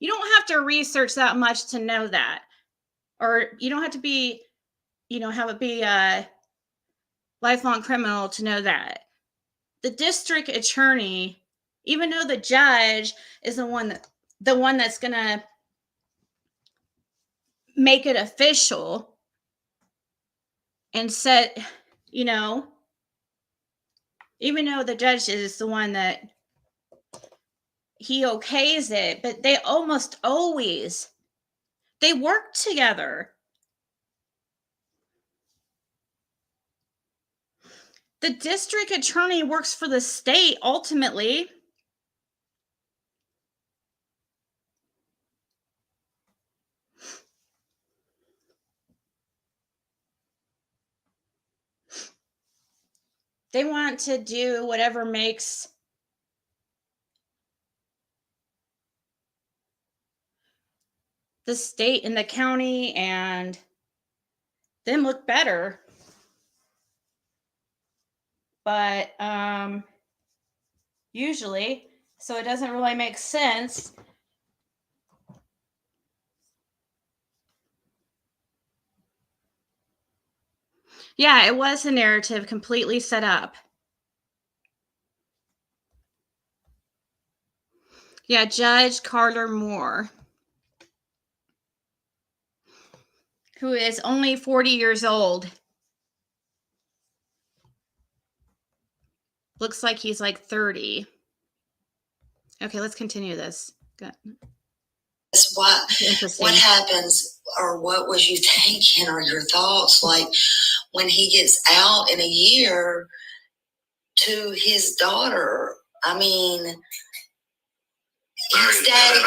you don't have to research that much to know that. Or you don't have to be, have it be a lifelong criminal to know that. The district attorney, even though the judge is the one that's going to make it official and set, even though the judge is the one that he okays it, but they almost always, they work together. The district attorney works for the state ultimately. They want to do whatever makes the state and the county and them look better. But usually, so it doesn't really make sense. Yeah, it was a narrative completely set up. Yeah, Judge Carter Moore, who is only 40 years old. Looks like he's like 30. Okay, let's continue this. Good. What happens, or what was you thinking, or your thoughts, like when he gets out in a year to his daughter? I mean, his daddy.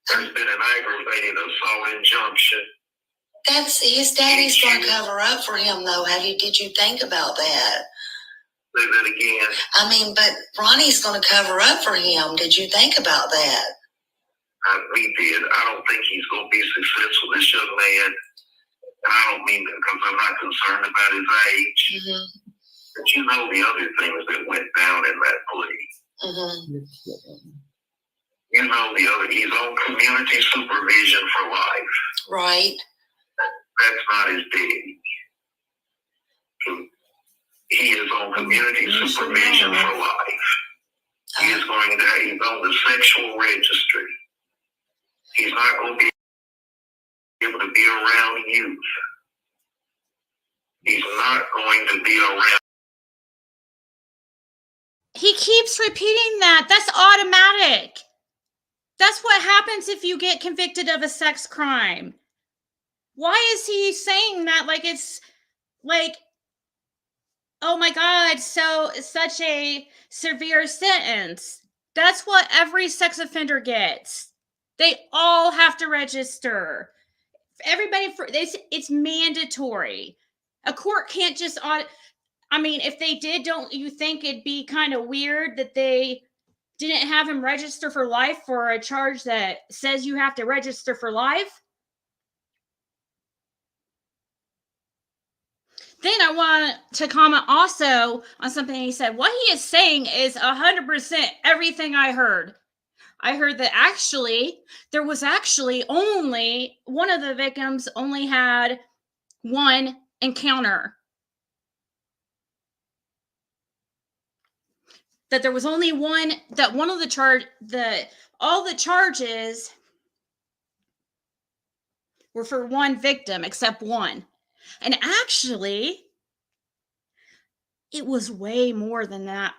There's been an aggravated assault injunction. That's his daddy's going to cover up for him, though. Did you think about that? Say that again. I mean, but Ronnie's going to cover up for him. Did you think about that? We did. I don't think he's going to be successful, this young man. And I don't mean that because I'm not concerned about his age. Mm-hmm. But you know the other things that went down in that plea. Mm-hmm. You know he's on community supervision for life. Right. That's not his daddy. He is on community supervision for life. He's on the sexual registry. He's not going to be able to be around youth. He's not going to be around. He keeps repeating that. That's automatic. That's what happens if you get convicted of a sex crime. Why is he saying that like it's like, oh my God, such a severe sentence? That's what every sex offender gets. They all have to register. Everybody, it's mandatory. A court can't just audit. I mean, if they did, don't you think it'd be kind of weird that they didn't have him register for life for a charge that says you have to register for life? Then I want to comment also on something he said. What he is saying is 100% everything I heard. I heard that there was only one of the victims only had one encounter. That there was only one, that one of all the charges were for one victim, except one. And actually, it was way more than that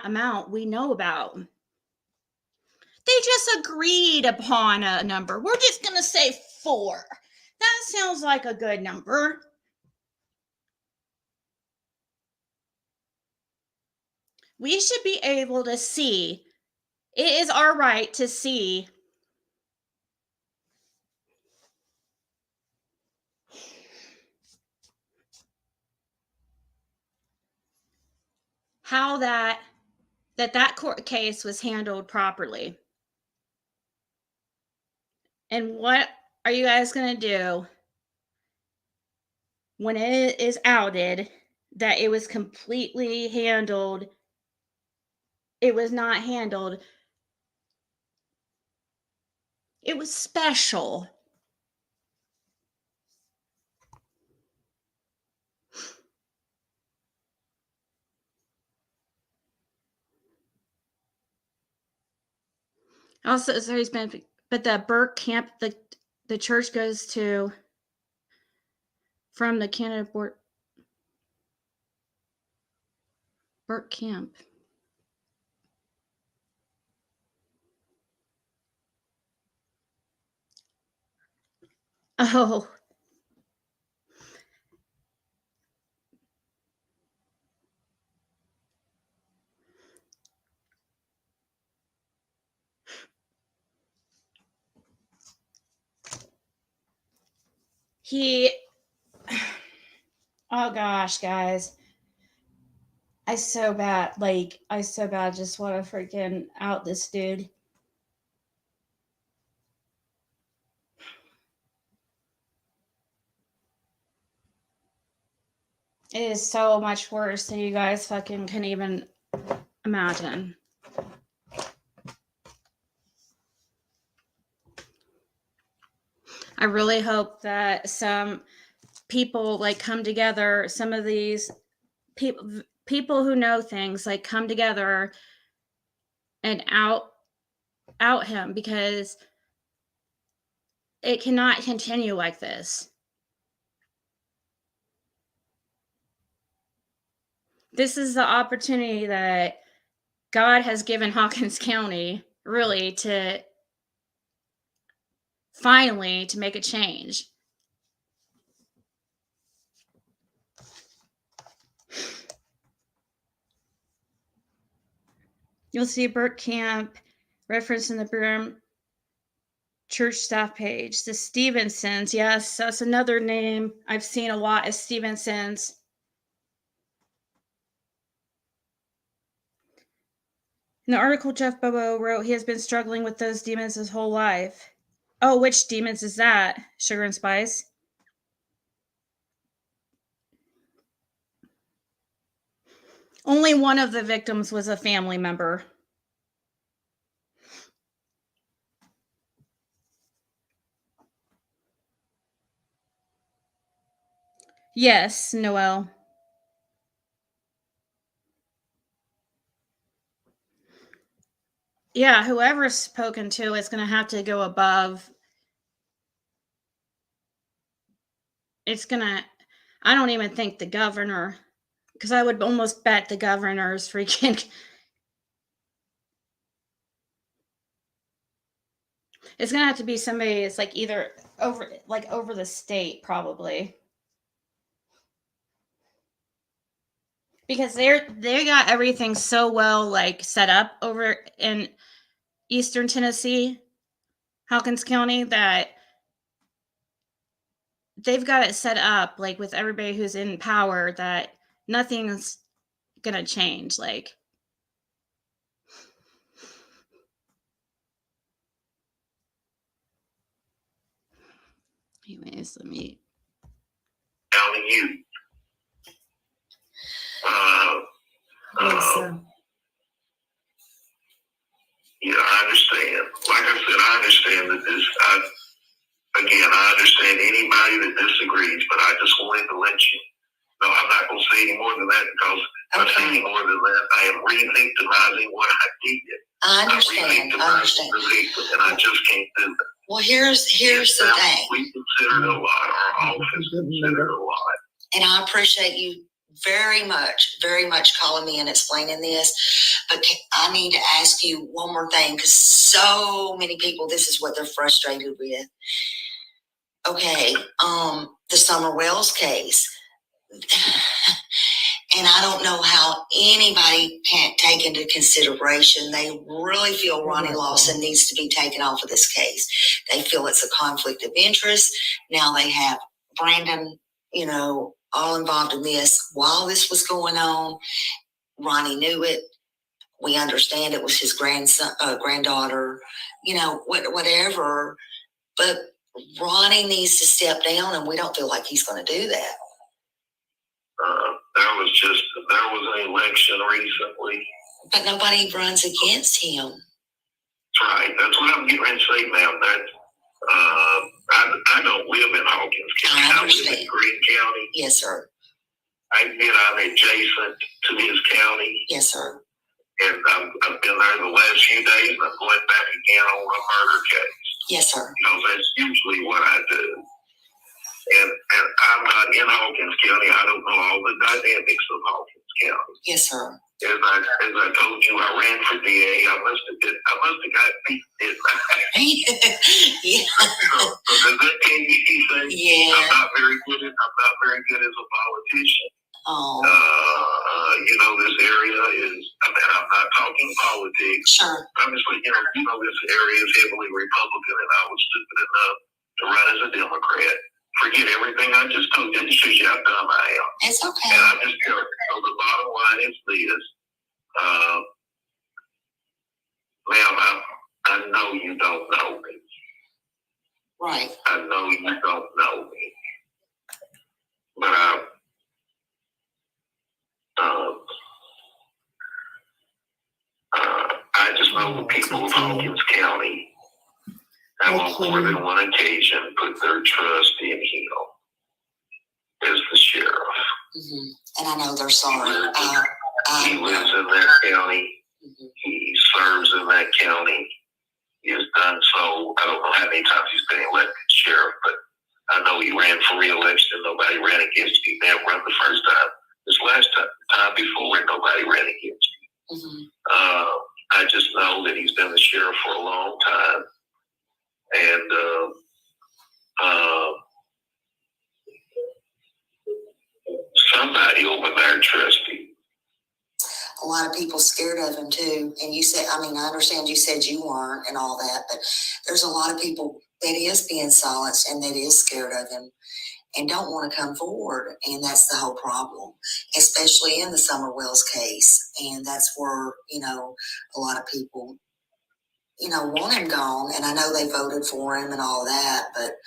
amount we know about. They just agreed upon a number. We're just going to say 4. That sounds like a good number. We should be able to see. It is our right to see how that court case was handled properly. And what are you guys going to do when it is outed that it was completely handled? It was not handled. It was special. Also, so he's been, but the Burke camp, the church goes to from the Canada board. Burt Camp. Oh. Oh gosh, guys. I so bad just want to freaking out this dude. It is so much worse than you guys fucking can even imagine. I really hope that some people like come together, some of these people who know things like come together and out him, because it cannot continue like this. This is the opportunity that God has given Hawkins County, really, to finally to make a change. You'll see Burt Camp referenced in the Brim church staff page. The Stevensons, yes, that's another name I've seen a lot, is Stevensons. In the article, Jeff Bobo wrote he has been struggling with those demons his whole life. Oh, which demons is that? Sugar and Spice? Only one of the victims was a family member. Yes, Noel. Yeah, whoever's spoken to is going to have to go above. It's going to, I don't even think the governor, because I would almost bet the governor's freaking. It's going to have to be somebody that's like either over the state, probably. Because they got everything so well like set up over in Eastern Tennessee, Hawkins County, that they've got it set up like with everybody who's in power that nothing's gonna change. Like, anyways, let me. Telling you. Yeah, I understand. Like I said, I understand that this. I understand anybody that disagrees, but I just wanted to let you know I'm not going to say any more than that, because if I say any more than that, I am re-victimizing what I did. I understand. The victim, and I just can't do that. Well, here's the thing. We considered a lot. Our office considered a lot. And I appreciate you very much calling me and explaining this. But I need to ask you one more thing, because so many people, this is what they're frustrated with. Okay, the Summer Wells case. And I don't know how anybody can't take into consideration. They really feel Ronnie Lawson needs to be taken off of this case. They feel it's a conflict of interest. Now they have Brandon, all involved in this. While this was going on, Ronnie knew it. We understand it was his grandson, granddaughter, whatever. But Ronnie needs to step down, and we don't feel like he's going to do that. There was an election recently. But nobody runs against him. That's right. That's what I'm getting ready to say, ma'am. That I don't live in Hawkins County. I live in Greene County. Yes, sir. I'm adjacent to his county. Yes, sir. And I've been there the last few days, and I'm going back again on a murder case. Yes, sir. Because that's usually what I do. And I'm not in Hawkins County. I don't know all the dynamics of Hawkins County. Yes, sir. As I told you, I ran for DA. I must have got beat, didn't I? Yeah. So does that mean you say Yeah. I'm not very good as a politician? Oh. This area is, I'm not talking politics. Sure. I'm just like, this area is heavily Republican, and I was stupid enough to run as a Democrat. Forget everything I just told you. It just shows you how dumb I am. It's okay. And I'm just telling you. So the bottom line is this. Ma'am, I know you don't know me. Right. I know you don't know me. But I just know the people of Hawkins County have on more than one occasion put their trust in him as the sheriff. Mm-hmm. And I know they're sorry. He lives in that county. Mm-hmm. He serves in that county. He has done so. I don't know how many times he's been elected sheriff, but I know he ran for re-election. Nobody ran against him. He never run the first time. This last time before, nobody ran against him. Mm-hmm. I just know that he's been the sheriff for a long time, and somebody over there trusts him. A lot of people scared of him too. And you said, I understand you said you weren't and all that, but there's a lot of people that is being silenced and that is scared of him and don't want to come forward. And that's the whole problem, especially in the Summer Wells case. And that's where, a lot of people, want him gone. And I know they voted for him and all that, but,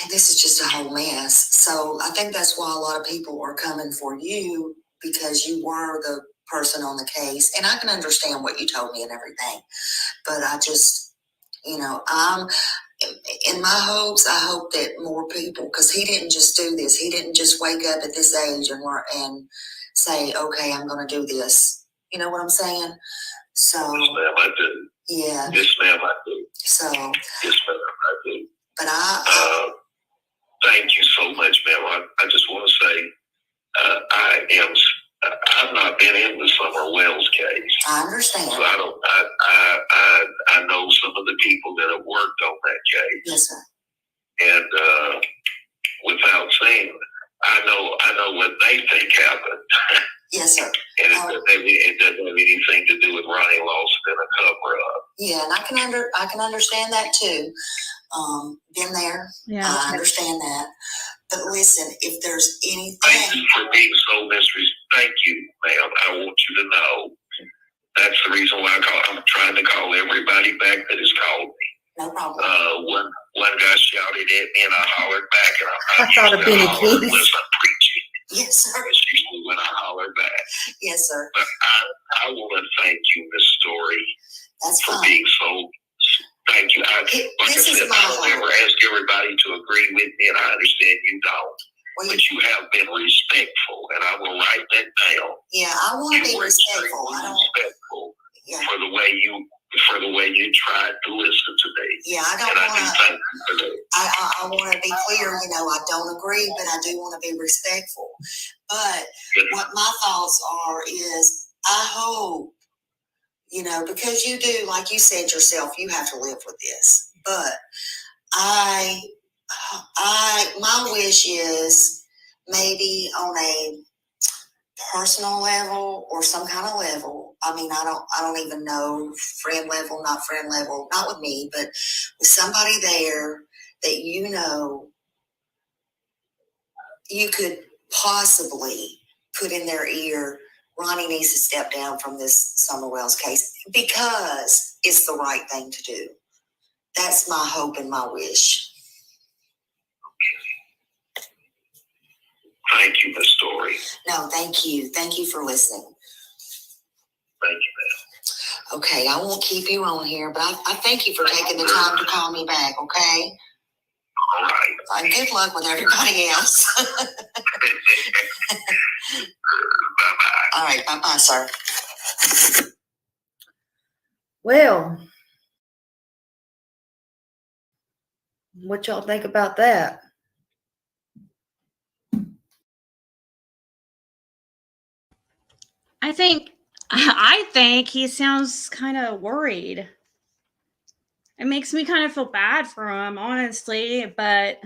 this is just a whole mess. So I think that's why a lot of people are coming for you, because you were the person on the case. And I can understand what you told me and everything. But I just, I'm in my hopes, I hope that more people, because he didn't just do this. He didn't just wake up at this age and say, okay, I'm going to do this. You know what I'm saying? So. Yes, ma'am, I do. Yeah. Yes, ma'am, I do. So. Yes, ma'am, I do. But thank you so much, ma'am. I just want to say, I've not been in the Summer Wells case. I understand. So I know some of the people that have worked on that case. Yes, sir. And without saying, I know what they think happened. Yes, sir. And it doesn't have anything to do with Ronnie Lawson and a cover-up. Yeah, and I can understand that too. Been there. Yeah. I understand that. But listen, if there's anything. Thank you for being so Thank you, ma'am. I want you to know that's the reason why I'm trying to call everybody back that has called me. No problem. One guy shouted at me and I hollered back, and I'm thought of Benny Keys. Unless I'm preaching. Yes, sir. That's usually when I holler back. Yes, sir. But I want to thank you, Miss Story, that's for fine. being so. Thank you. Like I said, I don't ever ask everybody to agree with me, and I understand you don't. Well, but you have been respectful, and I will write that down. Yeah, I want to be respectful. Respectful for the way you tried to listen to me. Yeah, I don't want to. I want to be clear. I don't agree, but I do want to be respectful. But what my thoughts are is, I hope, because you do, like you said yourself, you have to live with this. But my wish is maybe on a personal level or some kind of level. I don't even know, friend level, not friend level, not with me, but with somebody there that you could possibly put in their ear, Ronnie needs to step down from this Summer Wells case because it's the right thing to do. That's my hope and my wish. Thank you, Miss Story. No, thank you. Thank you for listening. Thank you, ma'am. Okay, I won't keep you on here, but I thank you for taking the time to call me back, okay? All right. And good luck with everybody else. Bye-bye. All right, bye-bye, sir. Well, what y'all think about that? I think he sounds kind of worried. It makes me kind of feel bad for him, honestly, but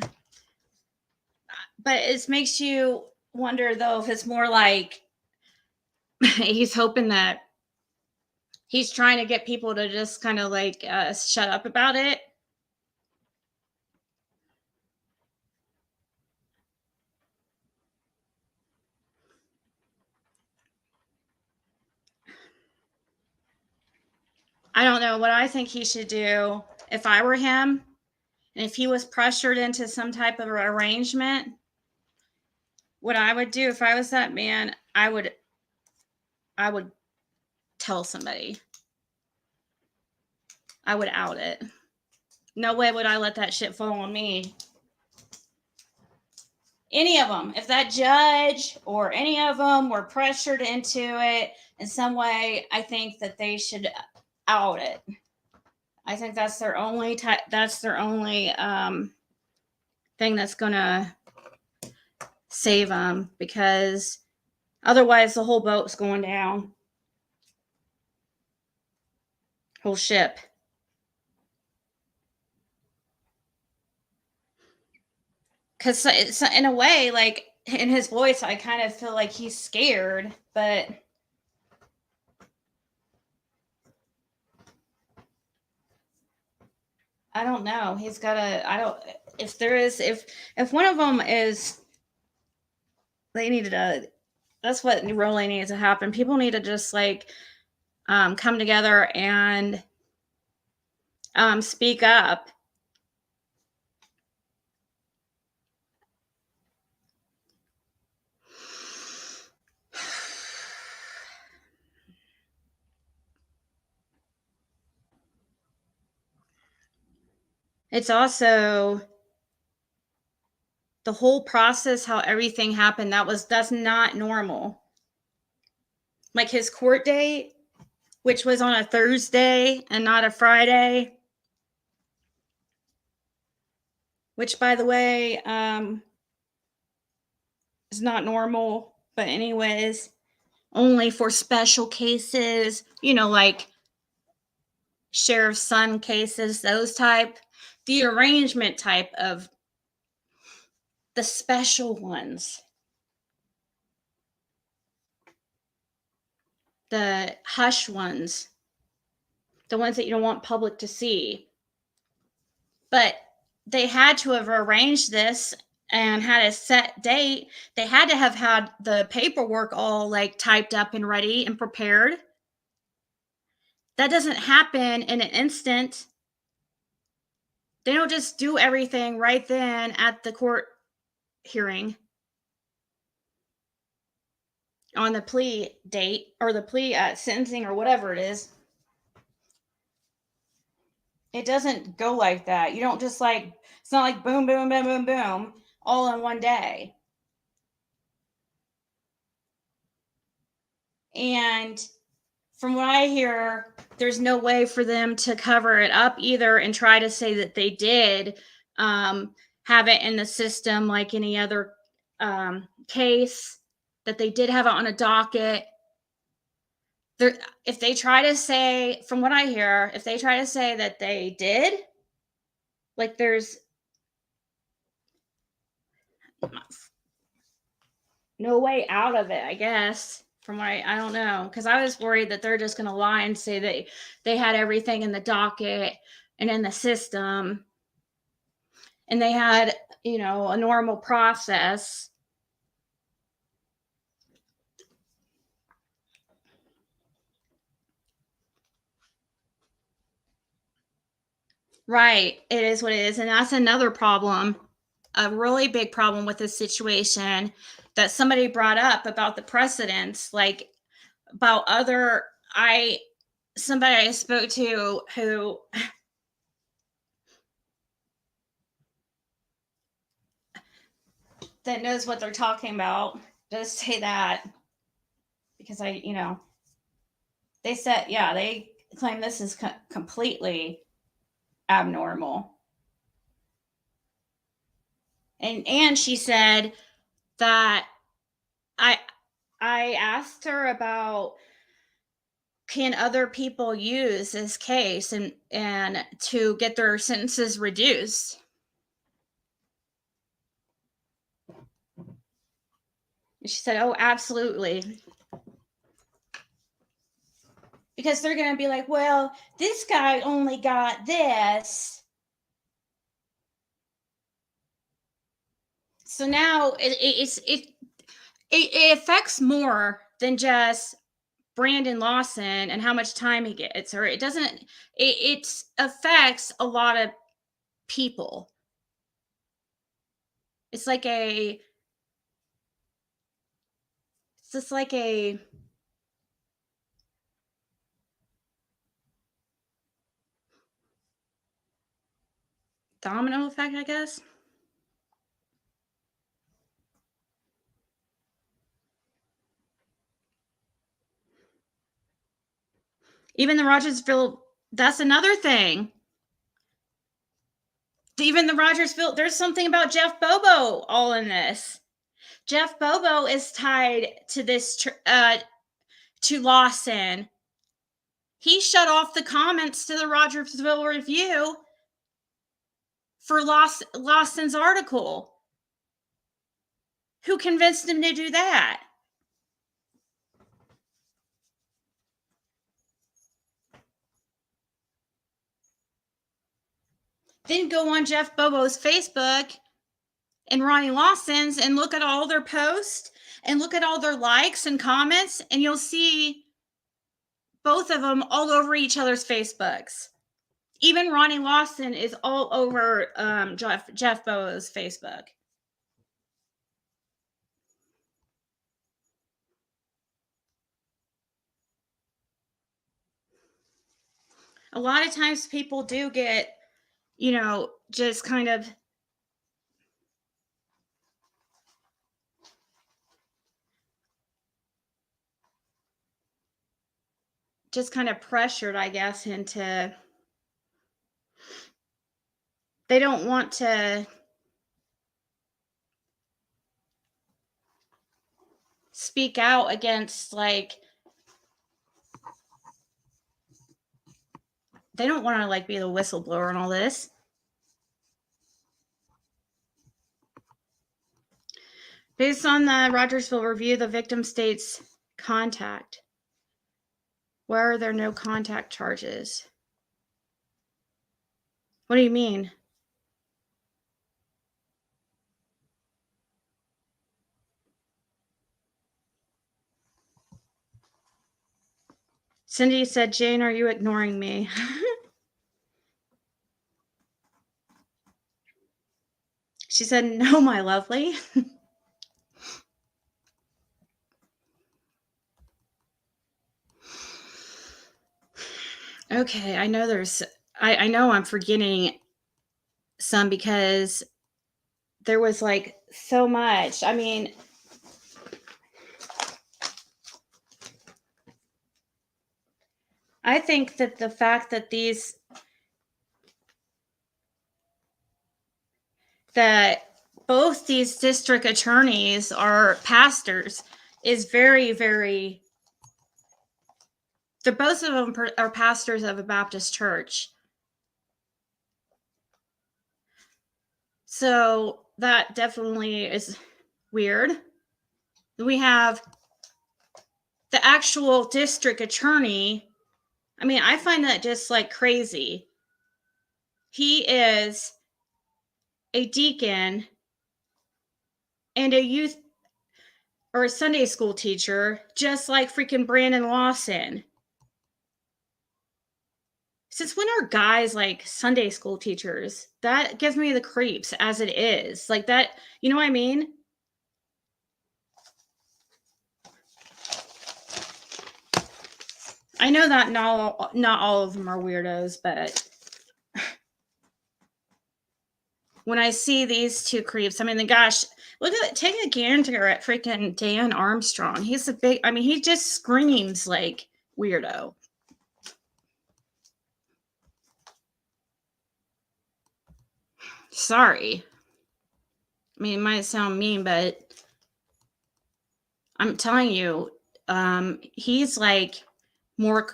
it makes you wonder, though, if it's more like he's hoping that he's trying to get people to just kind of like shut up about it. I don't know what I think he should do if I were him, and if he was pressured into some type of arrangement. What I would do if I was that man, I would tell somebody. I would out it. No way would I let that shit fall on me. Any of them, if that judge or any of them were pressured into it in some way, I think that they should out it. I think that's their only thing that's gonna save them, because otherwise the whole boat's going down. Whole ship. Because it's, in a way, like in his voice, I kind of feel like he's scared, but I don't know. He's got to, if one of them is, they needed that's what really needs to happen. People need to just like come together and speak up. It's also the whole process, how everything happened. That's not normal. Like his court date, which was on a Thursday and not a Friday, which, by the way, is not normal. But anyways, only for special cases, like sheriff's son cases, those type, the arrangement type of the special ones, the hush ones, the ones that you don't want public to see. But they had to have arranged this and had a set date. They had to have had the paperwork all like typed up and ready and prepared. That doesn't happen in an instant. They don't just do everything right then at the court hearing on the plea date or the plea sentencing or whatever it is. It doesn't go like that. You don't just like, it's not like boom, boom, boom, boom, boom, all in one day. And from what I hear, there's no way for them to cover it up either and try to say that they did have it in the system like any other case, that they did have it on a docket. If they try to say, from what I hear, if they try to say that they did, like there's no way out of it, I guess. From what I don't know, because I was worried that they're just going to lie and say they had everything in the docket and in the system, and they had, a normal process. Right. It is what it is. And that's another problem, a really big problem with this situation that somebody brought up about the precedents, like about somebody I spoke to who that knows what they're talking about. Just say that, because they said, they claim this is completely abnormal. And she said that I asked her about, can other people use this case and to get their sentences reduced? And she said, oh, absolutely. Because they're going to be like, well, this guy only got this. So now it affects more than just Brandon Lawson and how much time he gets, or it affects a lot of people. It's just like a domino effect, I guess. Even the Rogersville, that's another thing. Even the Rogersville, there's something about Jeff Bobo all in this. Jeff Bobo is tied to this, to Lawson. He shut off the comments to the Rogersville Review for Lawson's article. Who convinced him to do that? Then go on Jeff Bobo's Facebook and Ronnie Lawson's and look at all their posts and look at all their likes and comments, and you'll see both of them all over each other's Facebooks. Even Ronnie Lawson is all over Jeff Bobo's Facebook. A lot of times people do get, just kind of pressured, I guess, into, they don't want to speak out against, they don't want to be the whistleblower and all this. Based on the Rogersville Review, the victim states contact. Why are there no contact charges? What do you mean? Cindy said, Jane, are you ignoring me? She said, no, my lovely. Okay, I know I know I'm forgetting some because there was so much. I mean, I think that the fact that both these district attorneys are pastors is very, very, both of them are pastors of a Baptist church. So that definitely is weird. We have the actual district attorney. I mean, I find that just crazy. He is a deacon and a youth or a Sunday school teacher, just like freaking Brandon Lawson. Since when are guys Sunday school teachers? That gives me the creeps as it is. That, you know what I mean? I know that not all of them are weirdos, but when I see these two creeps, I mean, gosh, look at it. Take a gander at freaking Dan Armstrong. He's he just screams like weirdo. Sorry. I mean, it might sound mean, but I'm telling you, he's more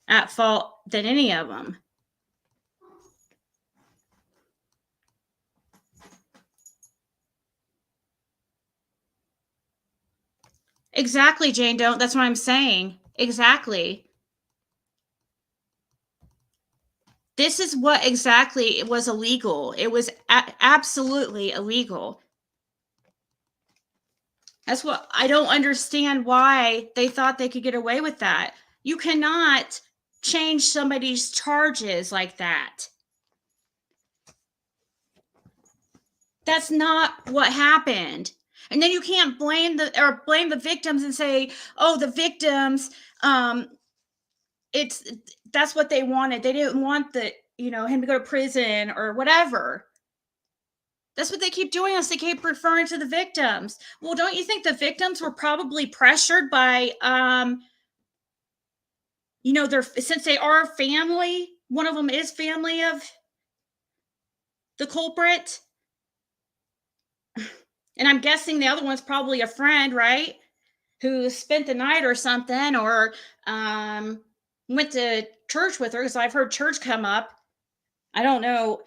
at fault than any of them. Exactly, Jane. That's what I'm saying. Exactly. This is what exactly it was illegal. It was absolutely illegal. That's what I don't understand, why they thought they could get away with that. You cannot change somebody's charges like that. That's not what happened. And then you can't blame the victims and say, "Oh, the victims, that's what they wanted. They didn't want him to go to prison or whatever." That's what they keep doing. They keep referring to the victims. Well, don't you think the victims were probably pressured by, since they are family, one of them is family of the culprit. And I'm guessing the other one's probably a friend, right? Who spent the night or something, or went to church with her, because I've heard church come up. I don't know.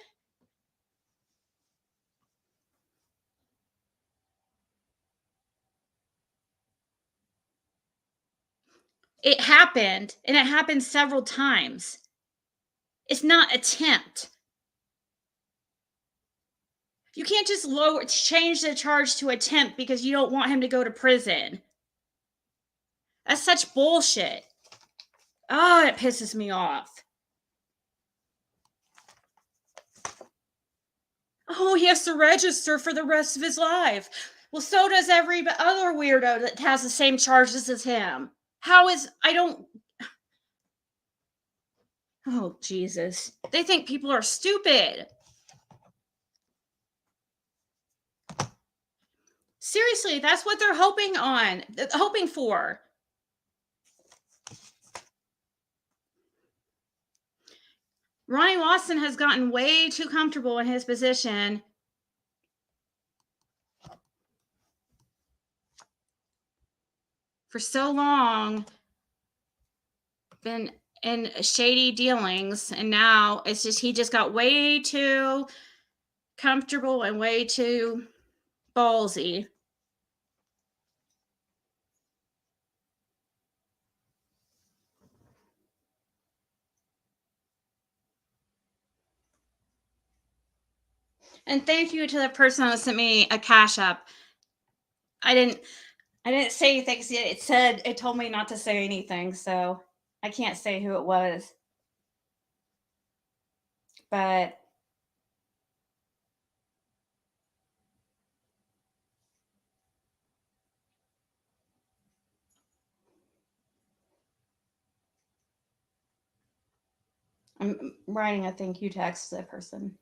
It happened, and it happened several times. It's not attempt. You can't just change the charge to attempt because you don't want him to go to prison. That's such bullshit. Oh, it pisses me off. Oh, he has to register for the rest of his life. Well, so does every other weirdo that has the same charges as him. Oh, Jesus. They think people are stupid. Seriously, that's what they're hoping for. Ronnie Lawson has gotten way too comfortable in his position. For so long, been in shady dealings, and now it's just he just got way too comfortable and way too ballsy. And thank you to the person that sent me a Cashapp. I didn't say anything. It told me not to say anything, so I can't say who it was. But I'm writing a thank you text to that person.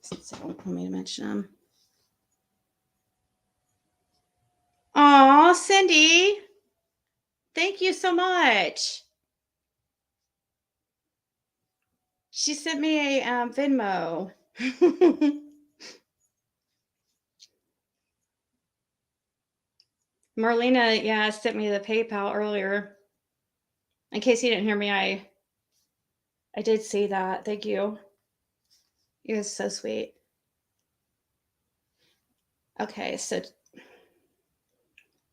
So don't want me to mention them. Aw, Cindy. Thank you so much. She sent me a Venmo. Marlena, sent me the PayPal earlier. In case you didn't hear me, I did see that. Thank you. It was so sweet. Okay, so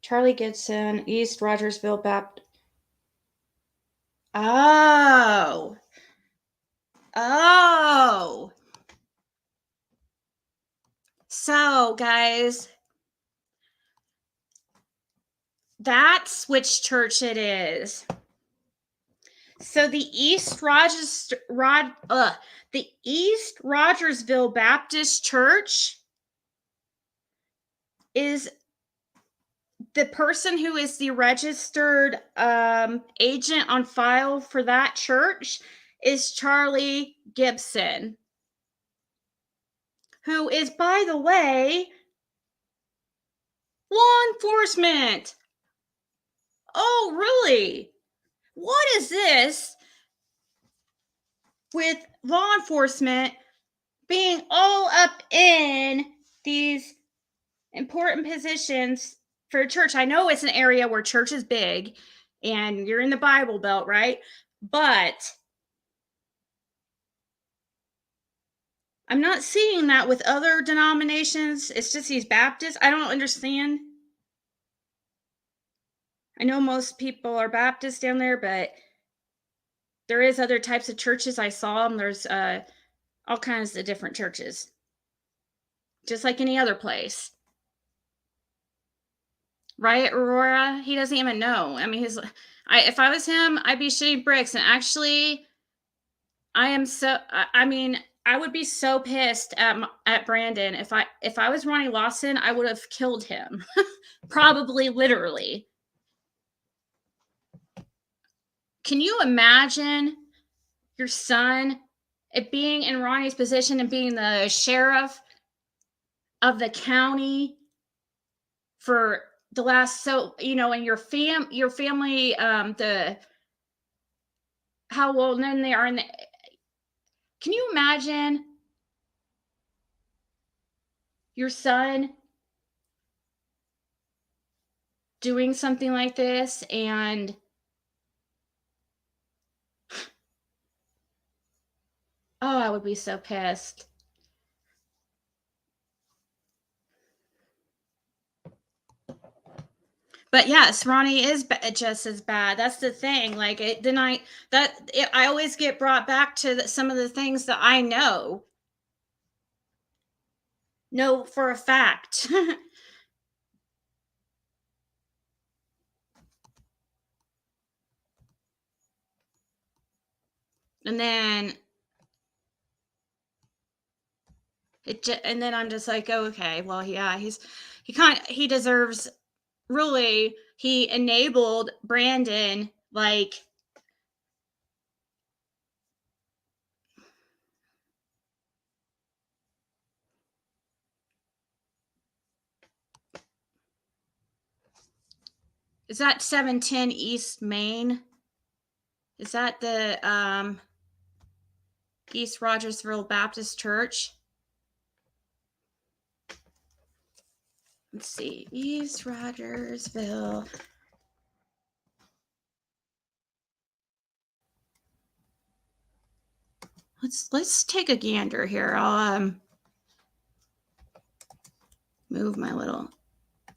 Charlie Gibson, East Rogersville Baptist. Oh. So, guys, that's which church it is. So the East Rogersville Baptist Church is the person who is the registered agent on file for that church is Charlie Gibson, who is, by the way, law enforcement. Oh, really? What is this with law enforcement being all up in these important positions for church. I know it's an area where church is big and you're in the Bible Belt, right? But I'm not seeing that with other denominations. It's just these Baptists. I don't understand. I know most people are Baptist down there, but there is other types of churches. I saw them. There's all kinds of different churches, just like any other place. Right, Aurora? He doesn't even know. I mean, if I was him, I'd be shitting bricks. And actually, I would be so pissed at Brandon. If I was Ronnie Lawson, I would have killed him. Probably literally. Can you imagine your son being in Ronnie's position and being the sheriff of the county for the last, and your family, how well known they are can you imagine your son doing something like this? And oh, I would be so pissed. But yes, Ronnie is just as bad. That's the thing. Like I always get brought back to some of the things that I know for a fact. And then I'm just like, oh, okay, well, yeah, he deserves. Really, he enabled Brandon, like, is that 710 East Main? Is that the East Rogersville Baptist Church? Let's see, East Rogersville. Let's take a gander here. I'll move my little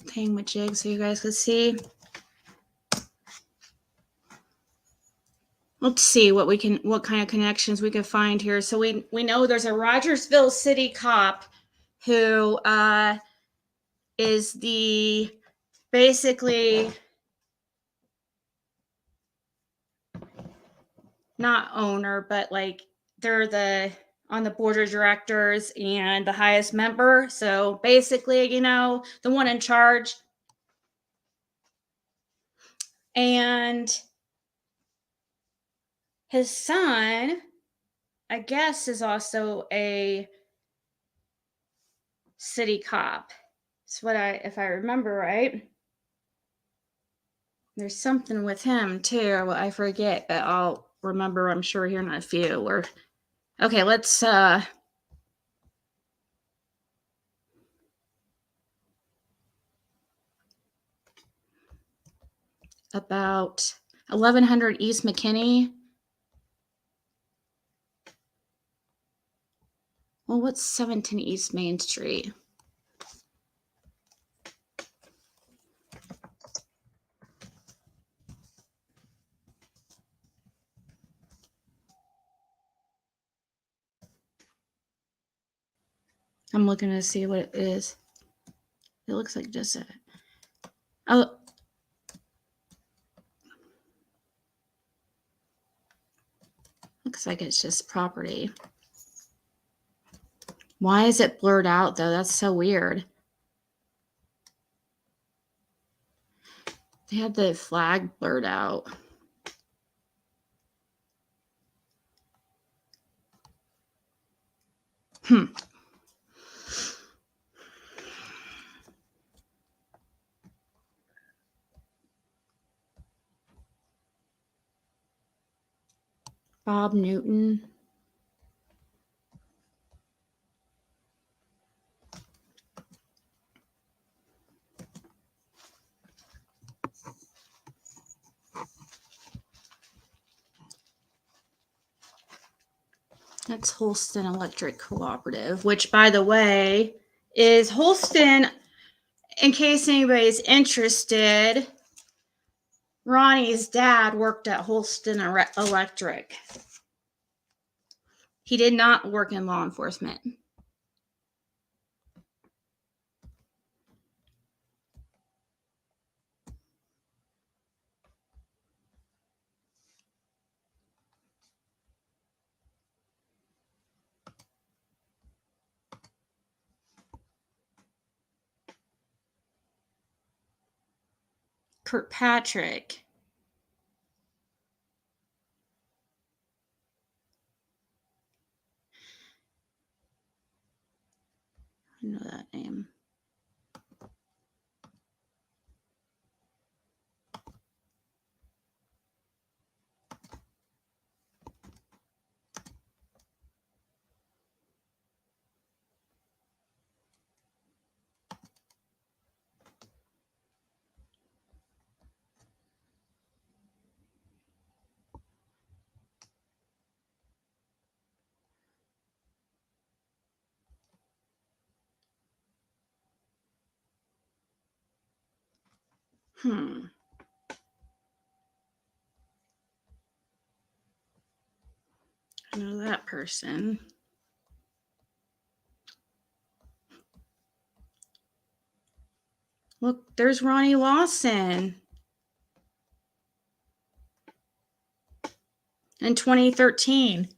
thing with jig so you guys can see. Let's see what kind of connections we can find here. So we know there's a Rogersville city cop who is basically not owner, but like they're on the board of directors and the highest member. So basically, the one in charge. And his son, I guess, is also a city cop. That's if I remember right. There's something with him too. I forget, but I'll remember, I'm sure, here in a few. Okay, let's about 1100 East McKinney. Well, what's 17 East Main Street? I'm looking to see what it is. It looks like just looks like it's just property. Why is it blurred out though? That's so weird. They had the flag blurred out. Bob Newton. That's Holston Electric Cooperative, which, by the way, is Holston. In case anybody's interested, Ronnie's dad worked at Holston Electric. He did not work in law enforcement. Kirkpatrick. I know that name. I know that person. Look, there's Ronnie Lawson. In 2013.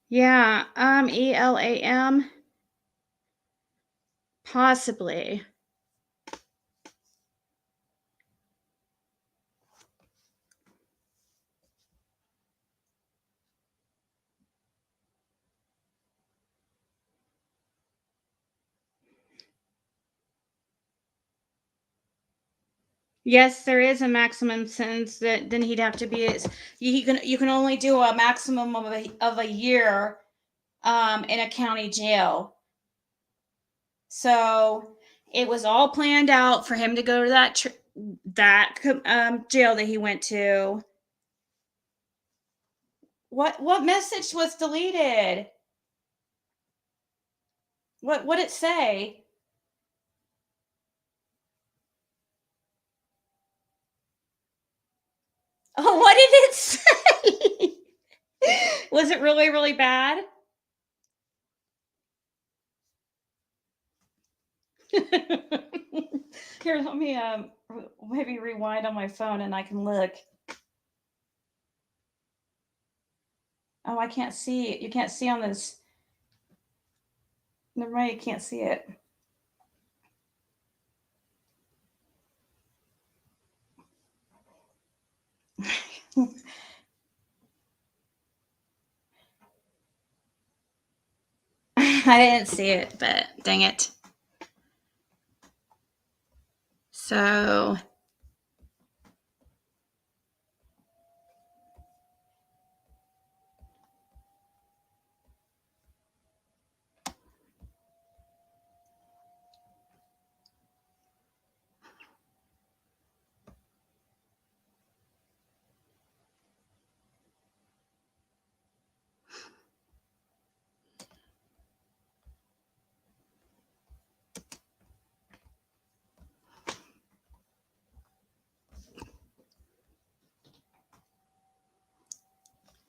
Yeah, ELAM. Possibly. Yes, there is a maximum sentence that then he'd have to be. You can only do a maximum of a year, in a county jail. So it was all planned out for him to go to that jail that he went to. What message was deleted? What did it say? Oh, what did it say? Was it really, really bad? Here, let me maybe rewind on my phone and I can look. Oh, I can't see it. You can't see on this. Never mind, you can't see it. I didn't see it, but dang it. So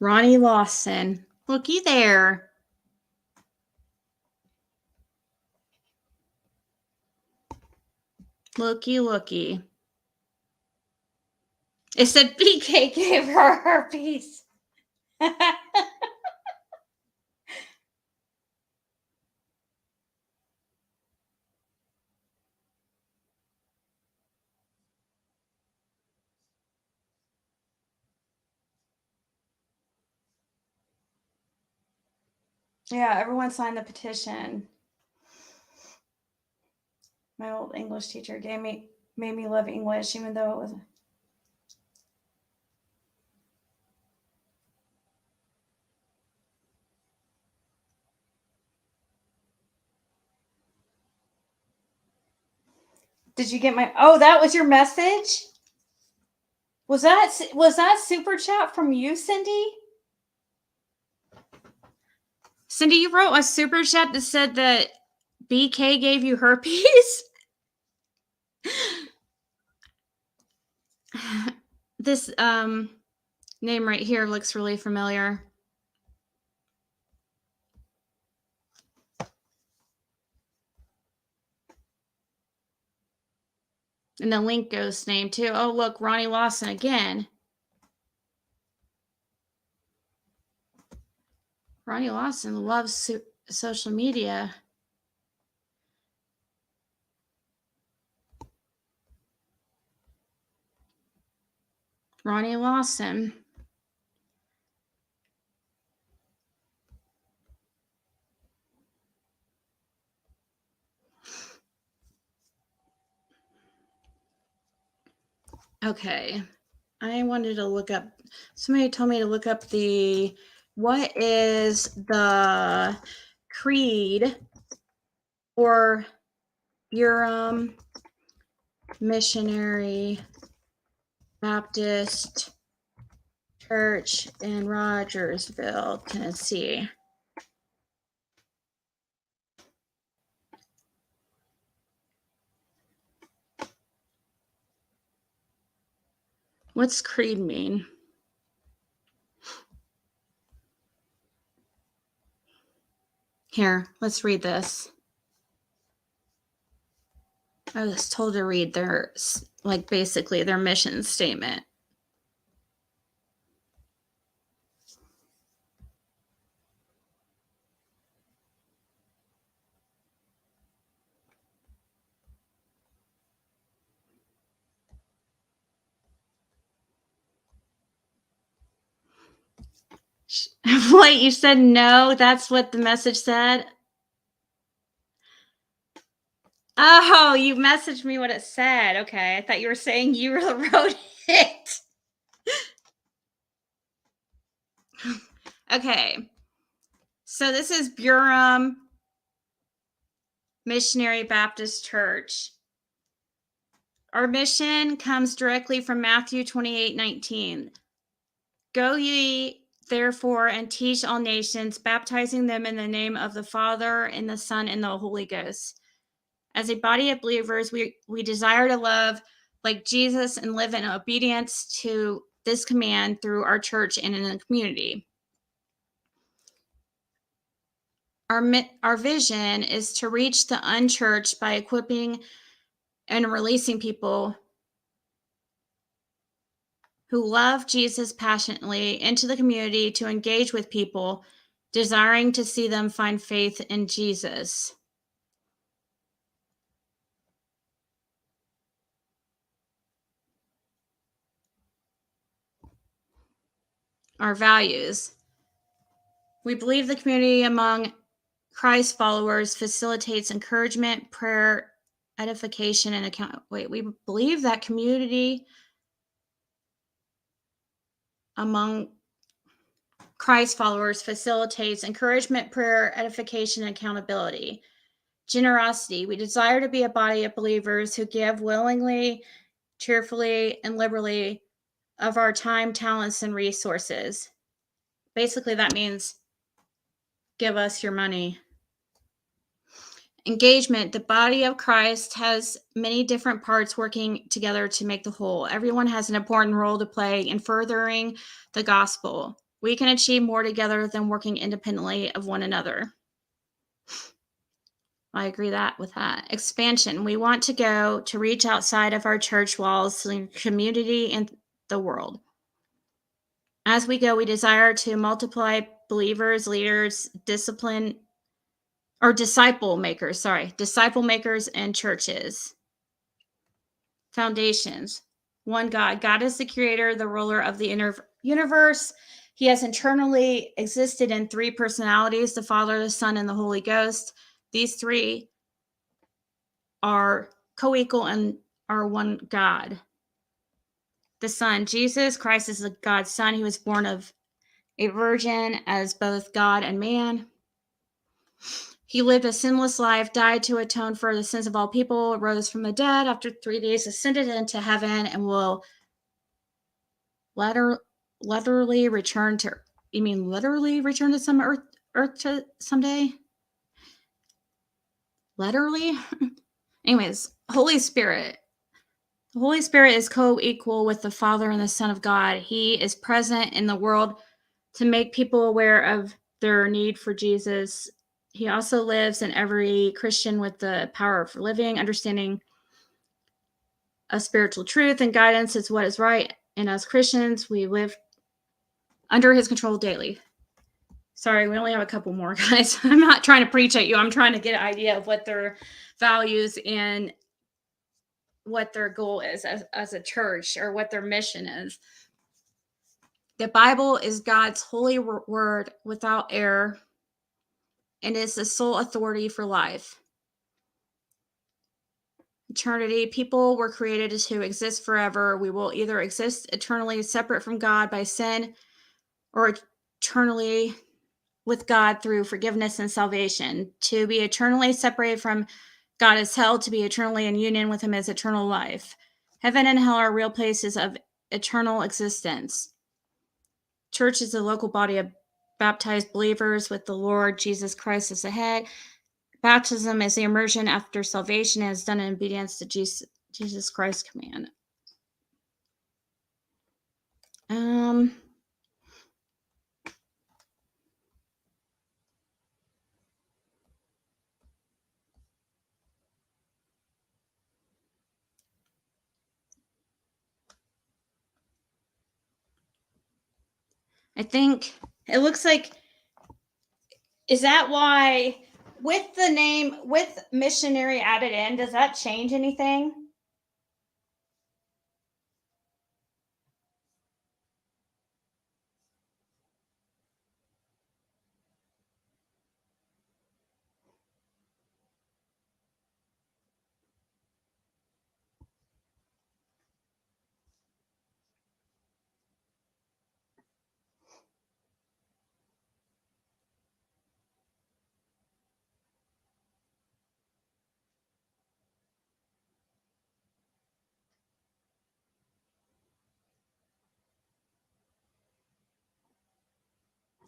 Ronnie Lawson. Looky there. Looky. It said BK gave her herpes. Yeah, everyone signed the petition. My old English teacher made me love English, even though it was. Did you get my? Oh, that was your message? Was that super chat from you, Cindy? Cindy, you wrote a super chat that said that BK gave you herpes? This name right here looks really familiar. And the link ghost name too. Oh, look, Ronnie Lawson again. Ronnie Lawson loves social media. Ronnie Lawson. Okay. I wanted to look up, somebody told me to look up what is the creed or Urim Missionary Baptist Church in Rogersville, Tennessee. What's creed mean? Here, let's read this. I was told to read their, like, basically their mission statement. Wait, you said no? That's what the message said? Oh, you messaged me what it said. Okay, I thought you were saying you wrote it. Okay, so this is Urim Missionary Baptist Church. Our mission comes directly from Matthew 28:19. Go ye therefore and teach all nations, baptizing them in the name of the Father and the Son and the Holy Ghost. As a body of believers, we desire to love like Jesus and live in obedience to this command through our church and in the community. Our vision is to reach the unchurched by equipping and releasing people who love Jesus passionately into the community to engage with people, desiring to see them find faith in Jesus. Our values. We believe the community among Christ followers facilitates encouragement, prayer, edification, and we believe that community among Christ followers facilitates encouragement, prayer, edification, and accountability. Generosity. We desire to be a body of believers who give willingly, cheerfully, and liberally of our time, talents, and resources. Basically, that means give us your money. Engagement. The body of Christ has many different parts working together to make the whole. Everyone has an important role to play in furthering the gospel. We can achieve more together than working independently of one another. I agree with that. Expansion. We want to go to reach outside of our church walls to the community and the world. As we go, we desire to multiply believers, leaders, disciple makers, and churches. Foundations. One God. God is the creator, the ruler of the universe. He has internally existed in three personalities, the Father, the Son, and the Holy Ghost. These three are co-equal and are one God. The Son, Jesus Christ, is God's Son. He was born of a virgin as both God and man. He lived a sinless life, died to atone for the sins of all people, rose from the dead after 3 days, ascended into heaven, and will literally return to, you mean literally return to some earth to someday? Literally? Anyways, Holy Spirit. The Holy Spirit is co-equal with the Father and the Son of God. He is present in the world to make people aware of their need for Jesus. He also lives in every Christian with the power of living, understanding a spiritual truth and guidance is what is right. And as Christians, we live under his control daily. Sorry, we only have a couple more, guys. I'm not trying to preach at you. I'm trying to get an idea of what their values and what their goal is as a church, or what their mission is. The Bible is God's holy word without error, and is the sole authority for life. Eternity, people were created to exist forever. We will either exist eternally separate from God by sin, or eternally with God through forgiveness and salvation. To be eternally separated from God is hell. To be eternally in union with him is eternal life. Heaven and hell are real places of eternal existence. Church is a local body of baptized believers with the Lord Jesus Christ as the head. Baptism is the immersion after salvation and is done in obedience to Jesus Christ's command. I think it looks like, is that why with the name, with missionary added in, does that change anything?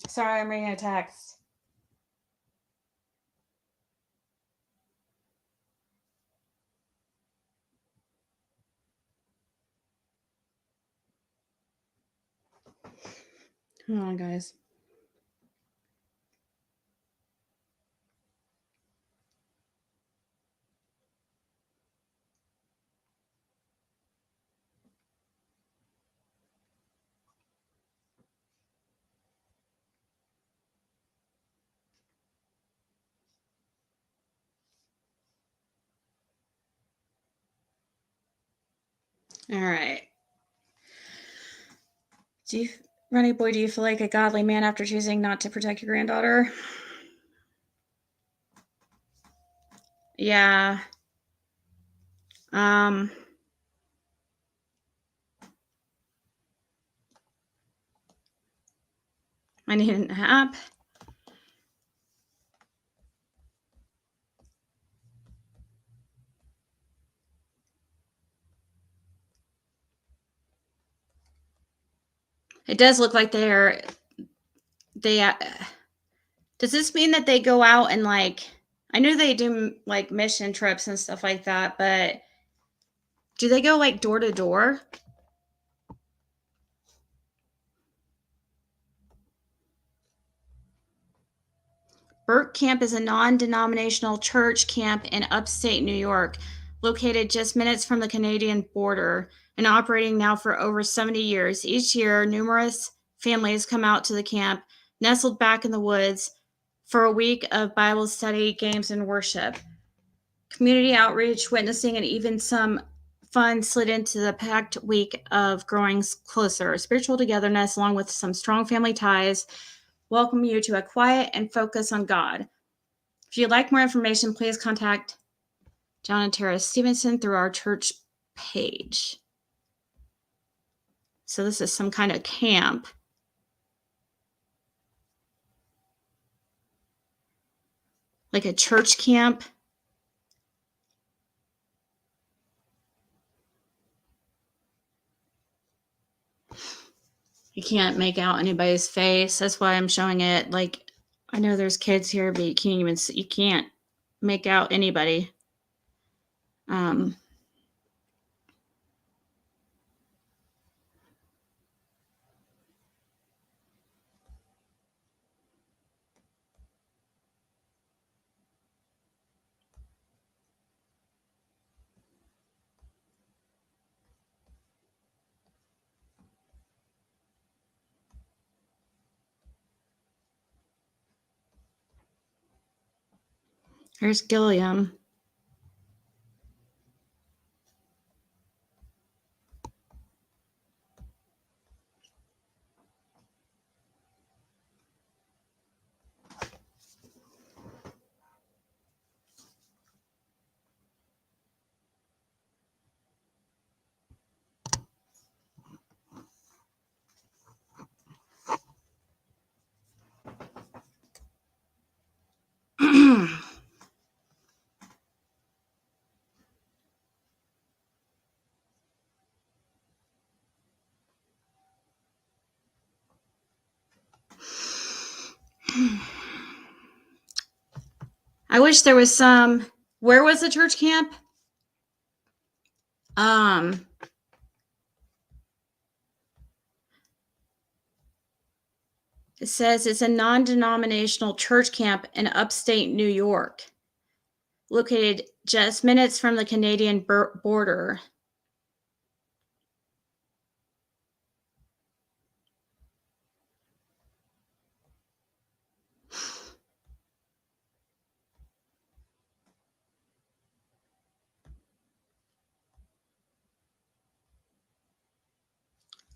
Sorry, I'm reading a text. Hold on, guys. All right. Ronnie boy, do you feel like a godly man after choosing not to protect your granddaughter? Yeah. I need an app. It does look like they does this mean that they go out and, like, I know they do like mission trips and stuff like that, but do they go like door to door? Burke Camp is a non-denominational church camp in upstate New York, located just minutes from the Canadian border and operating now for over 70 years. Each year, numerous families come out to the camp, nestled back in the woods, for a week of Bible study, games, and worship. Community outreach, witnessing, and even some fun slid into the packed week of growing closer. Spiritual togetherness, along with some strong family ties, welcome you to a quiet and focus on God. If you'd like more information, please contact John and Tara Stevenson through our church page. So this is some kind of camp. Like a church camp. You can't make out anybody's face. That's why I'm showing it. Like, I know there's kids here, but you can't even see, you can't make out anybody. Here's Gilliam. I wish there was some. Where was the church camp? It says it's a non-denominational church camp in upstate New York, located just minutes from the Canadian border.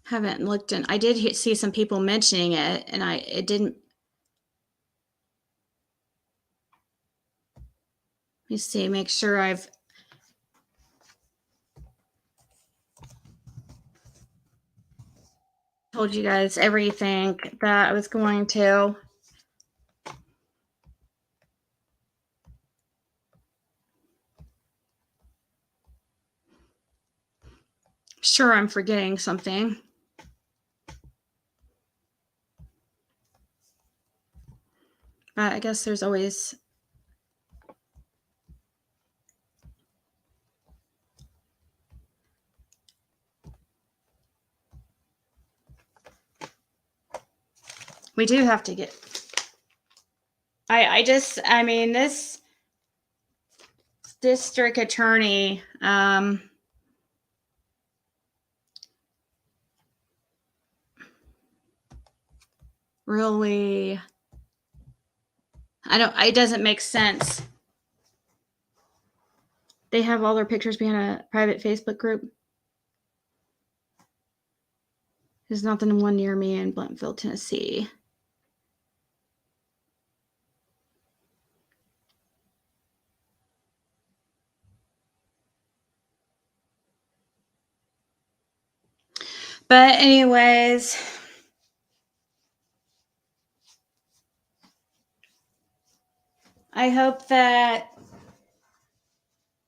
Haven't looked in. I did see some people mentioning it, and it didn't. Let me see. Make sure I've told you guys everything that I was going to. Sure, I'm forgetting something. I guess there's always. We do have to get. I mean, this district attorney, really, it doesn't make sense. They have all their pictures behind a private Facebook group. There's nothing one near me in Bluntfield, Tennessee. But anyways, I hope that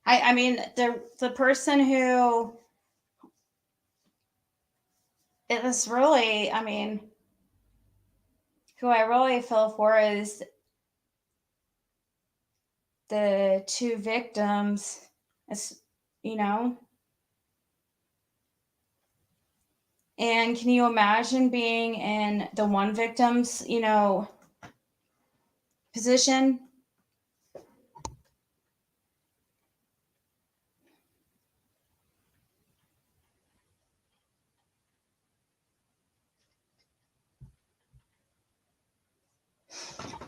I mean the person who it was really, I mean, who I really feel for is the two victims, you know. And can you imagine being in the one victim's, position?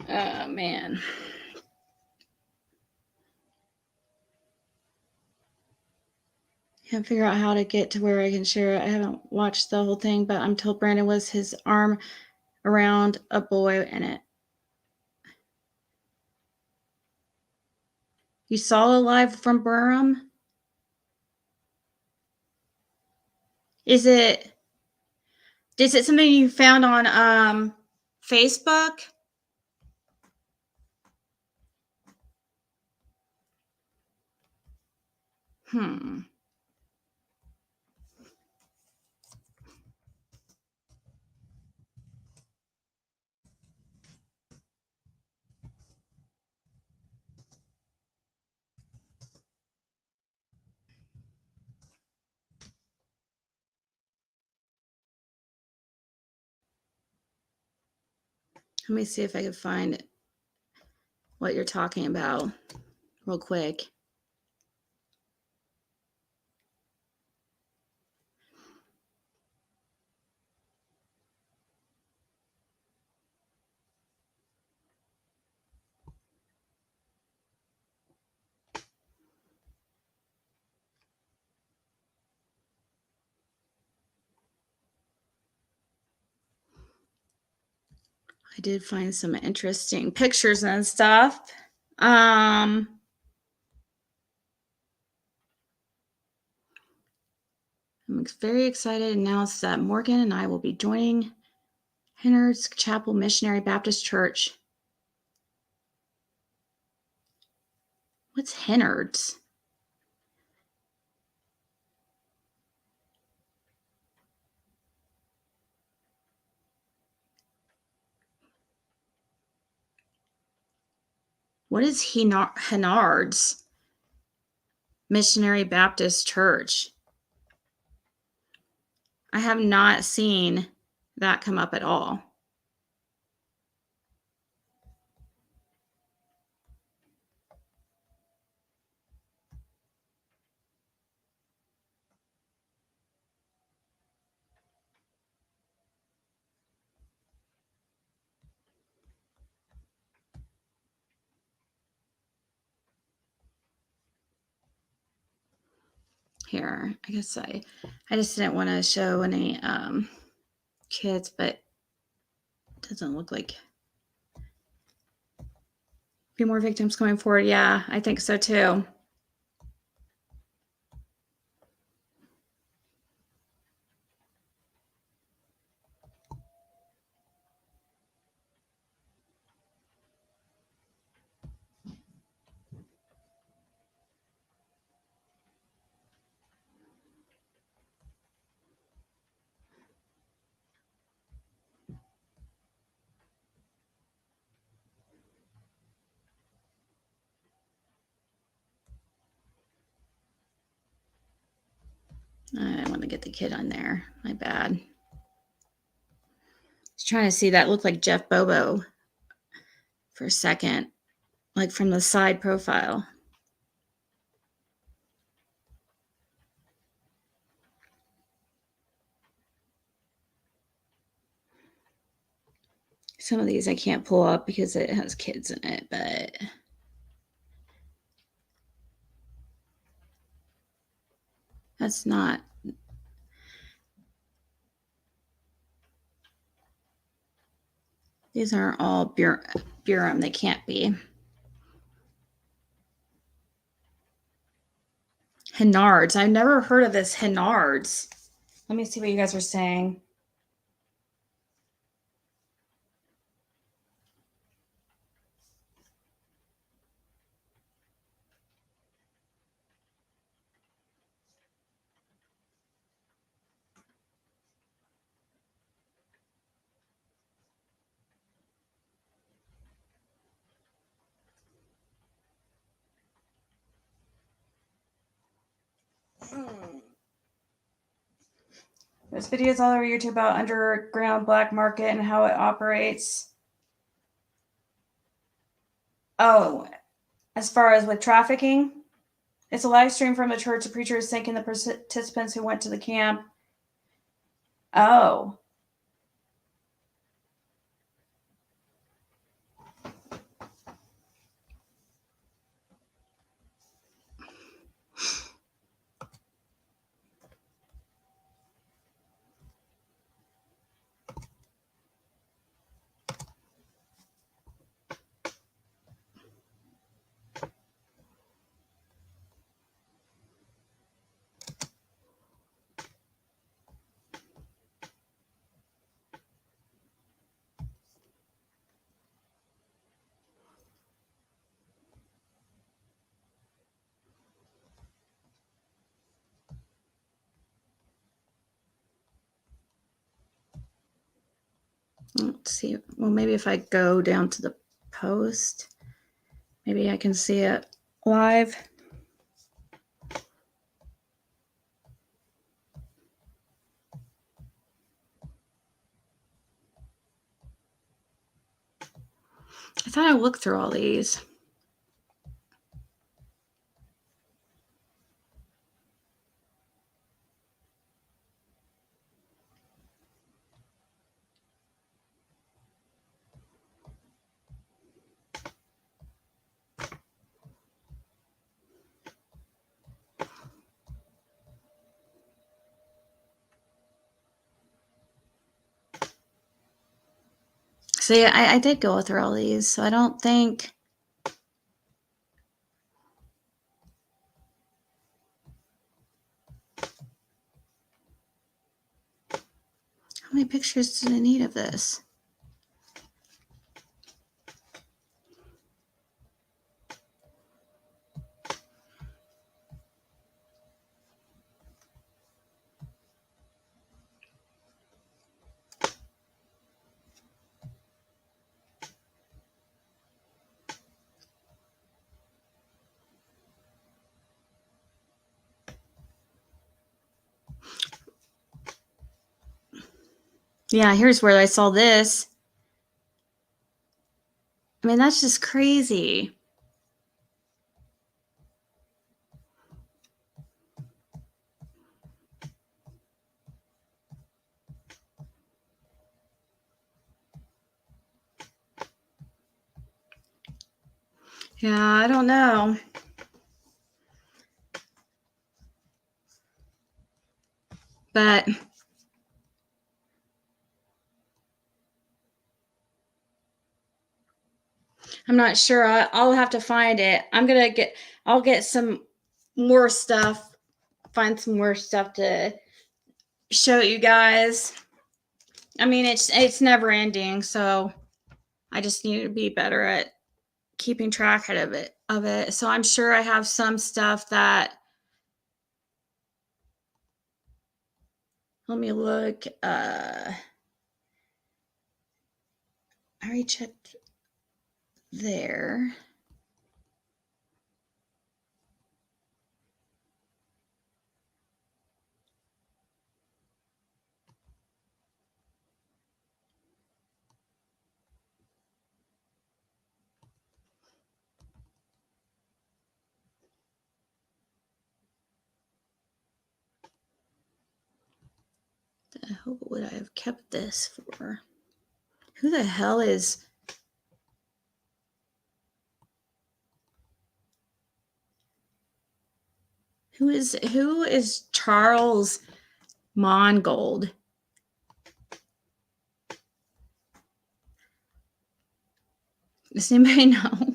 Oh, man. Can't figure out how to get to where I can share it. I haven't watched the whole thing, but I'm told Brandon was his arm around a boy in it. You saw a live from Burham? Is it something you found on Facebook? Let me see if I can find what you're talking about real quick. I did find some interesting pictures and stuff. I'm very excited to announce that Morgan and I will be joining Hennard's Chapel Missionary Baptist Church. What's Hennard's? What is Hennard's Missionary Baptist Church? I have not seen that come up at all. Here, I guess I just didn't want to show any kids, but it doesn't look like a few more victims coming forward. Yeah, I think so too. I want to get the kid on there. My bad. I was trying to see that looked like Jeff Bobo for a second, like from the side profile. Some of these I can't pull up because it has kids in it, but that's not. These aren't all Burim. They can't be. Hennard's. I've never heard of this Hennard's. Let me see what you guys are saying. There's videos all over YouTube about underground black market and how it operates. Oh, as far as with trafficking, it's a live stream from the church. The preacher is thanking the participants who went to the camp. Oh. Let's see. Well, maybe if I go down to the post, maybe I can see it live. thought I looked through all these. See, I did go through all these, so I don't think. How many pictures did I need of this? Yeah, here's where I saw this. I mean, that's just crazy. Yeah, I don't know. But I'm not sure. I'll have to find it. I'll get some more stuff, find some more stuff to show you guys. I mean, it's never ending, so I just need to be better at keeping track of it. So I'm sure I have some stuff that, let me look. I already checked there. The hell would I have kept this for? Who the hell is? Who is Charles Mongold? Does anybody know?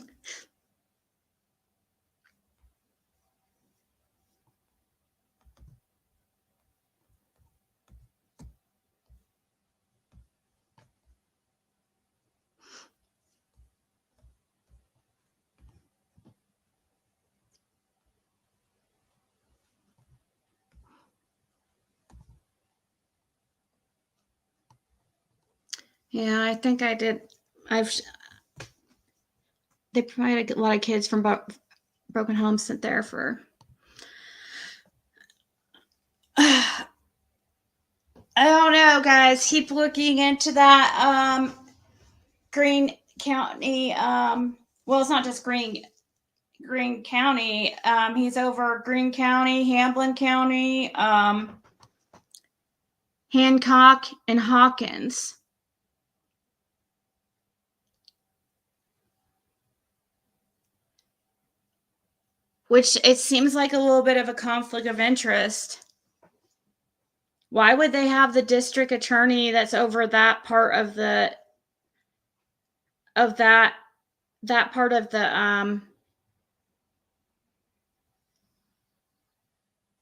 Yeah, I think I did. They provided a lot of kids from broken homes sent there for. I don't know, guys. Keep looking into that. Greene County. Well, it's not just Greene County. He's over Greene County, Hamblin County, Hancock, and Hawkins. Which it seems like a little bit of a conflict of interest. Why would they have the district attorney that's over that part of that part of the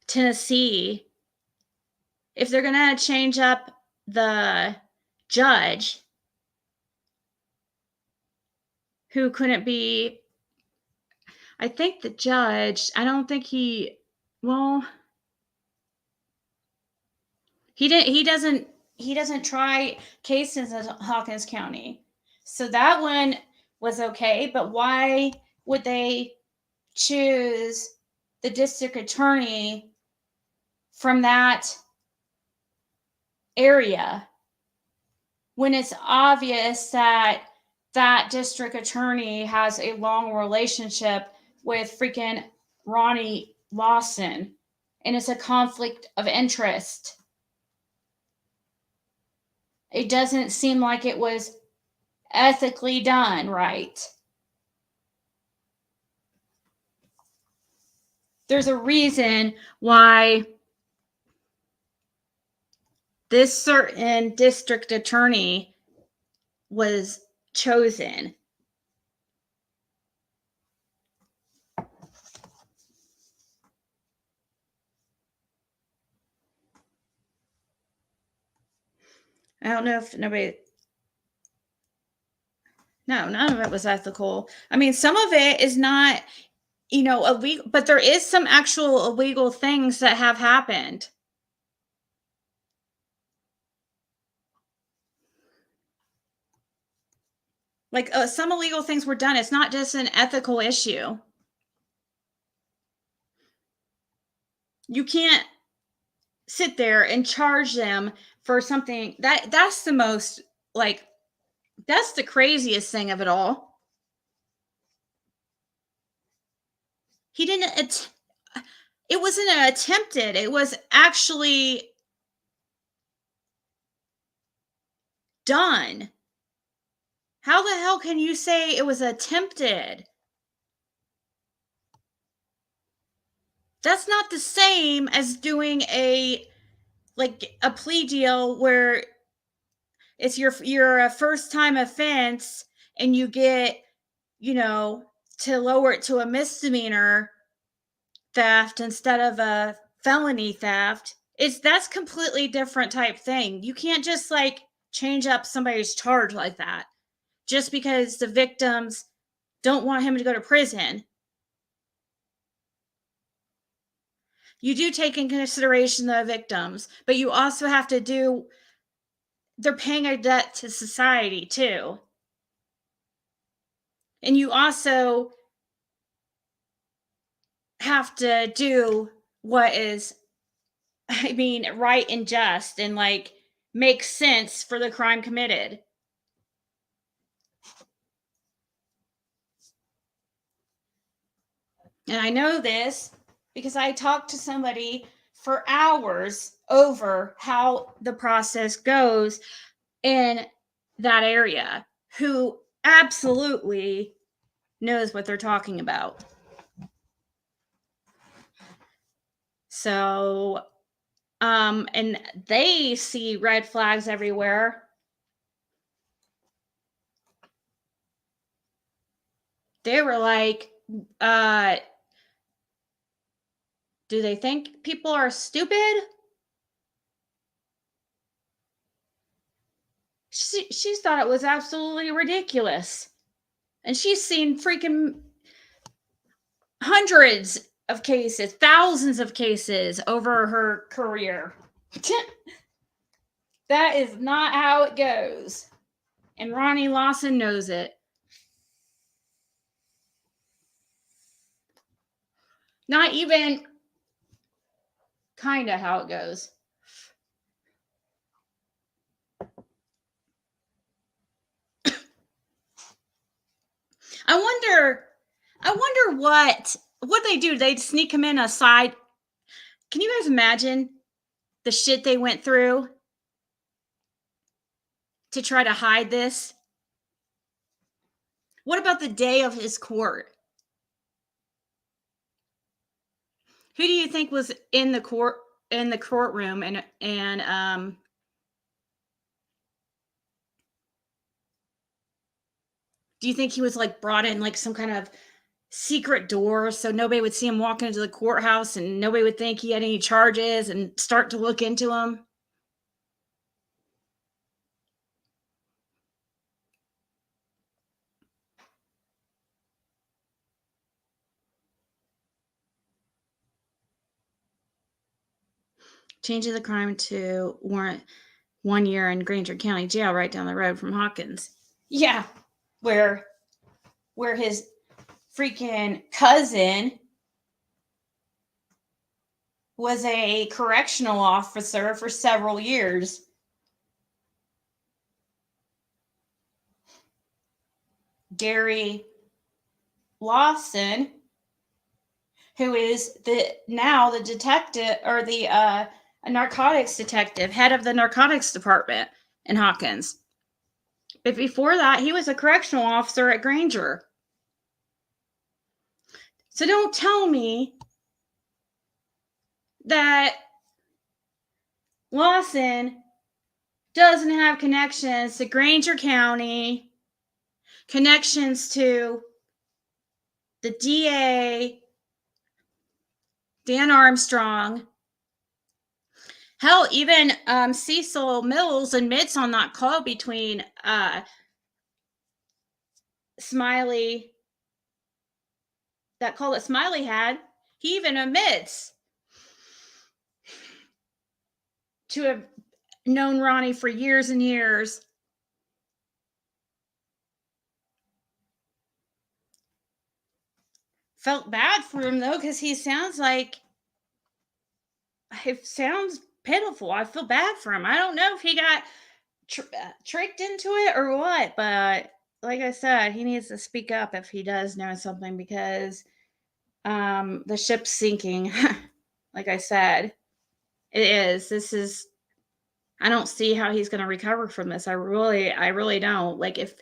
Tennessee, if they're gonna change up the judge who couldn't be, I think the judge, I don't think he doesn't try cases in Hawkins County. So that one was okay, but why would they choose the district attorney from that area when it's obvious that that district attorney has a long relationship with freaking Ronnie Lawson, and it's a conflict of interest. It doesn't seem like it was ethically done right. There's a reason why this certain district attorney was chosen. I don't know if nobody... No, none of it was ethical. I mean, some of it is not, illegal, but there is some actual illegal things that have happened. Like some illegal things were done. It's not just an ethical issue. You can't sit there and charge them for something that's the most, like, that's the craziest thing of it all. He didn't, it wasn't attempted. It was actually done. How the hell can you say it was attempted? That's not the same as doing a plea deal where it's your first time offense and you get, to lower it to a misdemeanor theft instead of a felony theft. That's completely different type thing. You can't just change up somebody's charge like that just because the victims don't want him to go to prison. You do take in consideration the victims, but you also have to they're paying a debt to society too. And you also have to do what is, right and just and makes sense for the crime committed. And I know this because I talked to somebody for hours over how the process goes in that area who absolutely knows what they're talking about. So, and they see red flags everywhere. They were like, do they think people are stupid? She thought it was absolutely ridiculous. And she's seen freaking hundreds of cases, thousands of cases over her career. That is not how it goes. And Ronnie Lawson knows it. Not even kind of how it goes. I wonder what they do. They sneak him in a side. Can you guys imagine the shit they went through to try to hide this? What about the day of his court? Who do you think was in the courtroom and do you think he was brought in some kind of secret door so nobody would see him walk into the courthouse and nobody would think he had any charges and start to look into him? Changing the crime to warrant 1 year in Granger County Jail right down the road from Hawkins. Yeah, where his freaking cousin was a correctional officer for several years. Gary Lawson, who is now the detective, or the narcotics detective, head of the narcotics department in Hawkins. But before that, he was a correctional officer at Granger. So don't tell me that Lawson doesn't have connections to Granger County, connections to the DA, Dan Armstrong. Hell, even Cecil Mills admits on that call between Smiley, that call that Smiley had, he even admits to have known Ronnie for years and years. Felt bad for him, though, because he sounds like, it sounds pitiful. I feel bad for him. I don't know if he got tricked into it or what, but like I said, he needs to speak up if he does know something, because the ship's sinking. Like I said, it is. This is, I don't see how he's going to recover from this. I really don't. Like, if,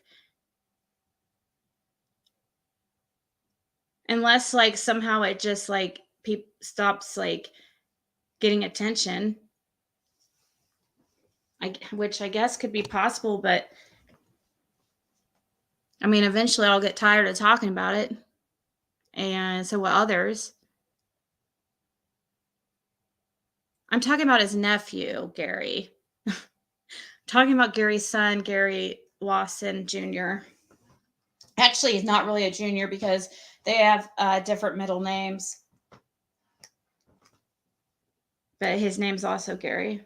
unless like somehow it just like stops like getting attention, which I guess could be possible, but I mean, eventually I'll get tired of talking about it, and so will others. I'm talking about his nephew, Gary. Talking about Gary's son, Gary Lawson Jr. Actually, he's not really a junior because they have different middle names. But his name's also Gary.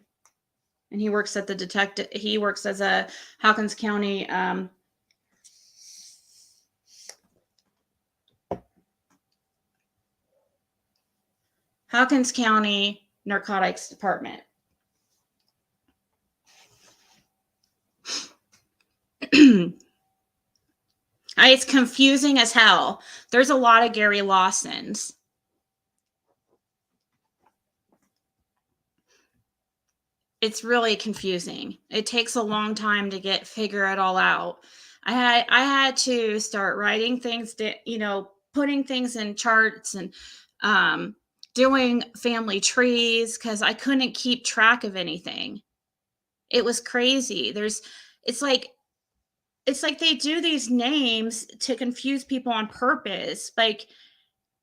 And he works at the detective. He works as a Hawkins County Narcotics Department. It's confusing as hell. There's a lot of Gary Lawsons. It's really confusing. It takes a long time to figure it all out. I had to start writing things, putting things in charts and doing family trees, because I couldn't keep track of anything. It was crazy. It's like they do these names to confuse people on purpose. Like,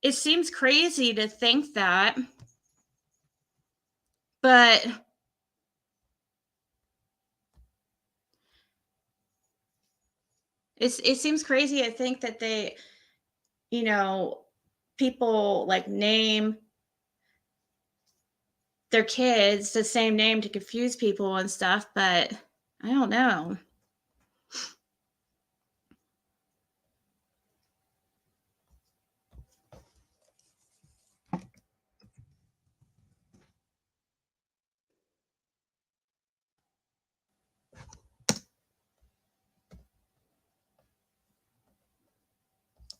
it seems crazy to think that, but it seems crazy to think that they, people like name their kids the same name to confuse people and stuff, but I don't know.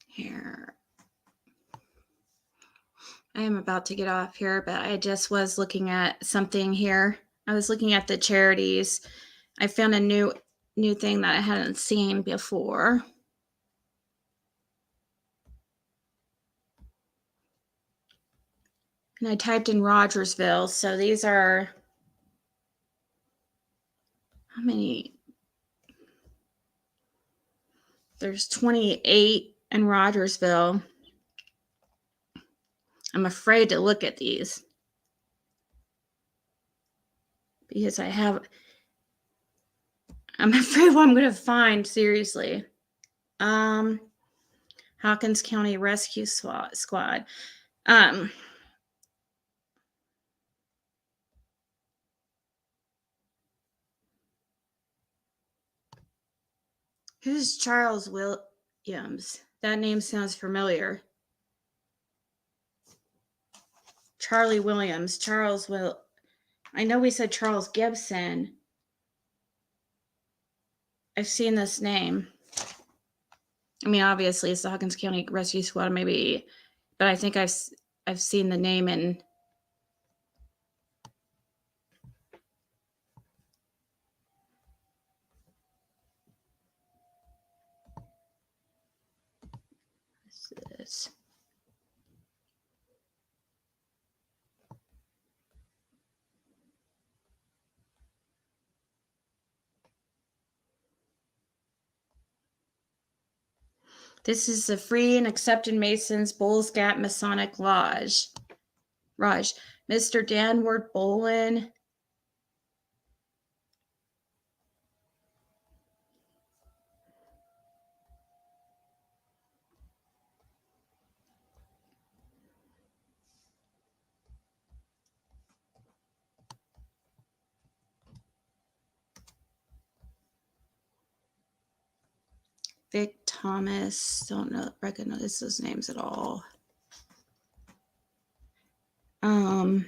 Here. I am about to get off here, but I just was looking at something here. I was looking at the charities. I found a new thing that I hadn't seen before. And I typed in Rogersville. So these are, how many? There's 28 in Rogersville. I'm afraid to look at these because I'm afraid what I'm going to find, seriously. Hawkins County Rescue Squad. Who's Charles Williams? That name sounds familiar. Charlie Williams. I know we said Charles Gibson. I've seen this name. I mean, obviously it's the Hawkins County Rescue Squad, maybe, but I think I've seen the name in. What's this? This is the Free and Accepted Masons Bulls Gap Masonic Lodge. Raj, Mr. Danward Bolin. Vic Thomas, don't know, recognize those names at all. A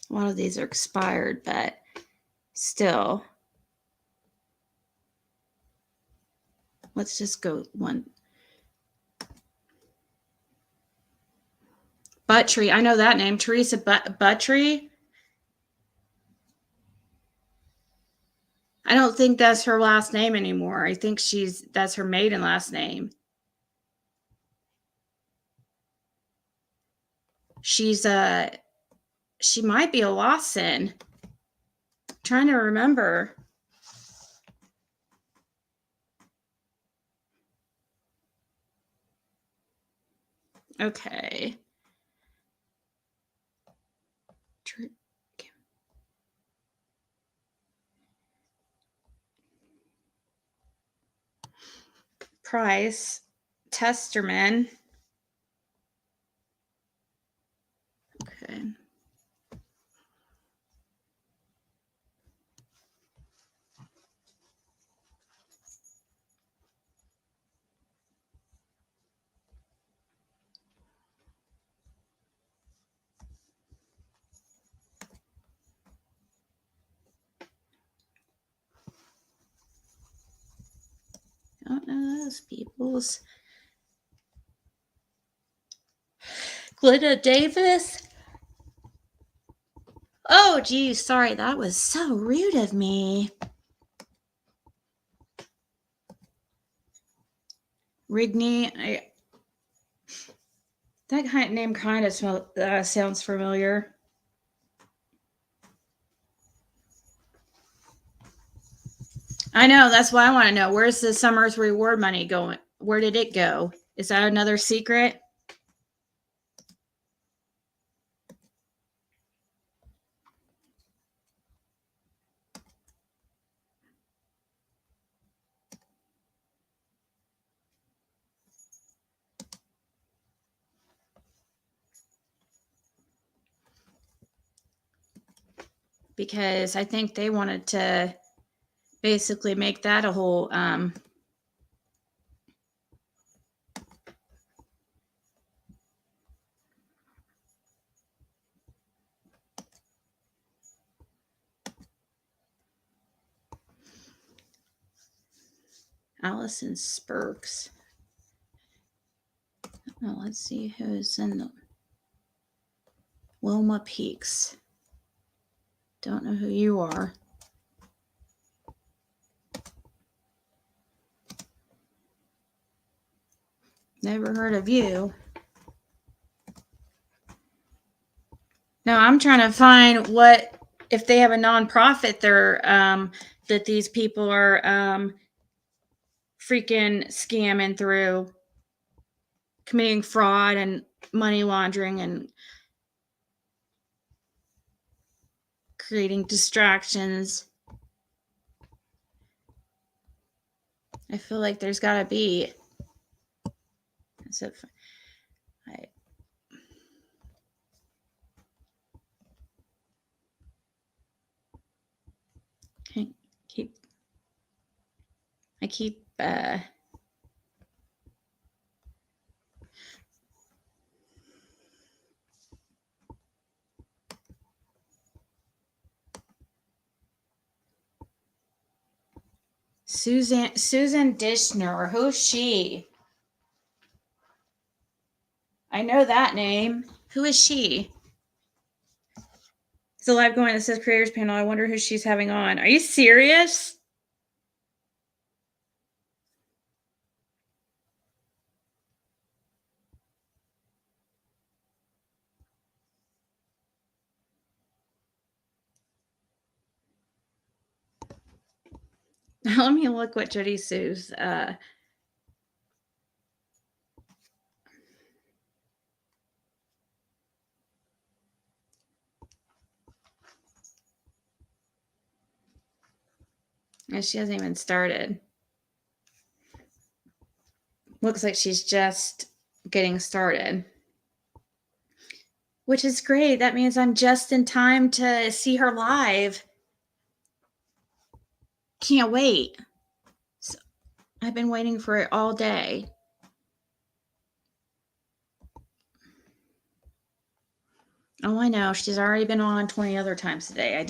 lot of these are expired, but still. Let's just go one. Buttrey, I know that name. Teresa Buttrey. I don't think that's her last name anymore. I think that's her maiden last name. She might be a Lawson. I'm trying to remember. Okay. Price, Testerman. Okay. Don't know those people's. Glinda Davis. Oh, geez, sorry, that was so rude of me. Rigney, that name kind of sounds familiar. I know, that's why I want to know. Where's the summer's reward money going? Where did it go? Is that another secret? Because I think they wanted to basically make that a whole Allison Spurks. Oh, let's see who's in the Wilma Peaks. Don't know who you are. Never heard of you. No, I'm trying to find if they have a nonprofit that these people are freaking scamming through, committing fraud and money laundering and creating distractions. I feel like there's got to be. As if I keep Susan Dishner. Who's she? I know that name. Who is she? It's a live going that says creators panel. I wonder who she's having on. Are you serious? Let me look what Jody Sue's she hasn't even started. Looks like she's just getting started. Which is great. That means I'm just in time to see her live. Can't wait. So, I've been waiting for it all day. Oh, I know. She's already been on 20 other times today.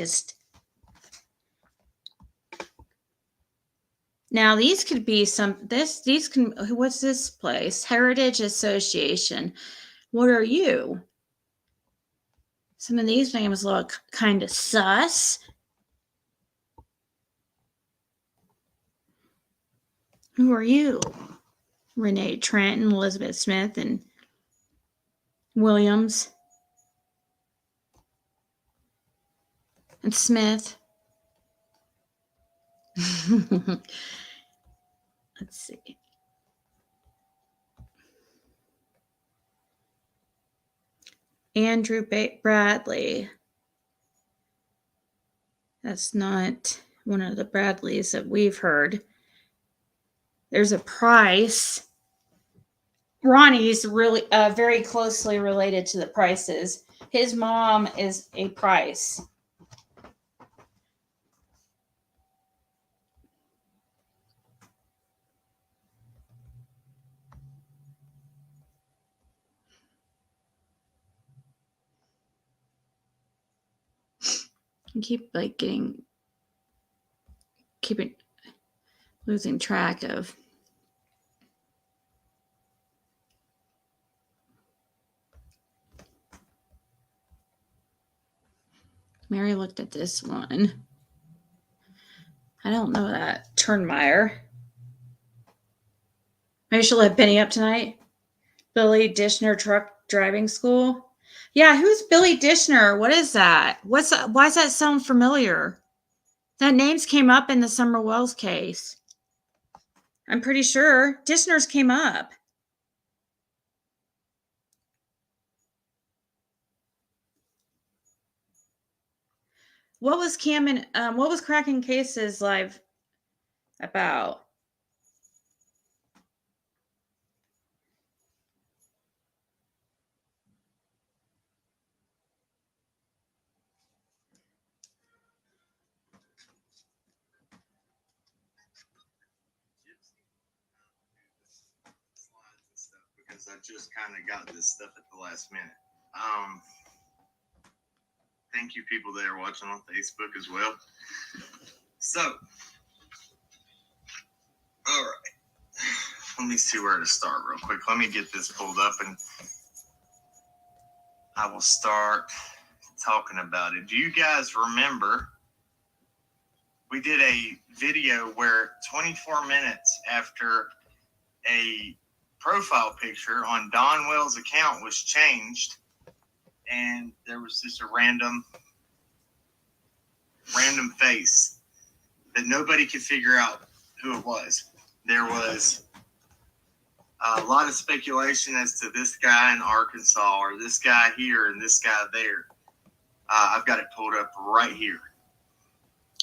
Now, these could be what's this place? Heritage Association. What are you? Some of these names look kind of sus. Who are you? Renee Trent and Elizabeth Smith and Williams and Smith. Let's see. Andrew Bradley. That's not one of the Bradleys that we've heard. There's a Price. Ronnie's really very closely related to the Prices. His mom is a Price. I keep losing track of. Mary looked at this one. I don't know that. Turnmeyer. Maybe she'll have Benny up tonight. Billy Dishner Truck Driving School. Yeah, who's Billy Dishner? What is that? Why does that sound familiar? That name's came up in the Summer Wells case. I'm pretty sure Dishner's came up. What was what was Cracking Cases live about? Because I just kind of got this stuff at the last minute. Thank you, people that are watching on Facebook as well. So, all right. Let me see where to start real quick. Let me get this pulled up and I will start talking about it. Do you guys remember we did a video where 24 minutes after a profile picture on Don Wells' account was changed and there was just a random face that nobody could figure out who it was. There was a lot of speculation as to this guy in Arkansas or this guy here and this guy there. I've got it pulled up right here.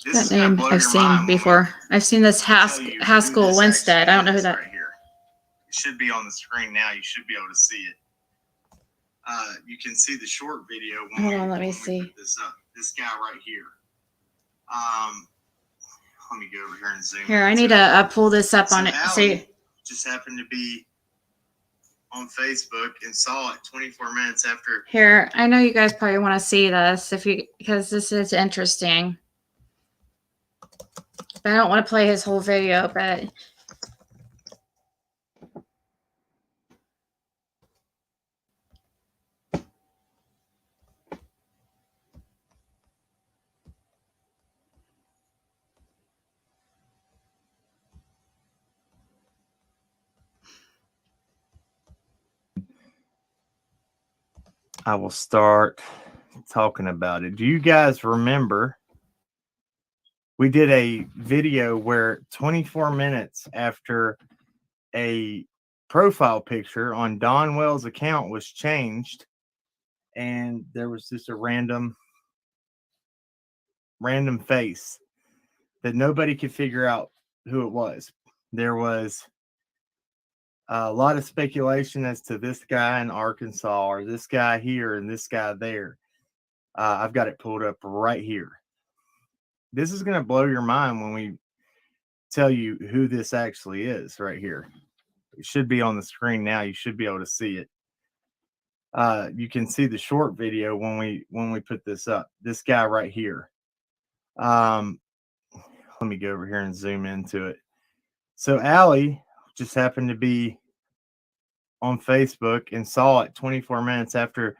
That name I've seen before. I've seen this Haskell Winstead. I don't know who that. Right here. It should be on the screen now. You should be able to see it. You can see the short video. Hold on, let me see. Put this up. This guy right here. Let me go over here and zoom. Here, I need to pull this up on it. See, just happened to be on Facebook and saw it 24 minutes after. Here, I know you guys probably want to see this because this is interesting. But I don't want to play his whole video, but I will start talking about it. Do you guys remember we did a video where 24 minutes after a profile picture on Don Wells' account was changed, and there was just a random face that nobody could figure out who it was. There was a lot of speculation as to this guy in Arkansas or this guy here and this guy there. I've got it pulled up right here. This is going to blow your mind when we tell you who this actually is right here. It should be on the screen now. You should be able to see it. You can see the short video when we put this up. This guy right here. Let me go over here and zoom into it. So Allie just happened to be on Facebook and saw it 24 minutes after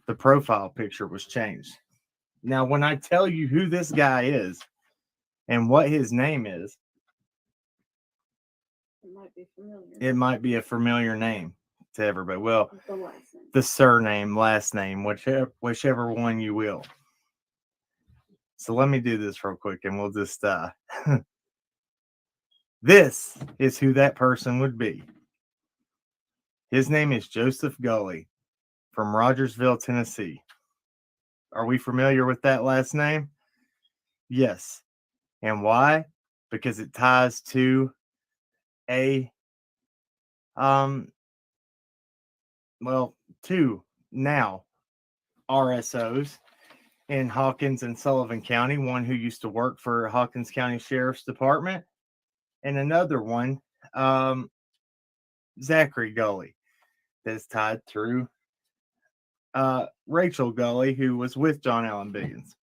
the profile picture was changed. Now, when I tell you who this guy is and what his name is, it might be a familiar name to everybody. Well, the surname, last name, whichever one you will. So let me do this real quick and we'll just this is who that person would be. His name is Joseph Gully from Rogersville, Tennessee. Are we familiar with that last name? Yes. And why? Because it ties to two now RSOs in Hawkins and Sullivan County. One who used to work for Hawkins County Sheriff's Department, and another one, Zachary Gully, that's tied through Rachel Gully, who was with John Allen Biggins.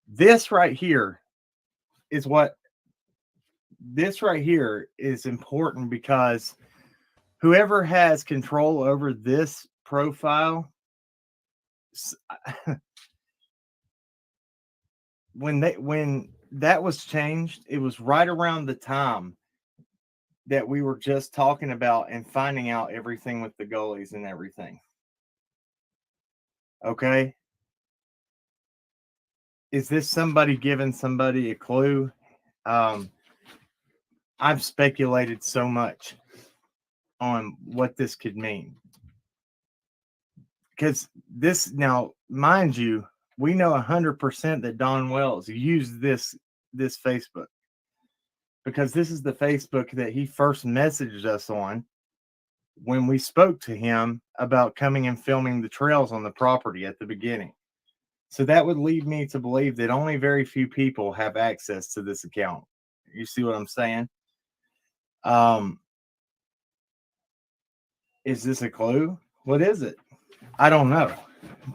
This right here is important because whoever has control over this profile, when that was changed, it was right around the time that we were just talking about and finding out everything with the goalies and everything. Okay. Is this somebody giving somebody a clue? I've speculated so much on what this could mean. Because this, now, mind you, we know 100% that Don Wells used this Facebook, because this is the Facebook that he first messaged us on when we spoke to him about coming and filming the trails on the property at the beginning. So that would lead me to believe that only very few people have access to this account. You see what I'm saying? Is this a clue? What is it? I don't know.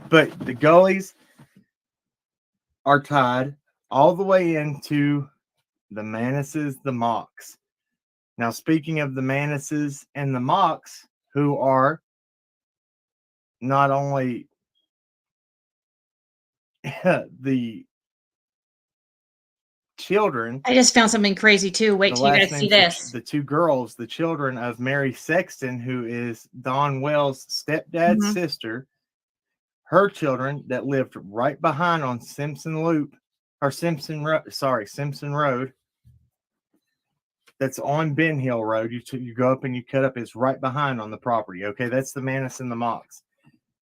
But the goalies are tied all the way into the Manises, the Mocks. Now, speaking of the Manises and the Mocks, who are not only the children. I just found something crazy too. Wait till you guys see this. The two girls, the children of Mary Sexton, who is Don Wells' stepdad's sister, her children that lived right behind on Simpson Road. That's on Ben Hill Road. You go up and you cut up. It's right behind on the property. Okay, that's the Manis and the Mocks.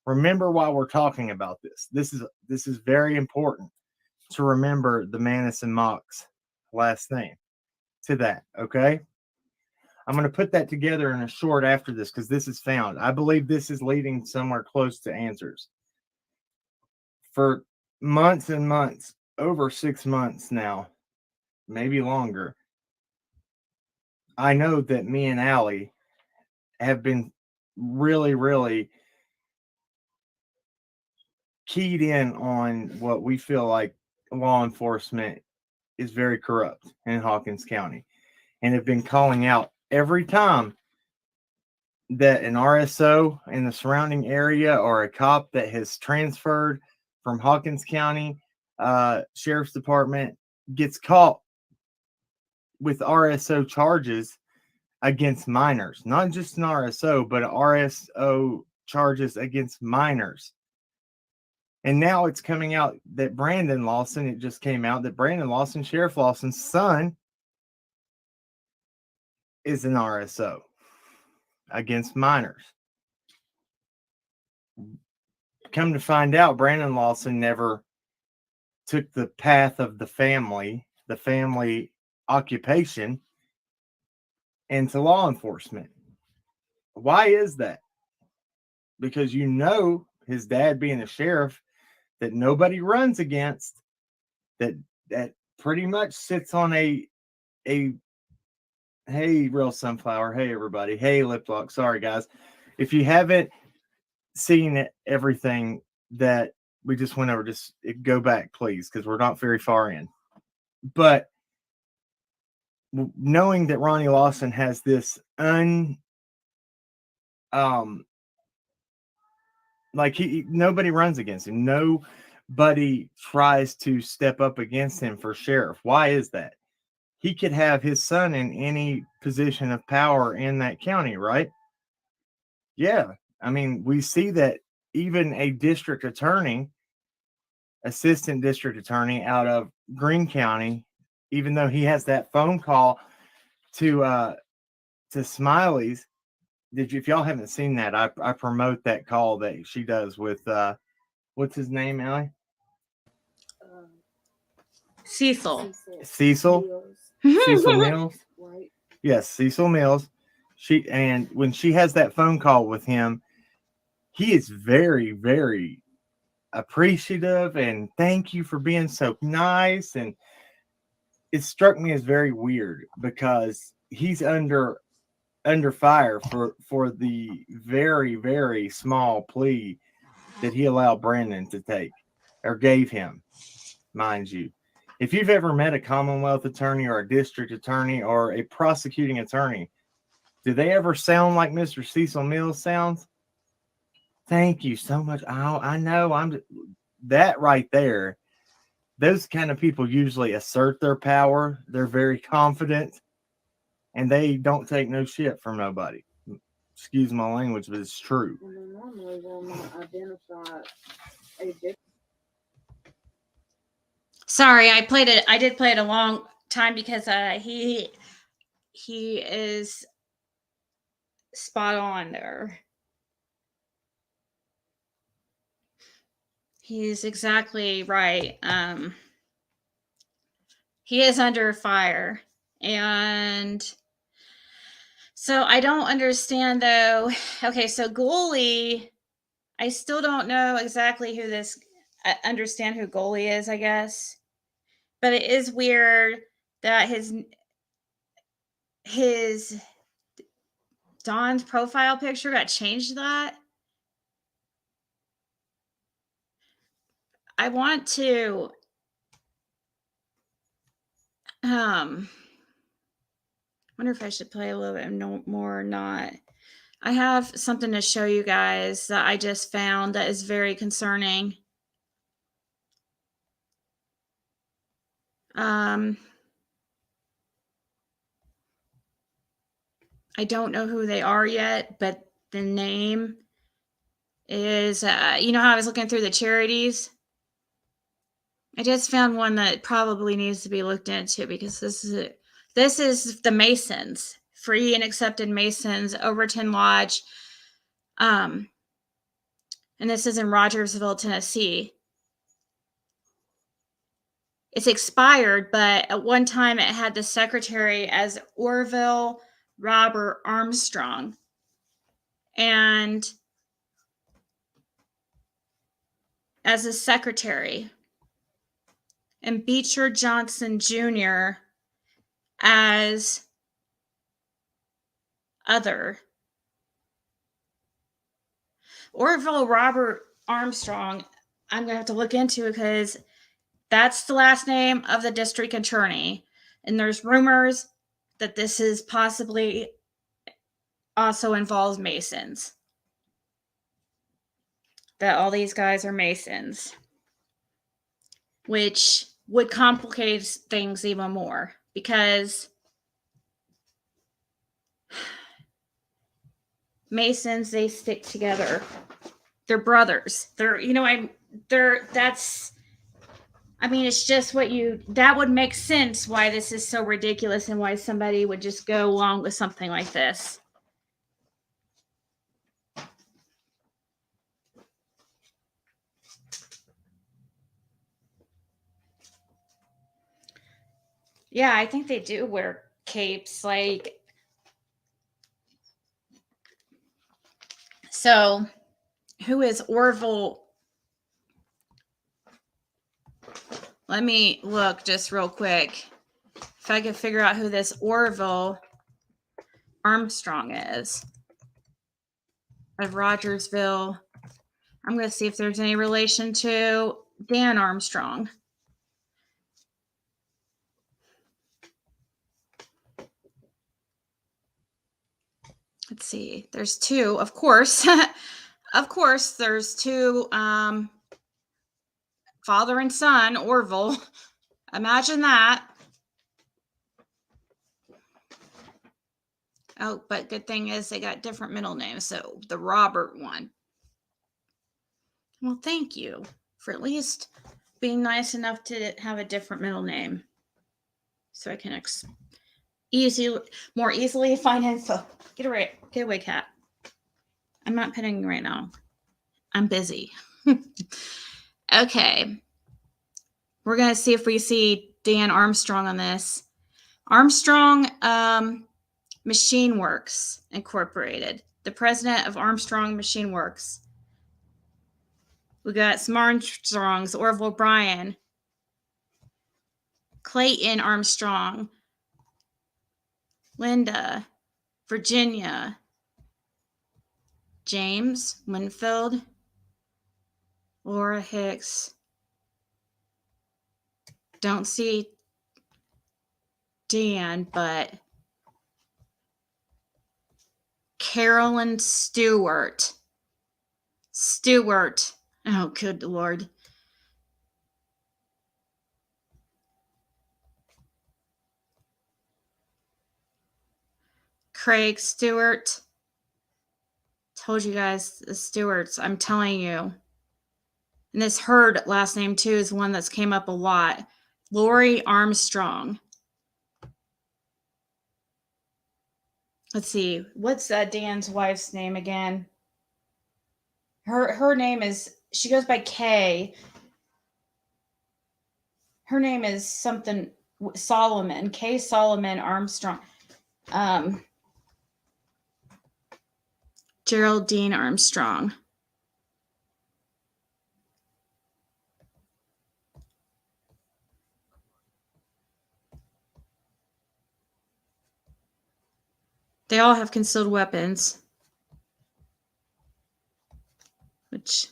Remember, while we're talking about this, this is very important to remember the Manis and Mocks last name to that. Okay, I'm going to put that together in a short after this because this is found. I believe this is leading somewhere close to answers. For months and months, over 6 months now, maybe longer, I know that me and Allie have been really, really keyed in on what we feel like law enforcement is very corrupt in Hawkins County, and have been calling out every time that an RSO in the surrounding area or a cop that has transferred from Hawkins County Sheriff's Department gets caught with RSO charges against minors, not just an RSO, but RSO charges against minors. And now it's coming out that Brandon Lawson, it just came out that Brandon Lawson, Sheriff Lawson's son, is an RSO against minors. Come to find out, Brandon Lawson never took the path of the family occupation, into law enforcement. Why is that? Because his dad being a sheriff that nobody runs against, that pretty much sits on a hey, Real Sunflower, hey everybody, hey Lip Lock, sorry guys, if you haven't seen everything that we just went over, just go back please, because we're not very far in. But knowing that Ronnie Lawson has this nobody runs against him, nobody tries to step up against him for sheriff. Why is that? He could have his son in any position of power in that county, right? Yeah. I mean, we see that even a district attorney, assistant district attorney out of Greene County, even though he has that phone call to Smiley's, if y'all haven't seen that, I promote that call that she does with what's his name, Allie? Cecil Mills. Right. Yes, Cecil Mills. When she has that phone call with him, he is very, very appreciative and thank you for being so nice. And it struck me as very weird because he's under fire for the very, very small plea that he allowed Brandon to take, or gave him, mind you. If you've ever met a Commonwealth attorney or a district attorney or a prosecuting attorney, do they ever sound like Mr. Cecil Mills sounds? Thank you so much. I know that right there. Those kind of people usually assert their power. They're very confident and they don't take no shit from nobody. Excuse my language, but it's true. And they normally will not identify a victim. Sorry, I did play it a long time because he is spot on there. He's exactly right. He is under fire. And so I don't understand though. Okay, so goalie, I still don't know exactly understand who goalie is, I guess. But it is weird that his Don's profile picture got changed to that. I want to wonder if I should play a little bit more or not. I have something to show you guys that I just found that is very concerning. I don't know who they are yet, but the name is, you know how I was looking through the charities? I just found one that probably needs to be looked into because this is the Masons, Free and Accepted Masons, Overton Lodge. And this is in Rogersville, Tennessee. It's expired, but at one time it had the secretary as Orville Robert Armstrong. And as a secretary. And Beecher Johnson Jr. as other. Orville Robert Armstrong, I'm going to have to look into because That's the last name of the district attorney. And there's rumors that this is possibly also involves Masons. That all these guys are Masons, which would complicate things even more because Masons, they stick together. They're brothers. It's just that would make sense why this is so ridiculous and why somebody would just go along with something like this. Yeah, I think they do wear capes. So, who is Orville? Let me look just real quick. If I can figure out who this Orville Armstrong is of Rogersville. I'm going to see if there's any relation to Dan Armstrong. Let's see. There's two, of course. Of course, there's two father and son, Orville. Imagine that. Oh, but good thing is they got different middle names. So the Robert one. Well, thank you for at least being nice enough to have a different middle name. So I can more easily find info. Get away, cat. I'm not petting you right now. I'm busy. Okay. We're going to see if we see Dan Armstrong on this. Armstrong Machine Works Incorporated. The president of Armstrong Machine Works. We got some Armstrongs, Orville Bryan, Clayton Armstrong, Linda, Virginia, James Winfield, Laura Hicks. Don't see Dan, but Carolyn Stewart. Oh, good Lord. Craig Stewart. Told you guys, the Stewarts, I'm telling you. And this Hurd last name, too, is one that's came up a lot. Lori Armstrong. Let's see. What's Dan's wife's name again? Her name is, she goes by Kay. Her name is something Solomon. Kay Solomon Armstrong. Geraldine Armstrong. They all have concealed weapons. Which...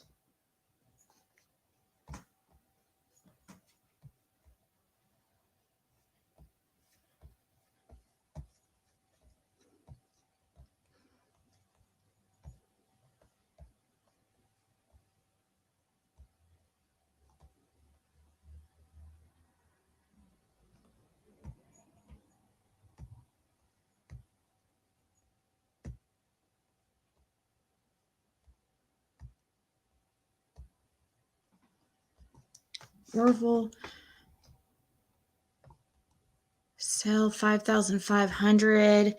Orville sell 5,500.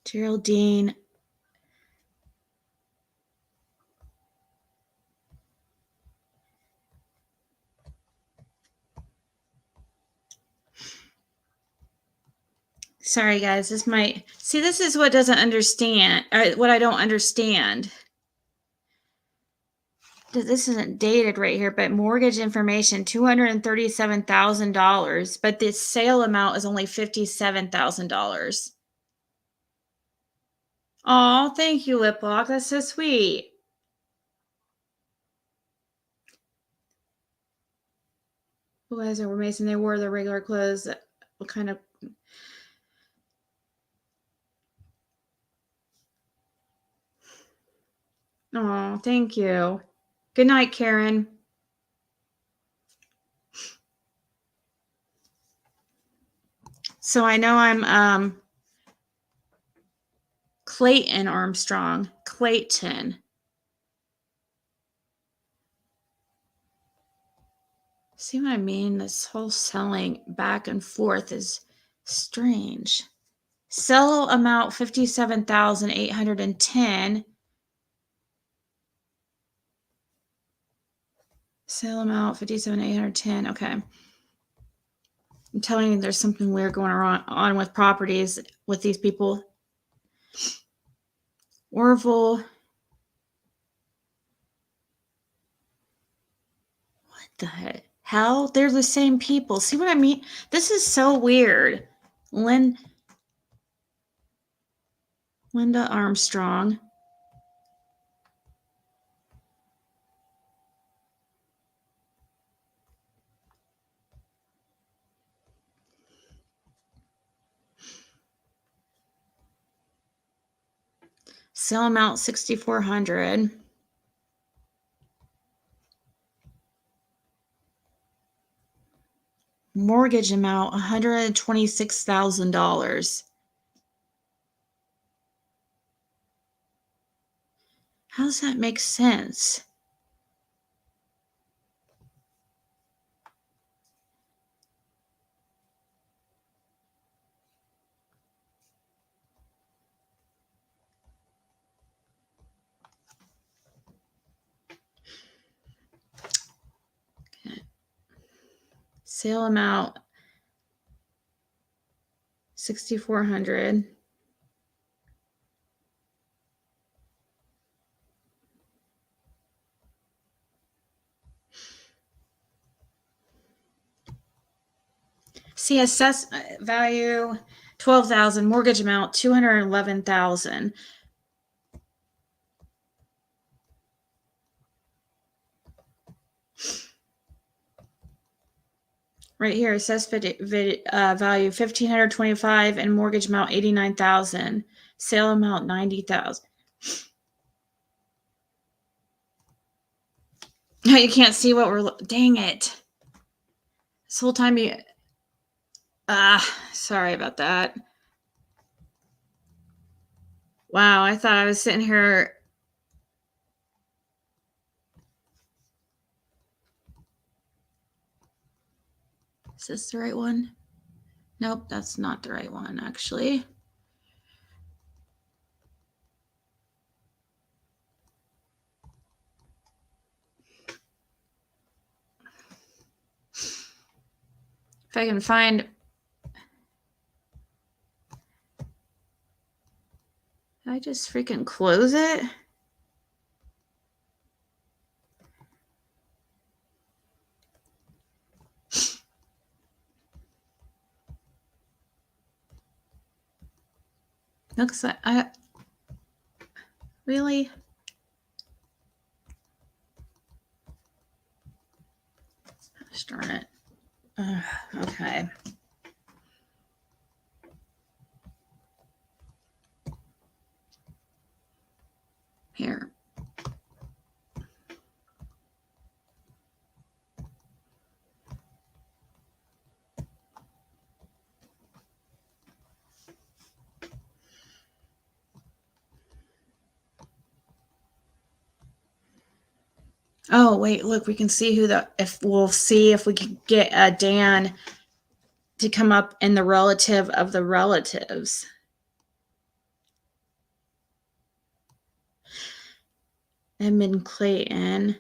Geraldine. Sorry, guys. This is what doesn't understand, or what I don't understand. This isn't dated right here, but mortgage information, $237,000, but the sale amount is only $57,000. Oh, thank you, Liplock. That's so sweet. Who guys were Mason? They wore their regular clothes. What kind of? Oh, thank you. Good night, Karen. So I know I'm Clayton Armstrong. Clayton. See what I mean? This whole selling back and forth is strange. Sell amount 57,810. Sale amount 57,810. Okay. I'm telling you, there's something weird going on with properties with these people. Orville. What the hell? They're the same people. See what I mean? This is so weird. Linda Armstrong. Sale amount 6,400. Mortgage amount $126,000. How does that make sense? Okay. Sale amount 6,400. See, assessed value 12,000. Mortgage amount 211,000. Right here, assessed value 1,525 and mortgage amount 89,000. Sale amount 90,000. You can't see what we're. Dang it! This whole time you. Sorry about that. Wow, I thought I was sitting here. Is this the right one? Nope, that's not the right one, actually. If I can find. Did I just freaking close it? Looks like I really. Gosh darn it. Okay. Here. Oh, wait, look, we can see we'll see if we can get Dan to come up in the relative of the relatives. Edmund Clayton.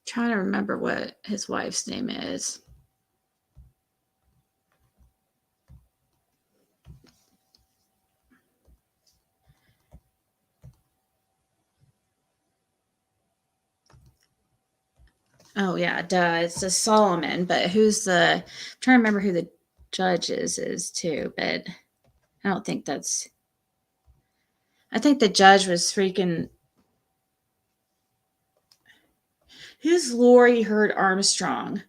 Trying to remember what his wife's name is. Oh yeah, duh. It's a Solomon, but who's the? I'm trying to remember who the judge is too, but I don't think that's. I think the judge was freaking. Who's Lori Heard Armstrong?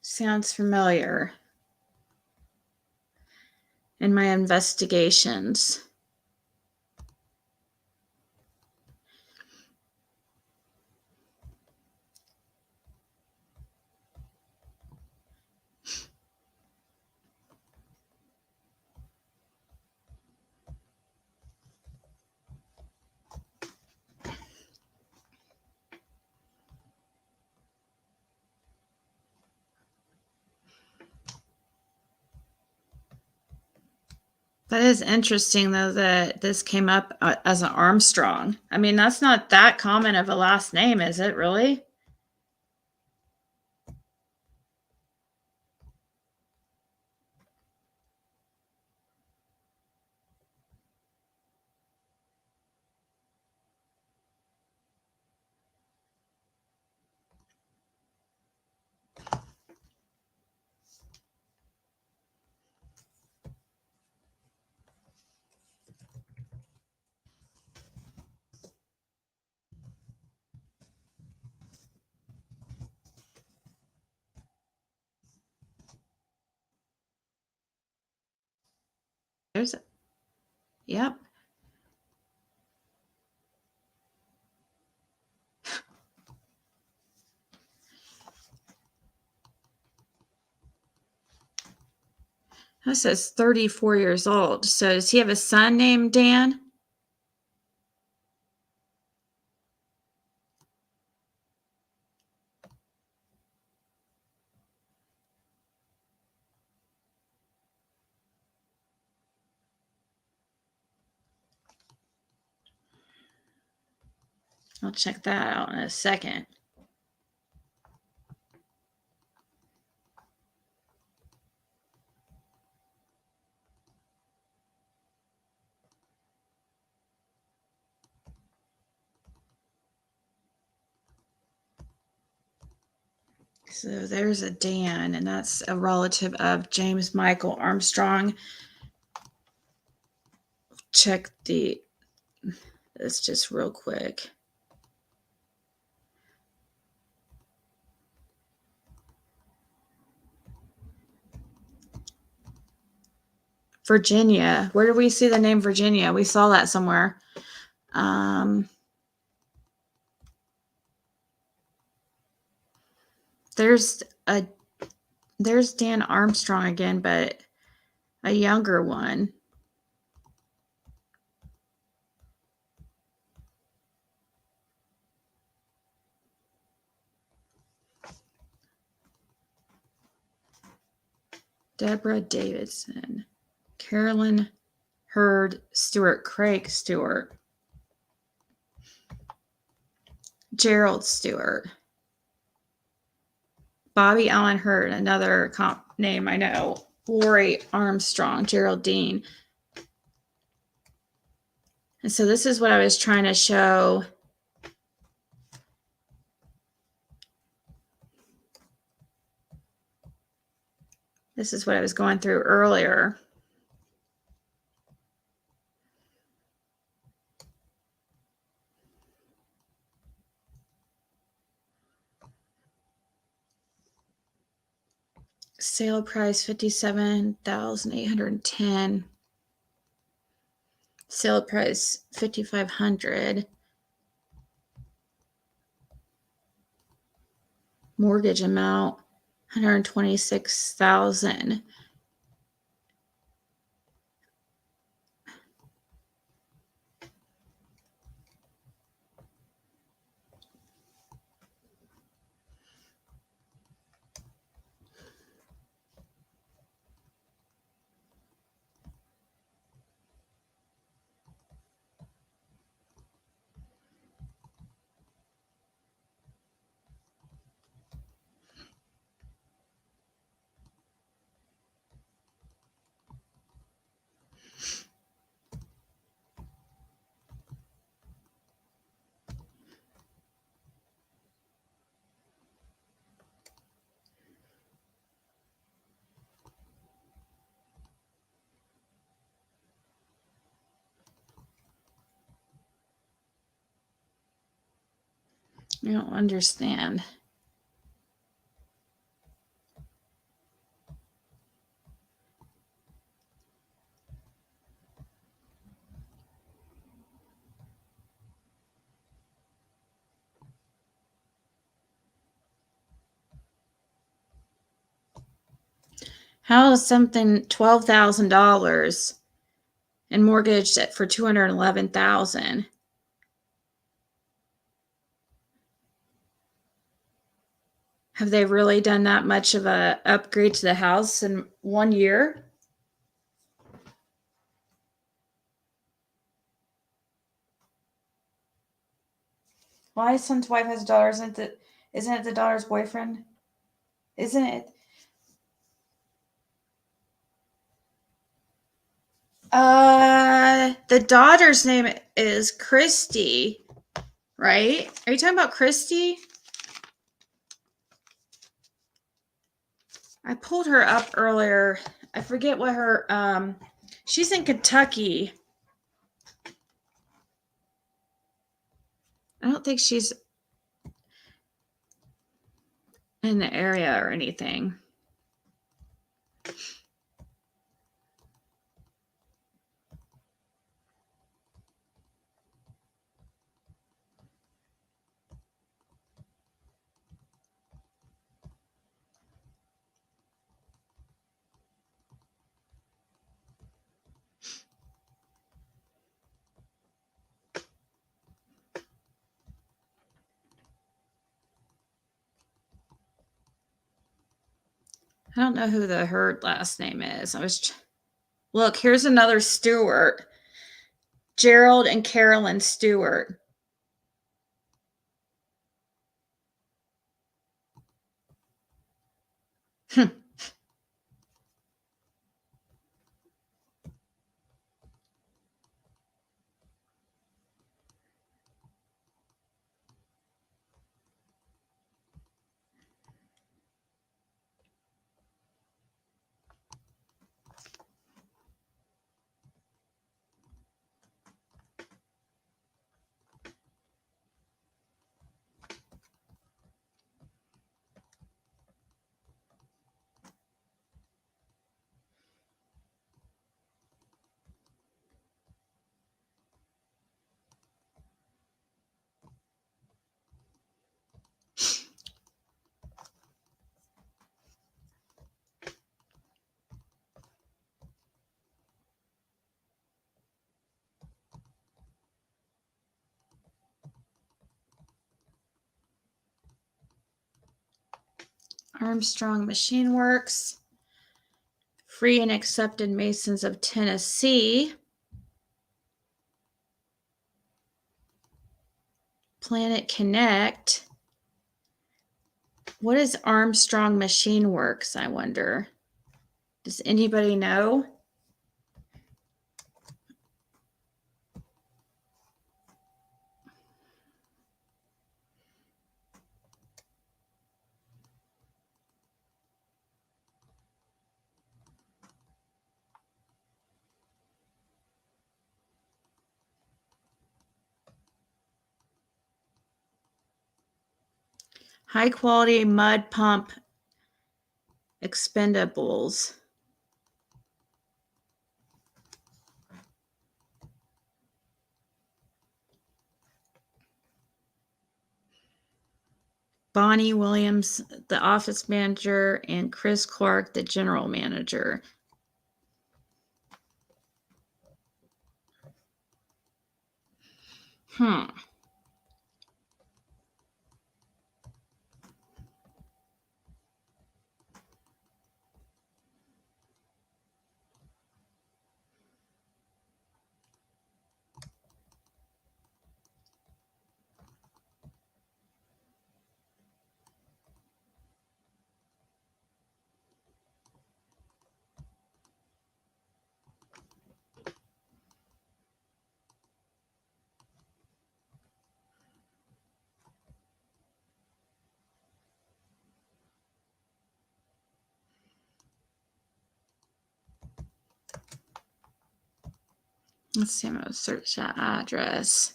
Sounds familiar. In my investigations. That is interesting, though, that this came up as an Armstrong. I mean, that's not that common of a last name, is it, really? There's a, yep. That says 34 years old. So does he have a son named Dan? I'll check that out in a second. So there's a Dan, and that's a relative of James Michael Armstrong. Check this just real quick. Virginia. Where do we see the name Virginia? We saw that somewhere. There's Dan Armstrong again, but a younger one. Deborah Davidson, Carolyn Heard Stewart, Craig Stewart, Gerald Stewart, Bobby Allen Heard, another name I know, Lori Armstrong, Geraldine. And so this is what I was trying to show. This is what I was going through earlier. Sale price $57,810. Sale price $5,500. Mortgage amount $126,000. I don't understand. How is something $12,000 and mortgaged for $211,000? Have they really done that much of a upgrade to the house in 1 year? Why his son's wife has a daughter? Isn't it the daughter's boyfriend? Isn't it? The daughter's name is Christy, right? Are you talking about Christy? I pulled her up earlier. I forget what her she's in Kentucky. I don't think she's in the area or anything. I don't know who her last name is. Look, here's another Stewart. Gerald and Carolyn Stewart. Armstrong Machine Works. Free and Accepted Masons of Tennessee. Planet Connect. What is Armstrong Machine Works, I wonder? Does anybody know? High quality mud pump expendables. Bonnie Williams, the office manager, and Chris Clark, the general manager. Let's see, I'm going to search that address.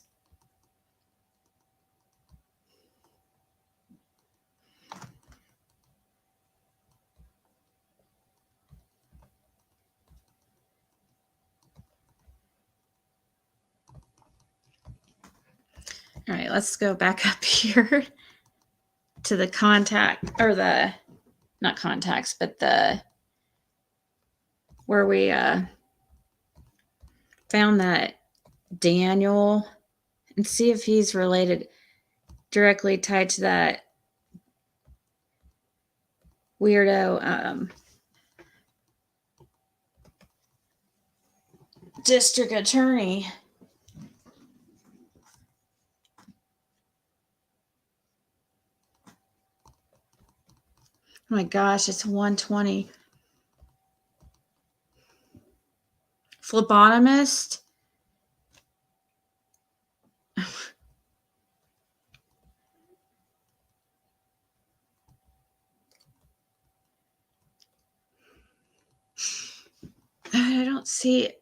let's go back up here to the contact, or the, not contacts, but the, where we found that Daniel, and see if he's related, directly tied to that weirdo district attorney. Oh my gosh, it's 1:20. Phlebotomist. I don't see it.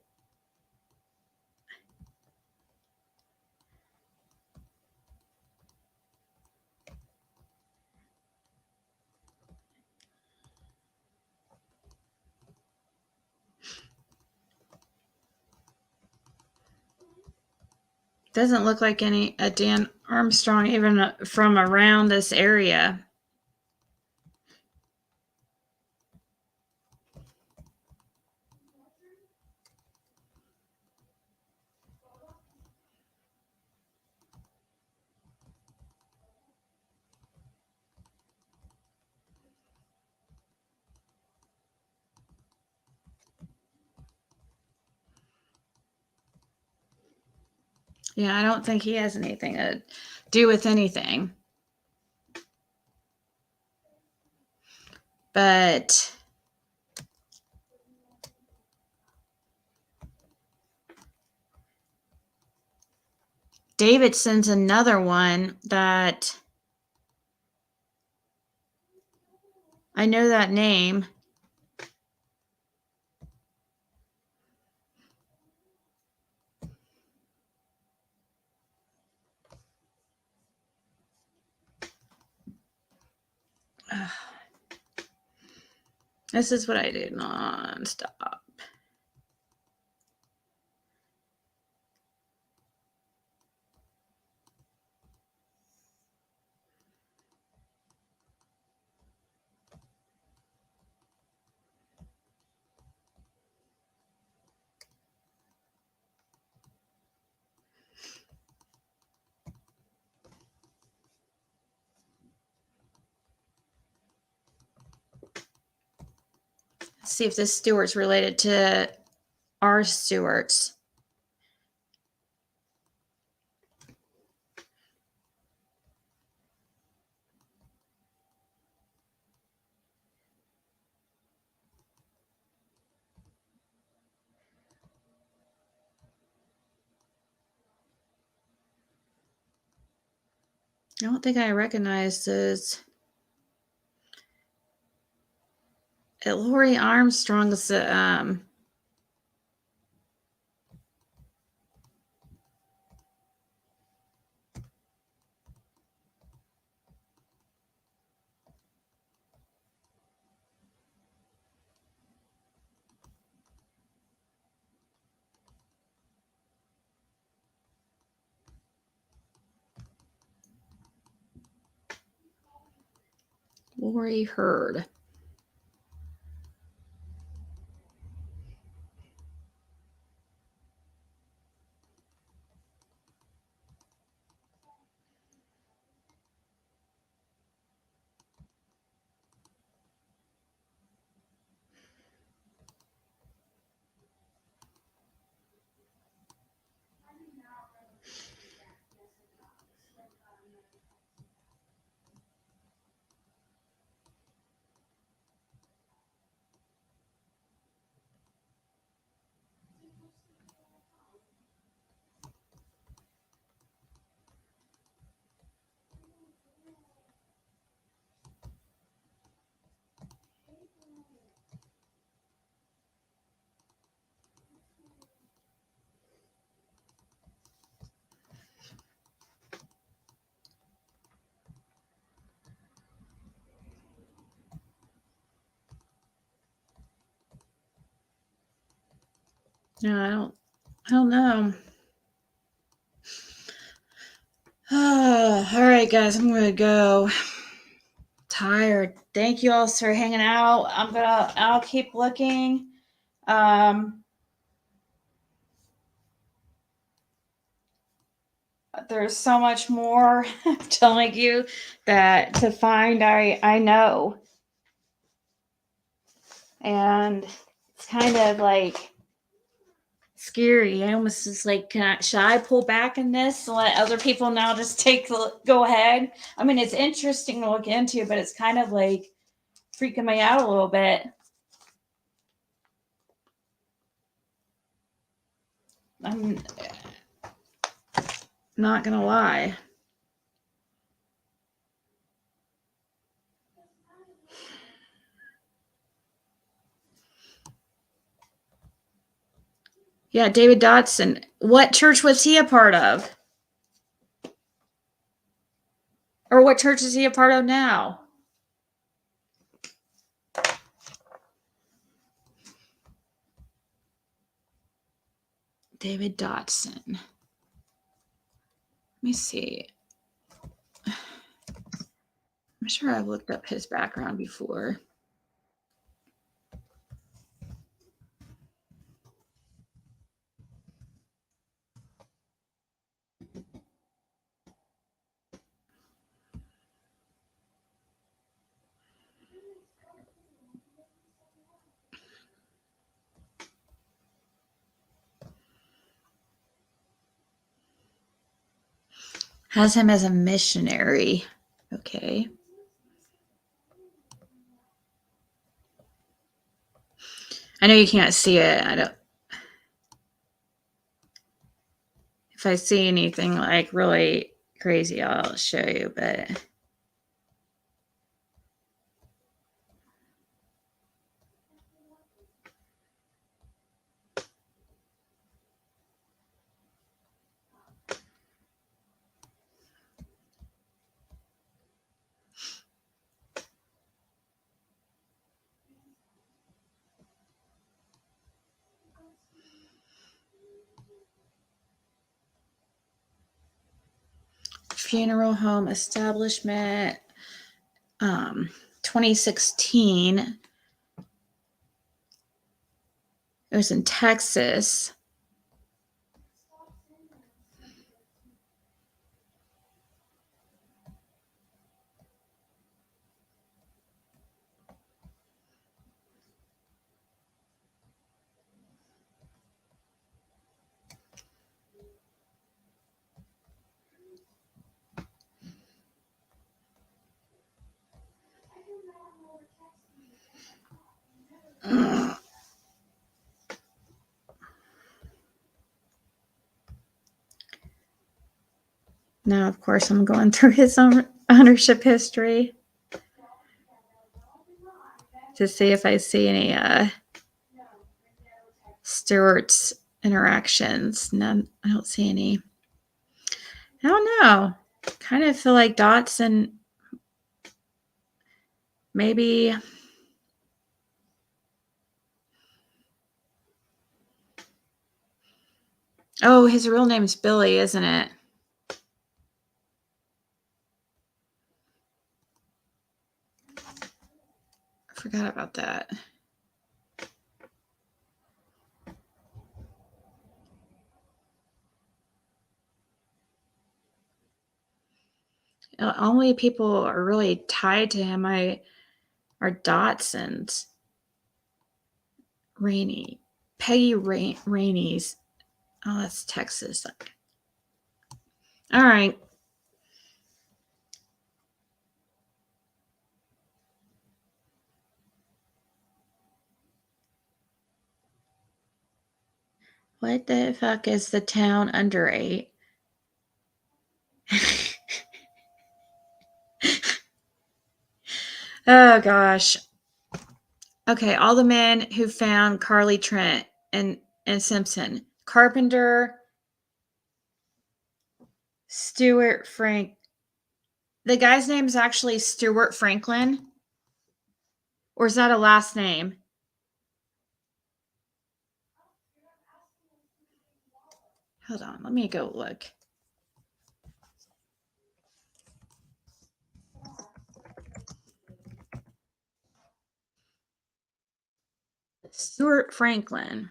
Doesn't look like a Dan Armstrong even from around this area. Yeah, I don't think he has anything to do with anything. But David sends another one that I know that name. This is what I do nonstop. Let's see if this Stewart's related to our Stewarts. I don't think I recognize this. Lori Armstrong's Lori Heard. No, I don't know. All right, guys, I'm gonna go. Tired. Thank you all for hanging out. I'll keep looking. There's so much more I'm telling you that to find. I know, and it's kind of like scary. I almost just like, should I pull back in this and let other people now just go ahead? I mean, it's interesting to look into, but it's kind of like freaking me out a little bit. I'm not gonna lie. Yeah, David Dotson. What church was he a part of? Or what church is he a part of now? David Dotson. Let me see. I'm sure I've looked up his background before. Has him as a missionary. Okay. I know you can't see it. I don't. If I see anything like really crazy, I'll show you, but funeral home establishment, 2016. It was in Texas. Now, of course, I'm going through his own ownership history to see if I see any Stewart's interactions. None. I don't see any. I don't know. Kind of feel like Dotson maybe. Oh, his real name's Billy, isn't it? I forgot about that. Only people are really tied to him are Dotsons. Rainey. Peggy Rainey's. Oh, that's Texas. All right. What the fuck is the town under 8? Oh, gosh. Okay, all the men who found Carly Trent and Simpson. Carpenter, Stewart Frank. The guy's name is actually Stewart Franklin? Or is that a last name? Hold on, let me go look. Stewart Franklin.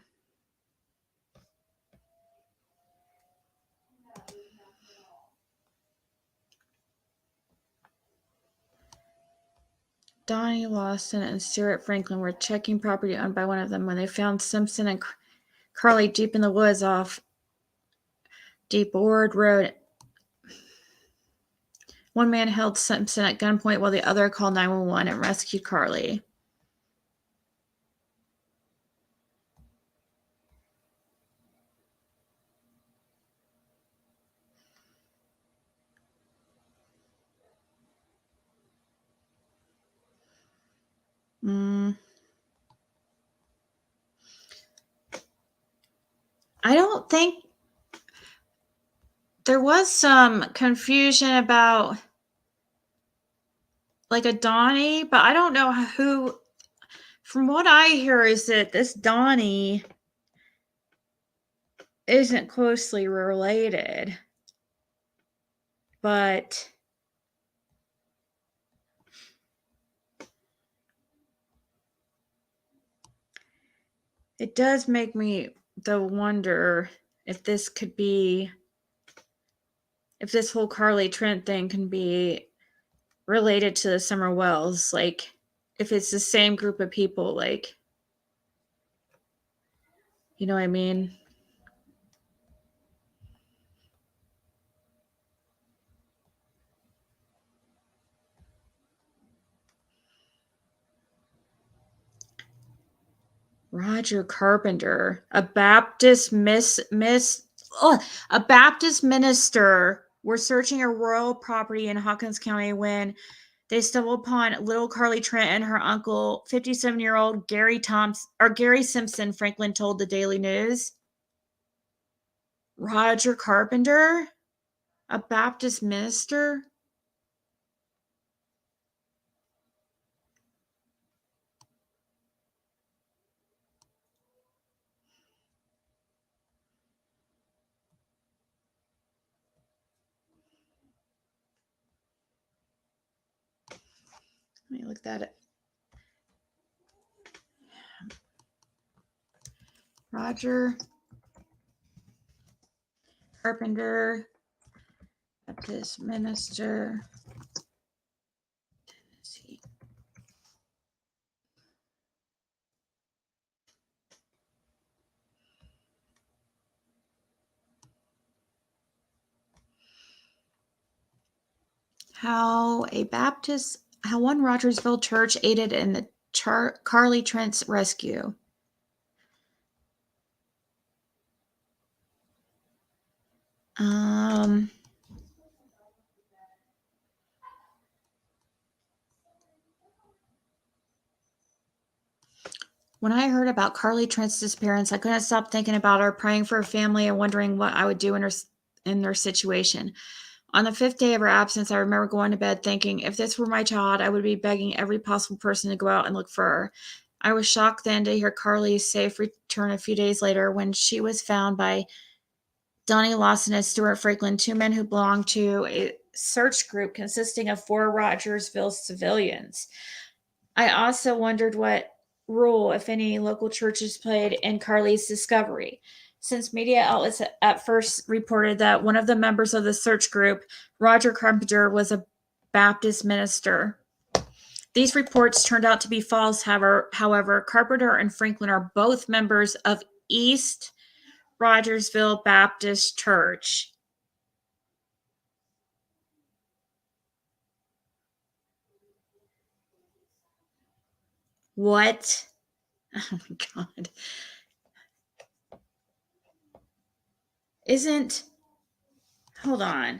Donnie Lawson and Stewart Franklin were checking property owned by one of them when they found Simpson and Carly deep in the woods off Deep Ord Road. One man held Simpson at gunpoint while the other called 911 and rescued Carly. I don't think there was some confusion about like a Donnie, but I don't know who. From what I hear is that this Donnie isn't closely related, but it does make me though wonder if this could be, if this whole Carly Trent thing can be related to the Summer Wells, like if it's the same group of people, like, you know what I mean? Roger Carpenter, a Baptist a Baptist minister were searching a rural property in Hawkins County when they stumbled upon little Carly Trent and her uncle, 57-year-old Gary Simpson, Franklin told the Daily News. Roger Carpenter, a Baptist minister? Let me look that up. Roger Carpenter, Baptist minister. Tennessee. How one Rogersville church aided in the Carly Trent's rescue. When I heard about Carly Trent's disappearance, I couldn't stop thinking about her, praying for her family, and wondering what I would do in their situation. On the 5th day of her absence, I remember going to bed thinking, if this were my child, I would be begging every possible person to go out and look for her. I was shocked then to hear Carly's safe return a few days later when she was found by Donnie Lawson and Stewart Franklin, 2 men who belonged to a search group consisting of 4 Rogersville civilians. I also wondered what role, if any, local churches played in Carly's discovery. Since media outlets at first reported that one of the members of the search group, Roger Carpenter, was a Baptist minister. These reports turned out to be false. However, Carpenter and Franklin are both members of East Rogersville Baptist Church. What? Oh my God. Hold on.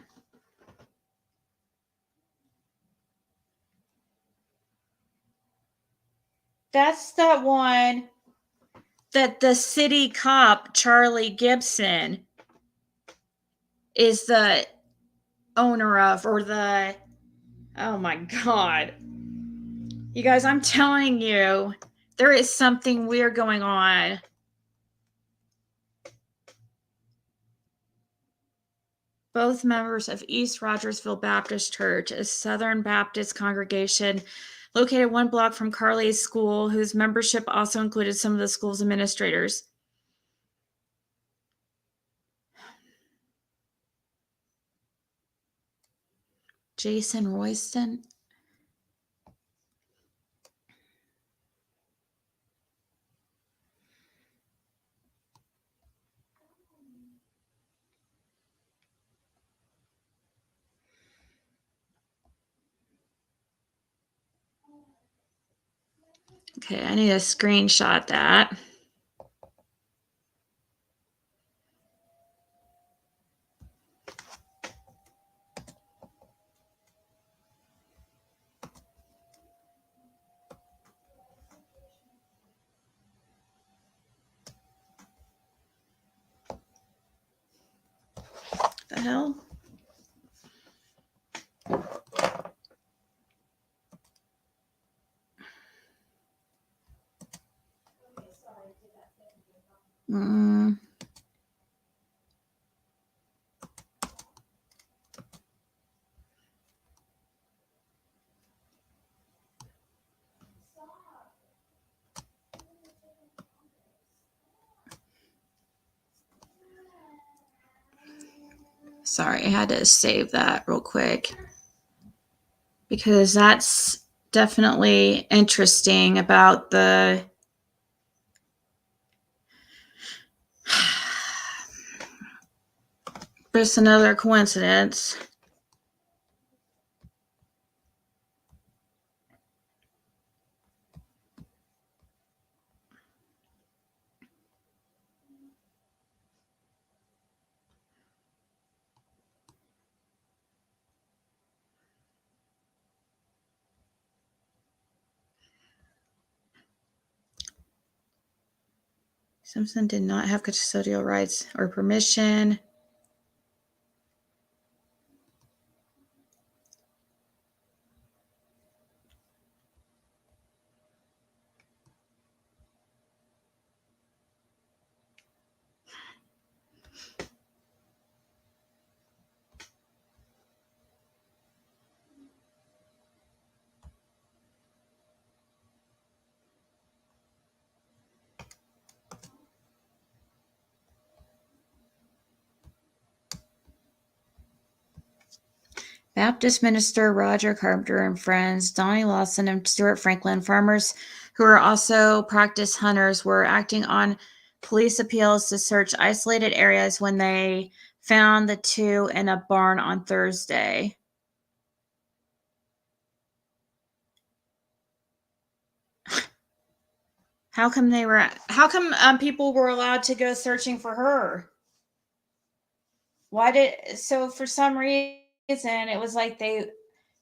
That's that one that the city cop, Charlie Gibson, is the owner of, or the, oh my God. You guys, I'm telling you, there is something weird going on. Both members of East Rogersville Baptist Church, a Southern Baptist congregation located 1 block from Carly's school, whose membership also included some of the school's administrators. Jason Royston. Okay, I need to screenshot that. The hell? Sorry, I had to save that real quick because that's definitely interesting about the just another coincidence. Simpson did not have custodial rights or permission. Baptist minister Roger Carpenter and friends, Donnie Lawson and Stewart Franklin, farmers who are also practice hunters, were acting on police appeals to search isolated areas when they found the two in a barn on Thursday. How come people were allowed to go searching for her? For some reason it was like they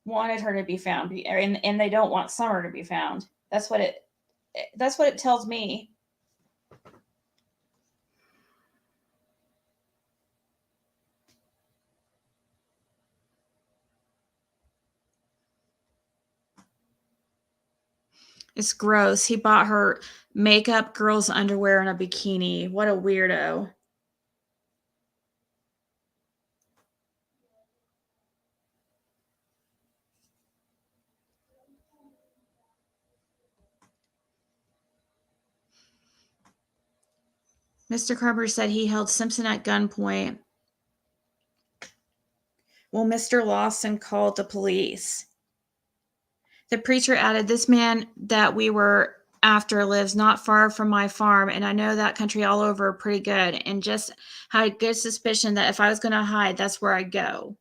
wanted her to be found, and they don't want Summer to be found. That's what it tells me. It's gross. He bought her makeup, girls' underwear, and a bikini. What a weirdo. Mr. Carpenter said he held Simpson at gunpoint. Well, Mr. Lawson called the police. The preacher added, "This man that we were after lives not far from my farm, and I know that country all over pretty good, and just had a good suspicion that if I was going to hide, that's where I'd go."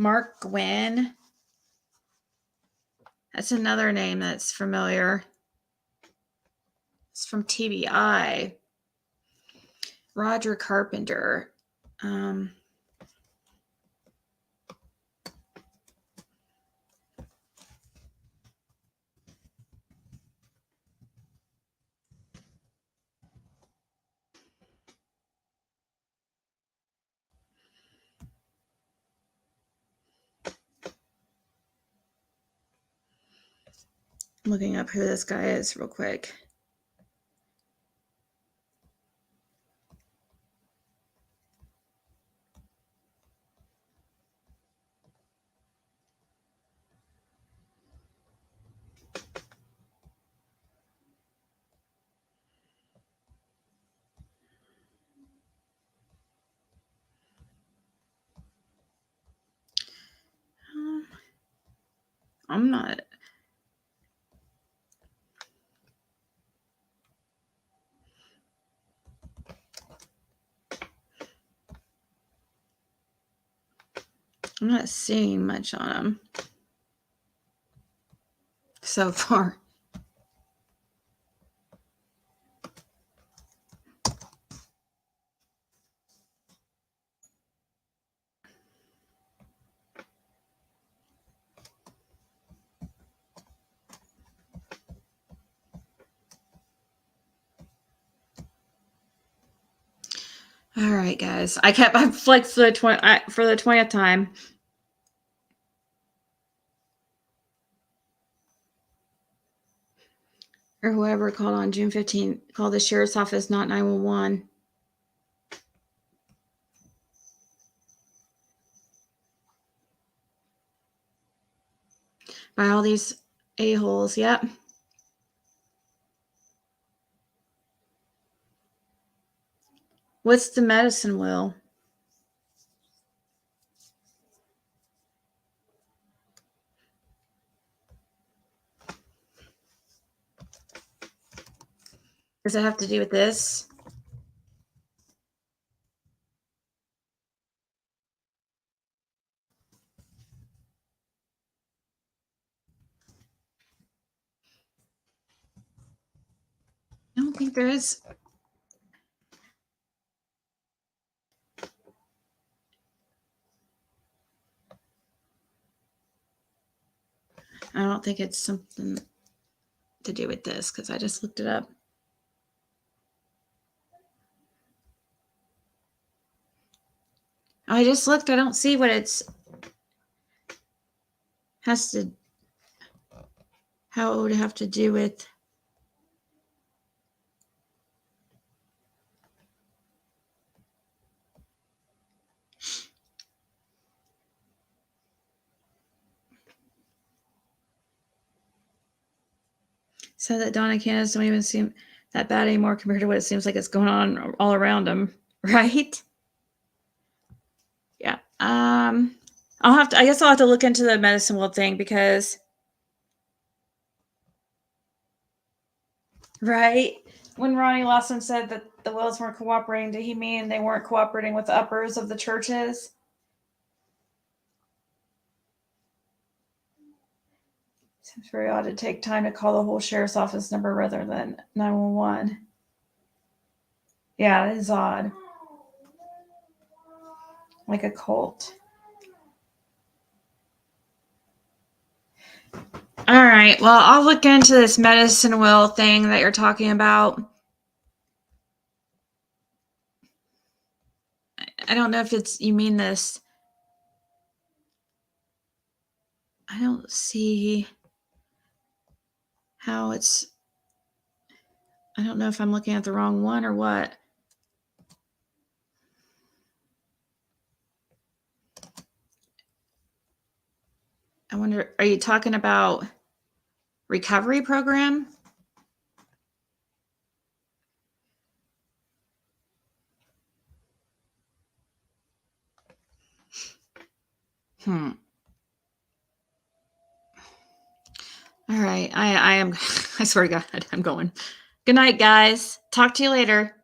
Mark Gwynn. That's another name that's familiar. It's from TBI. Roger Carpenter. looking up who this guy is real quick. I'm not. I'm not seeing much on him so far. All right, guys. I flexed for the 20th time. Or whoever called on June 15th called the sheriff's office, not 911. By all these a-holes. Yep. What's the medicine wheel? Does it have to do with this? I don't think there is. I don't think it's something to do with this because I just looked it up. I just looked. I don't see what it's has to, how it would have to do with. So that Donna and Candace don't even seem that bad anymore compared to what it seems like it's going on all around them, right? Yeah. I guess I'll have to look into the medicine wheel thing because, right? When Ronnie Lawson said that the Wills weren't cooperating, did he mean they weren't cooperating with the uppers of the churches? Seems very odd to take time to call the whole sheriff's office number rather than 911. Yeah, it is odd. Like a cult. All right. Well, I'll look into this medicine wheel thing that you're talking about. I don't know if you mean this. I don't see how it's, I don't know if I'm looking at the wrong one or what. I wonder, are you talking about recovery program? All right. I am, I swear to God, I'm going. Good night, guys. Talk to you later.